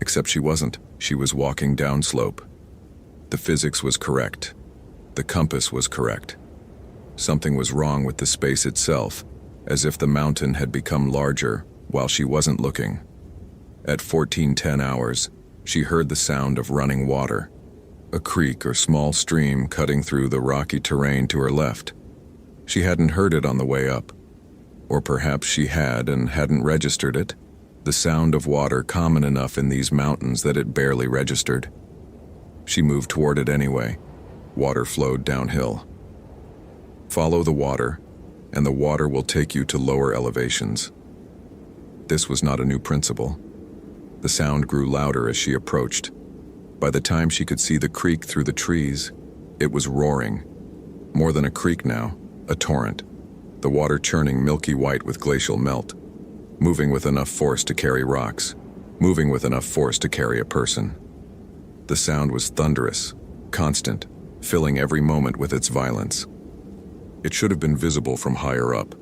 Except she wasn't. She was walking downslope. The physics was correct. The compass was correct. Something was wrong with the space itself, as if the mountain had become larger while she wasn't looking. At 14:10 hours, she heard the sound of running water, a creek or small stream cutting through the rocky terrain to her left. She hadn't heard it on the way up. Or perhaps she had and hadn't registered it, the sound of water common enough in these mountains that it barely registered. She moved toward it anyway. Water flowed downhill. Follow the water, and the water will take you to lower elevations. This was not a new principle. The sound grew louder as she approached. By the time she could see the creek through the trees, it was roaring. More than a creek now, a torrent. The water churning milky white with glacial melt, moving with enough force to carry rocks, moving with enough force to carry a person. The sound was thunderous, constant, filling every moment with its violence. It should have been visible from higher up.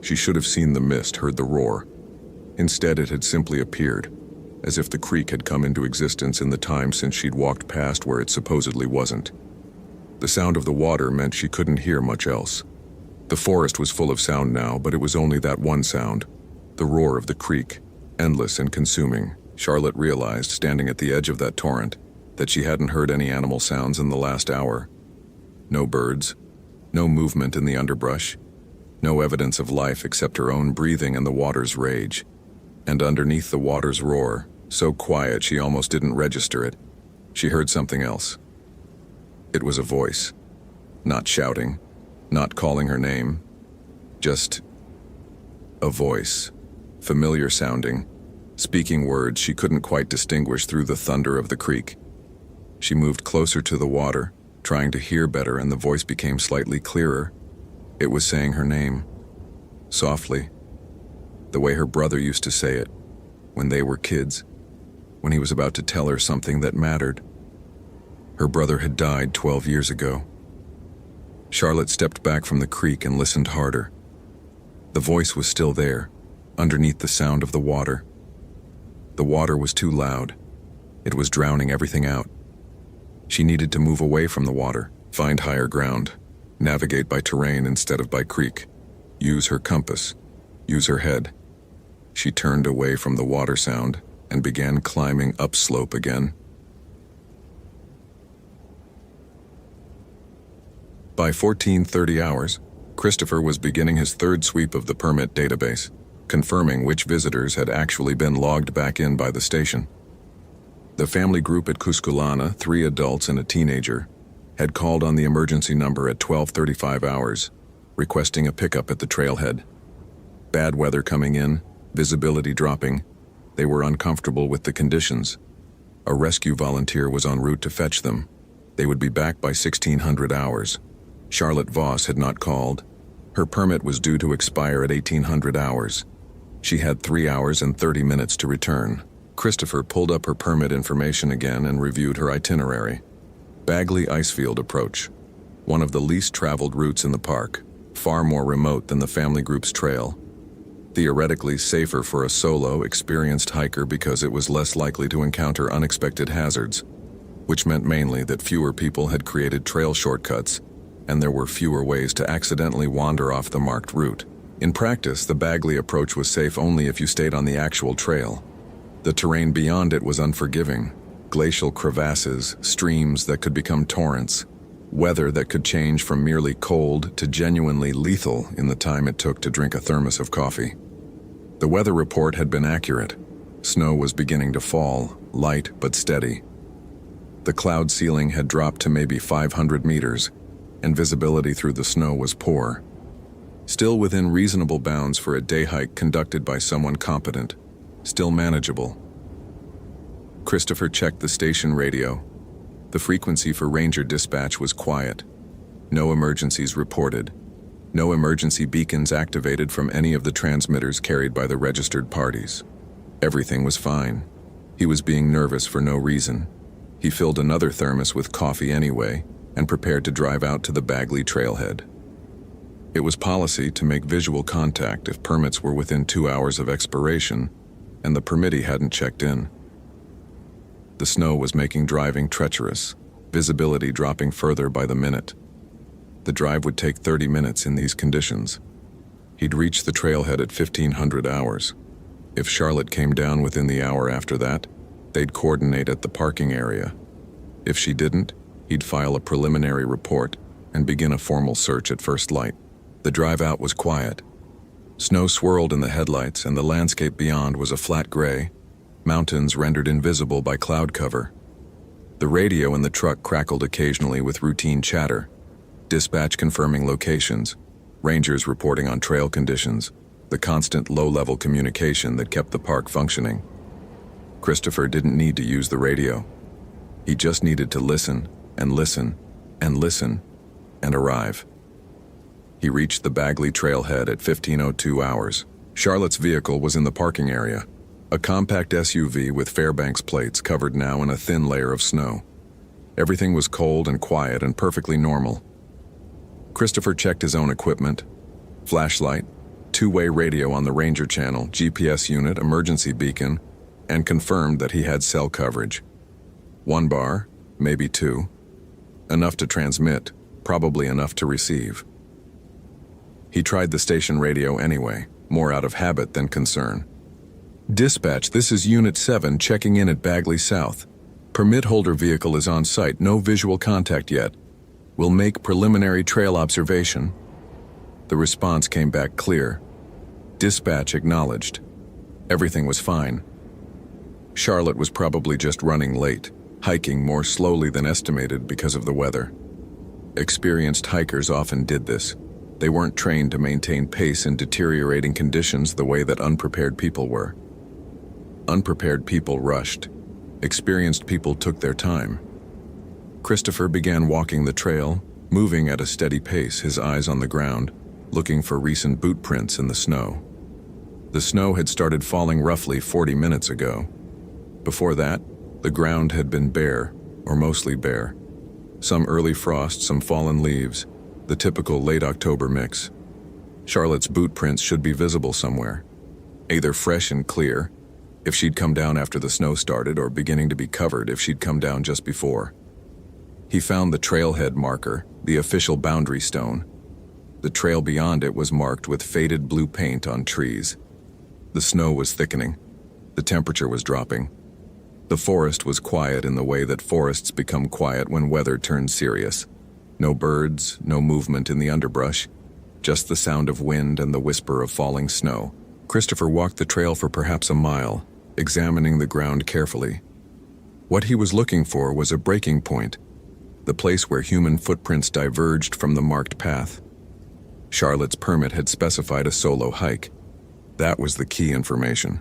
She should have seen the mist, heard the roar. Instead, it had simply appeared, as if the creek had come into existence in the time since she'd walked past where it supposedly wasn't. The sound of the water meant she couldn't hear much else. The forest was full of sound now, but it was only that one sound, the roar of the creek, endless and consuming. Charlotte realized, standing at the edge of that torrent, that she hadn't heard any animal sounds in the last hour. No birds, no movement in the underbrush, no evidence of life except her own breathing and the water's rage. And underneath the water's roar, so quiet she almost didn't register it, she heard something else. It was a voice, not shouting, not calling her name, just a voice, familiar sounding, speaking words she couldn't quite distinguish through the thunder of the creek. She moved closer to the water, trying to hear better, and the voice became slightly clearer. It was saying her name, softly, the way her brother used to say it, when they were kids, when he was about to tell her something that mattered. Her brother had died 12 years ago. Charlotte stepped back from the creek and listened harder. The voice was still there, underneath the sound of the water. The water was too loud. It was drowning everything out. She needed to move away from the water, find higher ground, navigate by terrain instead of by creek, use her compass, use her head. She turned away from the water sound and began climbing upslope again. By 14:30 hours, Christopher was beginning his third sweep of the permit database, confirming which visitors had actually been logged back in by the station. The family group at Cusculana, 3 adults and a teenager, had called on the emergency number at 12:35 hours, requesting a pickup at the trailhead. Bad weather coming in, visibility dropping. They were uncomfortable with the conditions. A rescue volunteer was en route to fetch them. They would be back by 1600 hours. Charlotte Voss had not called. Her permit was due to expire at 1800 hours. She had 3 hours and 30 minutes to return. Christopher pulled up her permit information again and reviewed her itinerary. Bagley Icefield Approach, one of the least traveled routes in the park, far more remote than the family group's trail. Theoretically safer for a solo, experienced hiker because it was less likely to encounter unexpected hazards, which meant mainly that fewer people had created trail shortcuts, and there were fewer ways to accidentally wander off the marked route. In practice, the Bagley approach was safe only if you stayed on the actual trail. The terrain beyond it was unforgiving. Glacial crevasses, streams that could become torrents, weather that could change from merely cold to genuinely lethal in the time it took to drink a thermos of coffee. The weather report had been accurate. Snow was beginning to fall, light but steady. The cloud ceiling had dropped to maybe 500 meters, and visibility through the snow was poor. Still within reasonable bounds for a day hike conducted by someone competent, still manageable. Christopher checked the station radio. The frequency for ranger dispatch was quiet. No emergencies reported. No emergency beacons activated from any of the transmitters carried by the registered parties. Everything was fine. He was being nervous for no reason. He filled another thermos with coffee anyway and prepared to drive out to the Bagley trailhead. It was policy to make visual contact if permits were within 2 hours of expiration, and the permittee hadn't checked in. The snow was making driving treacherous, visibility dropping further by the minute. The drive would take 30 minutes in these conditions. He'd reach the trailhead at 1500 hours. If Charlotte came down within the hour after that, they'd coordinate at the parking area. If she didn't, he'd file a preliminary report and begin a formal search at first light. The drive out was quiet. Snow swirled in the headlights, and the landscape beyond was a flat gray, mountains rendered invisible by cloud cover. The radio in the truck crackled occasionally with routine chatter, dispatch confirming locations, rangers reporting on trail conditions, the constant low-level communication that kept the park functioning. Christopher didn't need to use the radio. He just needed to listen, and listen, and listen, and arrive. He reached the Bagley trailhead at 1502 hours. Charlotte's vehicle was in the parking area, a compact SUV with Fairbanks plates covered now in a thin layer of snow. Everything was cold and quiet and perfectly normal. Christopher checked his own equipment: flashlight, two-way radio on the Ranger channel, GPS unit, emergency beacon, and confirmed that he had cell coverage. 1 bar, maybe 2. Enough to transmit, probably enough to receive. He tried the station radio anyway, more out of habit than concern. Dispatch, this is Unit 7 checking in at Bagley South. Permit holder vehicle is on site, no visual contact yet. We'll make preliminary trail observation. The response came back clear. Dispatch acknowledged. Everything was fine. Charlotte was probably just running late, hiking more slowly than estimated because of the weather. Experienced hikers often did this. They weren't trained to maintain pace in deteriorating conditions the way that unprepared people were. Unprepared people rushed. Experienced people took their time. Christopher began walking the trail, moving at a steady pace, his eyes on the ground, looking for recent boot prints in the snow. The snow had started falling roughly 40 minutes ago. Before that, the ground had been bare, or mostly bare. Some early frost, some fallen leaves, the typical late October mix. Charlotte's boot prints should be visible somewhere, either fresh and clear, if she'd come down after the snow started, or beginning to be covered if she'd come down just before. He found the trailhead marker, the official boundary stone. The trail beyond it was marked with faded blue paint on trees. The snow was thickening. The temperature was dropping. The forest was quiet in the way that forests become quiet when weather turns serious. No birds, no movement in the underbrush, just the sound of wind and the whisper of falling snow. Christopher walked the trail for perhaps a mile, examining the ground carefully. What he was looking for was a breaking point, the place where human footprints diverged from the marked path. Charlotte's permit had specified a solo hike. That was the key information.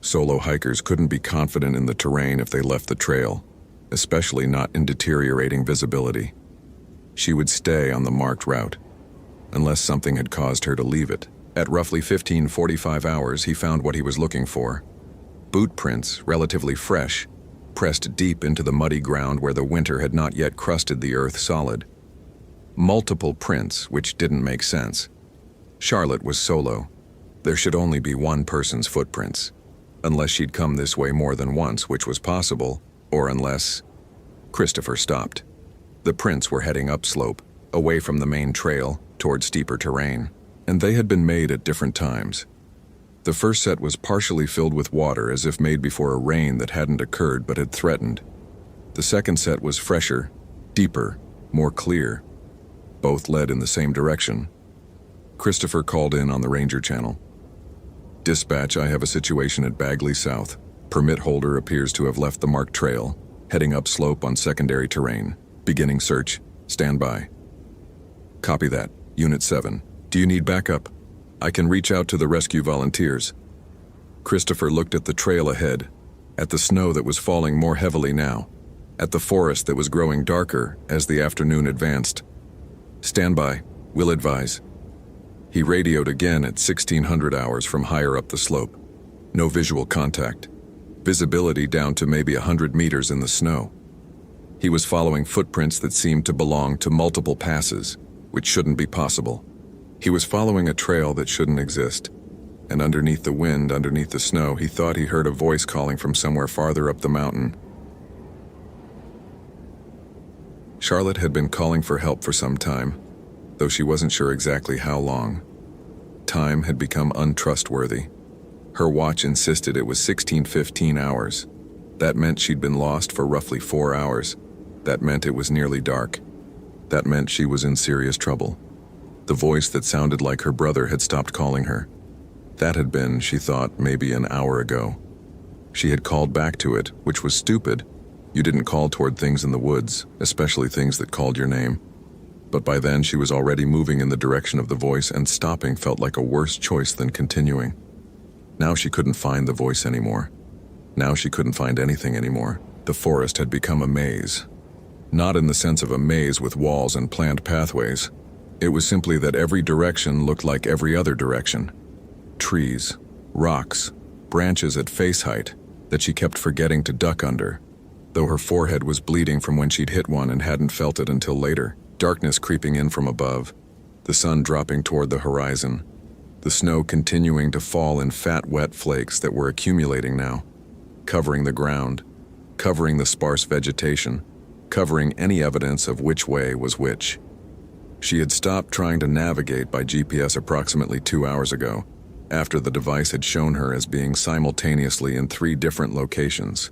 Solo hikers couldn't be confident in the terrain if they left the trail, especially not in deteriorating visibility. She would stay on the marked route, unless something had caused her to leave it. At roughly 15:45 hours, he found what he was looking for. Boot prints, relatively fresh, pressed deep into the muddy ground where the winter had not yet crusted the earth solid. Multiple prints, which didn't make sense. Charlotte was solo. There should only be one person's footprints, unless she'd come this way more than once, which was possible, or unless... Christopher stopped. The prints were heading upslope, away from the main trail, toward steeper terrain, and they had been made at different times. The first set was partially filled with water, as if made before a rain that hadn't occurred but had threatened. The second set was fresher, deeper, more clear. Both led in the same direction. Christopher called in on the Ranger channel. "Dispatch, I have a situation at Bagley South. Permit holder appears to have left the marked trail, heading upslope on secondary terrain. Beginning search. Stand by." "Copy that. Unit 7. Do you need backup? I can reach out to the rescue volunteers." Christopher looked at the trail ahead, at the snow that was falling more heavily now, at the forest that was growing darker as the afternoon advanced. "Stand by. Will advise." He radioed again at 1600 hours from higher up the slope. No visual contact. Visibility down to maybe 100 meters in the snow. He was following footprints that seemed to belong to multiple passes, which shouldn't be possible. He was following a trail that shouldn't exist. And underneath the wind, underneath the snow, he thought he heard a voice calling from somewhere farther up the mountain. Charlotte had been calling for help for some time, though she wasn't sure exactly how long. Time had become untrustworthy. Her watch insisted it was 16:15 hours. That meant she'd been lost for roughly 4 hours. That meant it was nearly dark. That meant she was in serious trouble. The voice that sounded like her brother had stopped calling her. That had been, she thought, maybe an hour ago. She had called back to it, which was stupid. You didn't call toward things in the woods, especially things that called your name. But by then she was already moving in the direction of the voice, and stopping felt like a worse choice than continuing. Now she couldn't find the voice anymore. Now she couldn't find anything anymore. The forest had become a maze. Not in the sense of a maze with walls and planned pathways. It was simply that every direction looked like every other direction. Trees, rocks, branches at face height that she kept forgetting to duck under, though her forehead was bleeding from when she'd hit one and hadn't felt it until later. Darkness creeping in from above, the sun dropping toward the horizon, the snow continuing to fall in fat, wet flakes that were accumulating now, covering the ground, covering the sparse vegetation, covering any evidence of which way was which. She had stopped trying to navigate by GPS approximately 2 hours ago, after the device had shown her as being simultaneously in 3 different locations.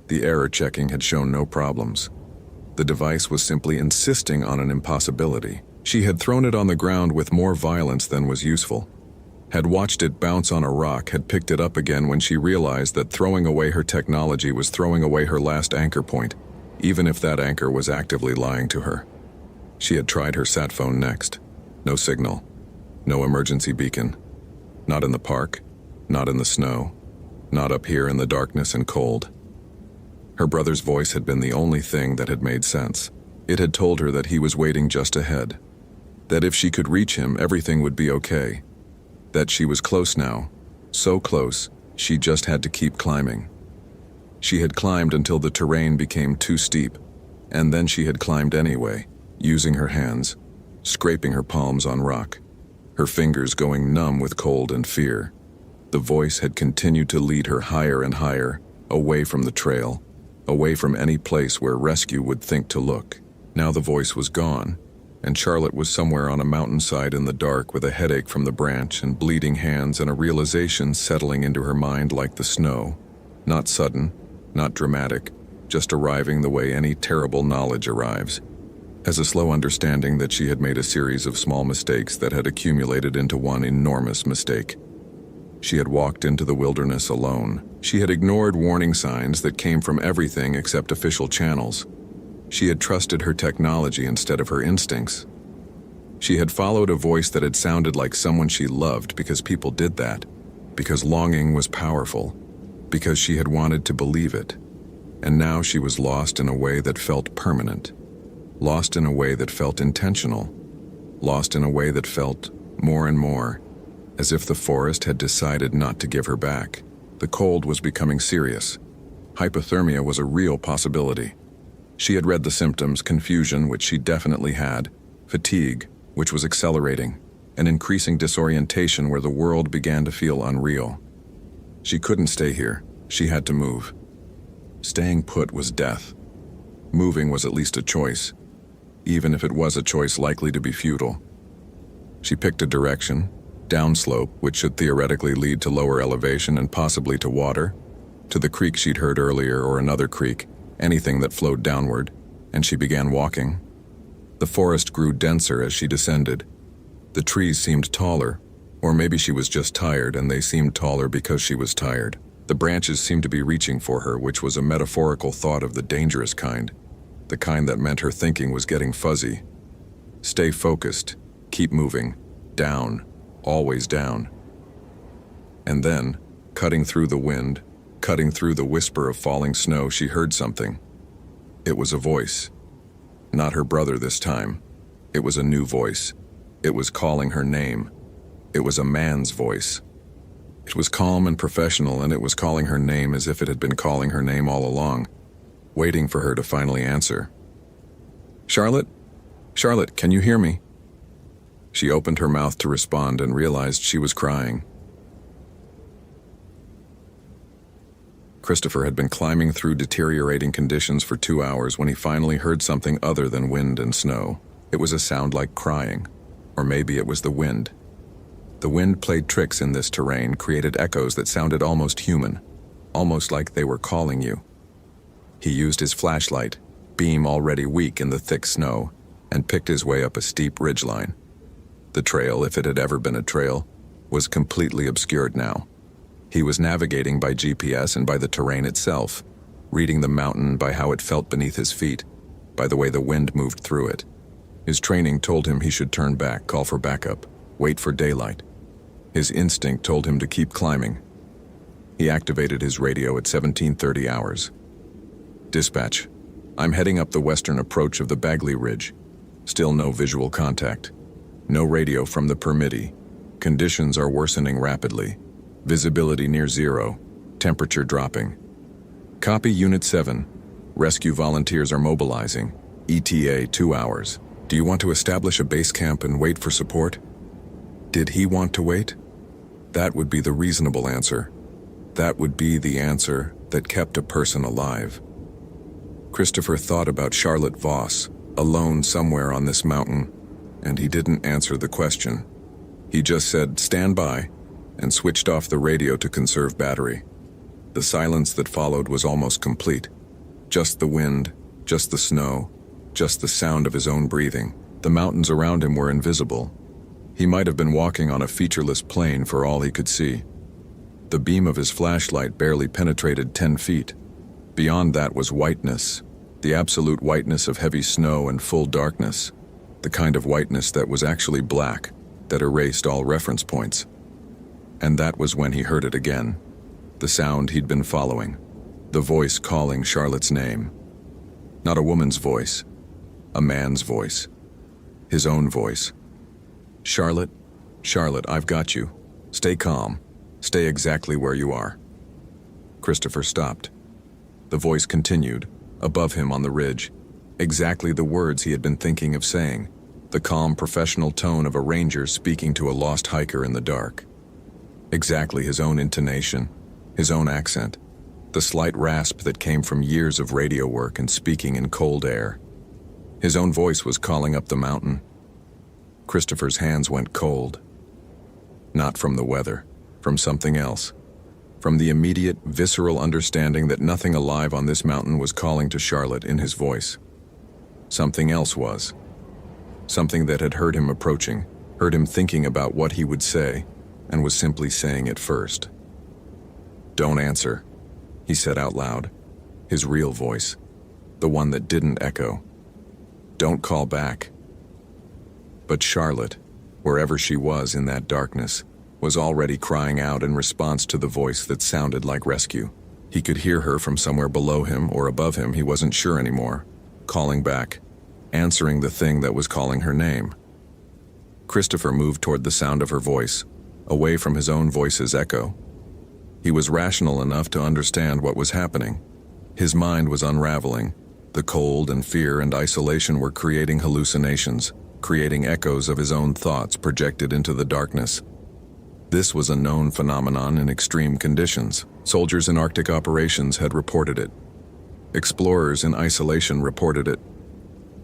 The error checking had shown no problems. The device was simply insisting on an impossibility. She had thrown it on the ground with more violence than was useful, had watched it bounce on a rock, had picked it up again when she realized that throwing away her technology was throwing away her last anchor point, even if that anchor was actively lying to her. She had tried her sat phone next. No signal. No emergency beacon. Not in the park. Not in the snow. Not up here in the darkness and cold. Her brother's voice had been the only thing that had made sense. It had told her that he was waiting just ahead. That if she could reach him, everything would be okay. That she was close now. So close, she just had to keep climbing. She had climbed until the terrain became too steep, and then she had climbed anyway, using her hands, scraping her palms on rock, her fingers going numb with cold and fear. The voice had continued to lead her higher and higher, away from the trail, away from any place where rescue would think to look. Now the voice was gone, and Charlotte was somewhere on a mountainside in the dark with a headache from the branch and bleeding hands and a realization settling into her mind like the snow. Not sudden, not dramatic, just arriving the way any terrible knowledge arrives. As a slow understanding that she had made a series of small mistakes that had accumulated into one enormous mistake. She had walked into the wilderness alone. She had ignored warning signs that came from everything except official channels. She had trusted her technology instead of her instincts. She had followed a voice that had sounded like someone she loved because people did that, because longing was powerful, because she had wanted to believe it. And now she was lost in a way that felt permanent, lost in a way that felt intentional, lost in a way that felt more and more as if the forest had decided not to give her back. The cold was becoming serious. Hypothermia was a real possibility. She had read the symptoms: confusion, which she definitely had, fatigue, which was accelerating, and increasing disorientation where the world began to feel unreal. She couldn't stay here. She had to move. Staying put was death. Moving was at least a choice, even if it was a choice likely to be futile. She picked a direction, downslope, which should theoretically lead to lower elevation and possibly to water, to the creek she'd heard earlier or another creek, anything that flowed downward, and she began walking. The forest grew denser as she descended. The trees seemed taller, or maybe she was just tired and they seemed taller because she was tired. The branches seemed to be reaching for her, which was a metaphorical thought of the dangerous kind, the kind that meant her thinking was getting fuzzy. Stay focused, keep moving, down, always down. And then, cutting through the wind, cutting through the whisper of falling snow, she heard something. It was a voice. Not her brother this time. It was a new voice. It was calling her name. It was a man's voice. It was calm and professional, and it was calling her name as if it had been calling her name all along, waiting for her to finally answer. "Charlotte? Charlotte, can you hear me?" She opened her mouth to respond and realized she was crying. Christopher had been climbing through deteriorating conditions for 2 hours when he finally heard something other than wind and snow. It was a sound like crying, or maybe it was the wind. The wind played tricks in this terrain, created echoes that sounded almost human, almost like they were calling you. He used his flashlight, beam already weak in the thick snow, and picked his way up a steep ridgeline. The trail, if it had ever been a trail, was completely obscured now. He was navigating by GPS and by the terrain itself, reading the mountain by how it felt beneath his feet, by the way the wind moved through it. His training told him he should turn back, call for backup, wait for daylight. His instinct told him to keep climbing. He activated his radio at 17:30 hours. "Dispatch, I'm heading up the western approach of the Bagley Ridge. Still no visual contact. No radio from the permittee. Conditions are worsening rapidly. Visibility near zero. Temperature dropping. Copy Unit 7. Rescue volunteers are mobilizing. ETA 2 hours. Do you want to establish a base camp and wait for support?" Did he want to wait? That would be the reasonable answer. That would be the answer that kept a person alive. Christopher thought about Charlotte Voss, alone somewhere on this mountain, and he didn't answer the question. He just said, "Stand by," and switched off the radio to conserve battery. The silence that followed was almost complete. Just the wind, just the snow, just the sound of his own breathing. The mountains around him were invisible. He might have been walking on a featureless plain for all he could see. The beam of his flashlight barely penetrated 10 feet. Beyond that was whiteness, the absolute whiteness of heavy snow and full darkness, the kind of whiteness that was actually black, that erased all reference points. And that was when he heard it again, the sound he'd been following, the voice calling Charlotte's name. Not a woman's voice, a man's voice, his own voice. "Charlotte, Charlotte, I've got you. Stay calm. Stay exactly where you are." Christopher stopped. The voice continued, above him on the ridge, exactly the words he had been thinking of saying, the calm professional tone of a ranger speaking to a lost hiker in the dark. Exactly his own intonation, his own accent, the slight rasp that came from years of radio work and speaking in cold air. His own voice was calling up the mountain. Christopher's hands went cold. Not from the weather, from something else. From the immediate, visceral understanding that nothing alive on this mountain was calling to Charlotte in his voice. Something else was. Something that had heard him approaching, heard him thinking about what he would say, and was simply saying it first. "Don't answer," he said out loud, his real voice, the one that didn't echo. "Don't call back." But Charlotte, wherever she was in that darkness, was already crying out in response to the voice that sounded like rescue. He could hear her from somewhere below him or above him, he wasn't sure anymore, calling back, answering the thing that was calling her name. Christopher moved toward the sound of her voice, away from his own voice's echo. He was rational enough to understand what was happening. His mind was unraveling. The cold and fear and isolation were creating hallucinations, creating echoes of his own thoughts projected into the darkness. This was a known phenomenon in extreme conditions. Soldiers in Arctic operations had reported it. Explorers in isolation reported it.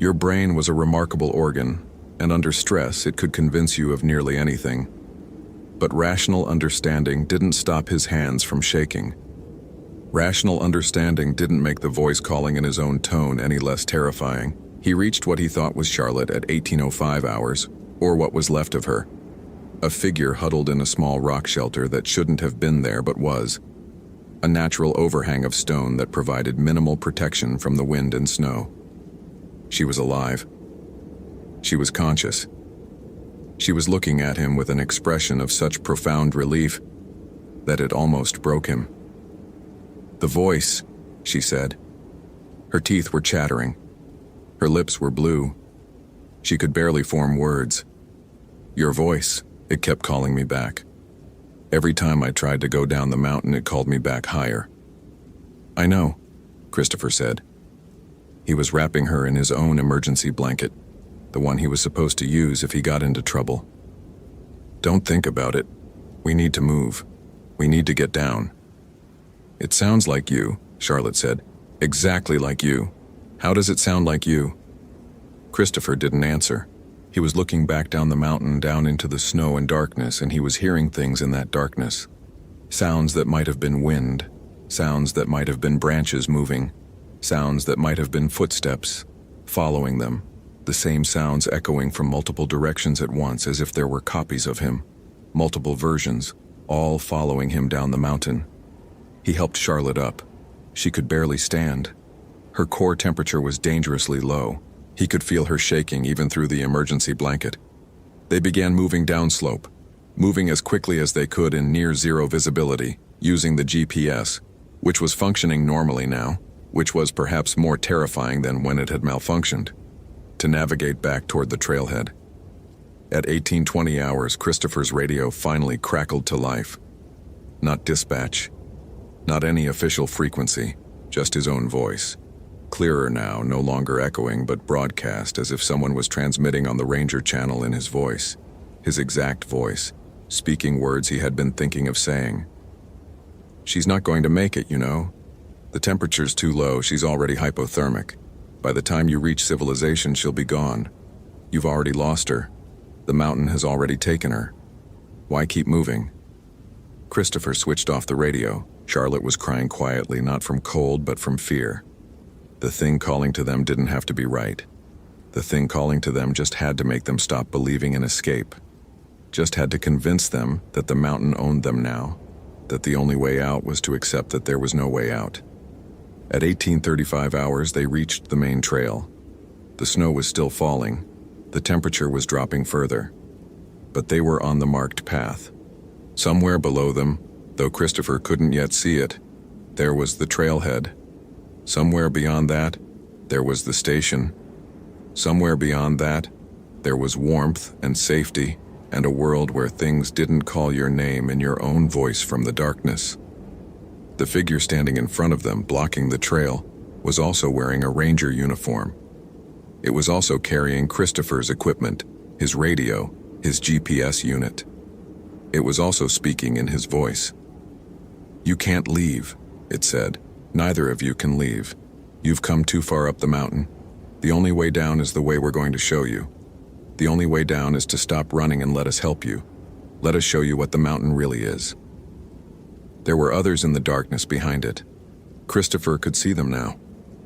Your brain was a remarkable organ, and under stress it could convince you of nearly anything. But rational understanding didn't stop his hands from shaking. Rational understanding didn't make the voice calling in his own tone any less terrifying. He reached what he thought was Charlotte at 18:05 hours, or what was left of her. A figure huddled in a small rock shelter that shouldn't have been there but was. A natural overhang of stone that provided minimal protection from the wind and snow. She was alive. She was conscious. She was looking at him with an expression of such profound relief that it almost broke him. "The voice," she said. Her teeth were chattering. Her lips were blue. She could barely form words. "Your voice," it kept calling me back. Every time I tried to go down the mountain, it called me back higher. "I know," Christopher said. He was wrapping her in his own emergency blanket, the one he was supposed to use if he got into trouble. "Don't think about it. We need to move. We need to get down." "It sounds like you," Charlotte said. "Exactly like you. How does it sound like you?" Christopher didn't answer. He was looking back down the mountain, down into the snow and darkness, and he was hearing things in that darkness. Sounds that might have been wind, sounds that might have been branches moving, sounds that might have been footsteps, following them, the same sounds echoing from multiple directions at once as if there were copies of him, multiple versions, all following him down the mountain. He helped Charlotte up. She could barely stand. Her core temperature was dangerously low. He could feel her shaking even through the emergency blanket. They began moving downslope, moving as quickly as they could in near-zero visibility, using the GPS, which was functioning normally now, which was perhaps more terrifying than when it had malfunctioned, to navigate back toward the trailhead. At 18:20 hours, Christopher's radio finally crackled to life. Not dispatch, not any official frequency, just his own voice. Clearer now, no longer echoing but broadcast as if someone was transmitting on the Ranger channel in his voice, his exact voice, speaking words he had been thinking of saying. "She's not going to make it, you know. The temperature's too low, she's already hypothermic. By the time you reach civilization, she'll be gone. You've already lost her. The mountain has already taken her. Why keep moving?" Christopher switched off the radio. Charlotte was crying quietly, not from cold but from fear. The thing calling to them didn't have to be right. The thing calling to them just had to make them stop believing in escape. Just had to convince them that the mountain owned them now, that the only way out was to accept that there was no way out. At 18:35 hours, they reached the main trail. The snow was still falling. The temperature was dropping further. But they were on the marked path. Somewhere below them, though Christopher couldn't yet see it, there was the trailhead. Somewhere beyond that, there was the station. Somewhere beyond that, there was warmth and safety and a world where things didn't call your name in your own voice from the darkness. The figure standing in front of them, blocking the trail, was also wearing a Ranger uniform. It was also carrying Christopher's equipment, his radio, his GPS unit. It was also speaking in his voice. "You can't leave," it said. "Neither of you can leave. You've come too far up the mountain. The only way down is the way we're going to show you. The only way down is to stop running and let us help you. Let us show you what the mountain really is." There were others in the darkness behind it. Christopher could see them now.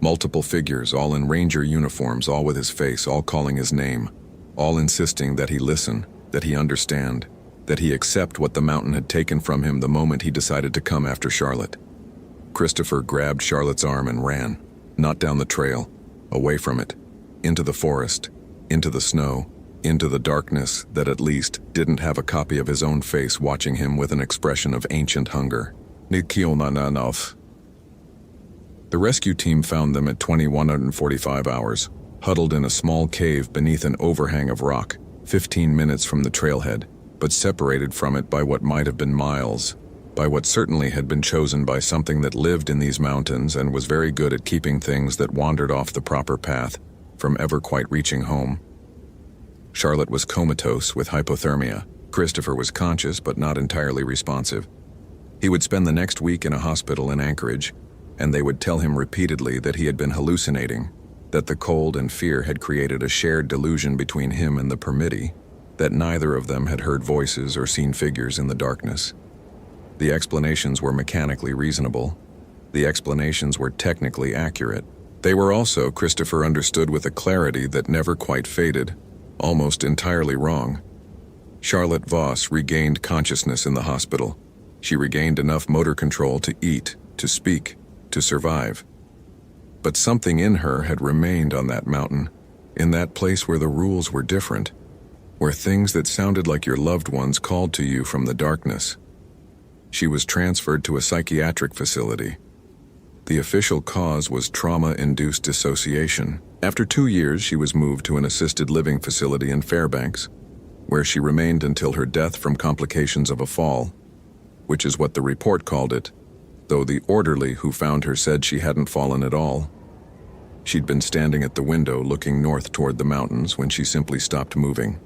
Multiple figures, all in Ranger uniforms, all with his face, all calling his name, all insisting that he listen, that he understand, that he accept what the mountain had taken from him the moment he decided to come after Charlotte. Christopher grabbed Charlotte's arm and ran, not down the trail, away from it, into the forest, into the snow, into the darkness that at least didn't have a copy of his own face watching him with an expression of ancient hunger. The rescue team found them at 2145 hours, huddled in a small cave beneath an overhang of rock, 15 minutes from the trailhead, but separated from it by what might have been miles, by what certainly had been chosen by something that lived in these mountains and was very good at keeping things that wandered off the proper path from ever quite reaching home. Charlotte was comatose with hypothermia. Christopher was conscious but not entirely responsive. He would spend the next week in a hospital in Anchorage, and they would tell him repeatedly that he had been hallucinating, that the cold and fear had created a shared delusion between him and the permittee, that neither of them had heard voices or seen figures in the darkness. The explanations were mechanically reasonable. The explanations were technically accurate. They were also, Christopher understood with a clarity that never quite faded, almost entirely wrong. Charlotte Voss regained consciousness in the hospital. She regained enough motor control to eat, to speak, to survive. But something in her had remained on that mountain, in that place where the rules were different, where things that sounded like your loved ones called to you from the darkness. She was transferred to a psychiatric facility. The official cause was trauma-induced dissociation. After 2 years, she was moved to an assisted living facility in Fairbanks, where she remained until her death from complications of a fall, which is what the report called it, though the orderly who found her said she hadn't fallen at all. She'd been standing at the window looking north toward the mountains when she simply stopped moving.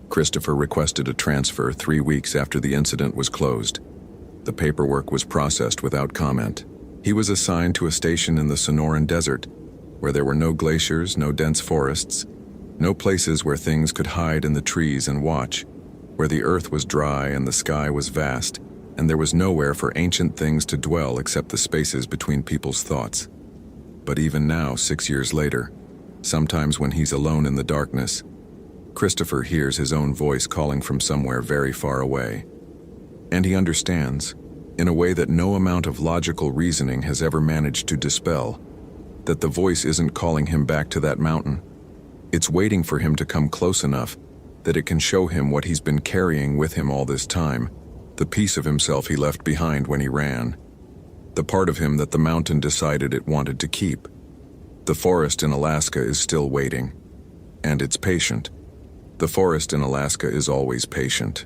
Christopher requested a transfer 3 weeks after the incident was closed. The paperwork was processed without comment. He was assigned to a station in the Sonoran Desert, where there were no glaciers, no dense forests, no places where things could hide in the trees and watch, where the earth was dry and the sky was vast, and there was nowhere for ancient things to dwell except the spaces between people's thoughts. But even now, 6 years later, sometimes when he's alone in the darkness, Christopher hears his own voice calling from somewhere very far away. And he understands, in a way that no amount of logical reasoning has ever managed to dispel, that the voice isn't calling him back to that mountain. It's waiting for him to come close enough that it can show him what he's been carrying with him all this time, the piece of himself he left behind when he ran, the part of him that the mountain decided it wanted to keep. The forest in Alaska is still waiting, and it's patient. The forest in Alaska is always patient.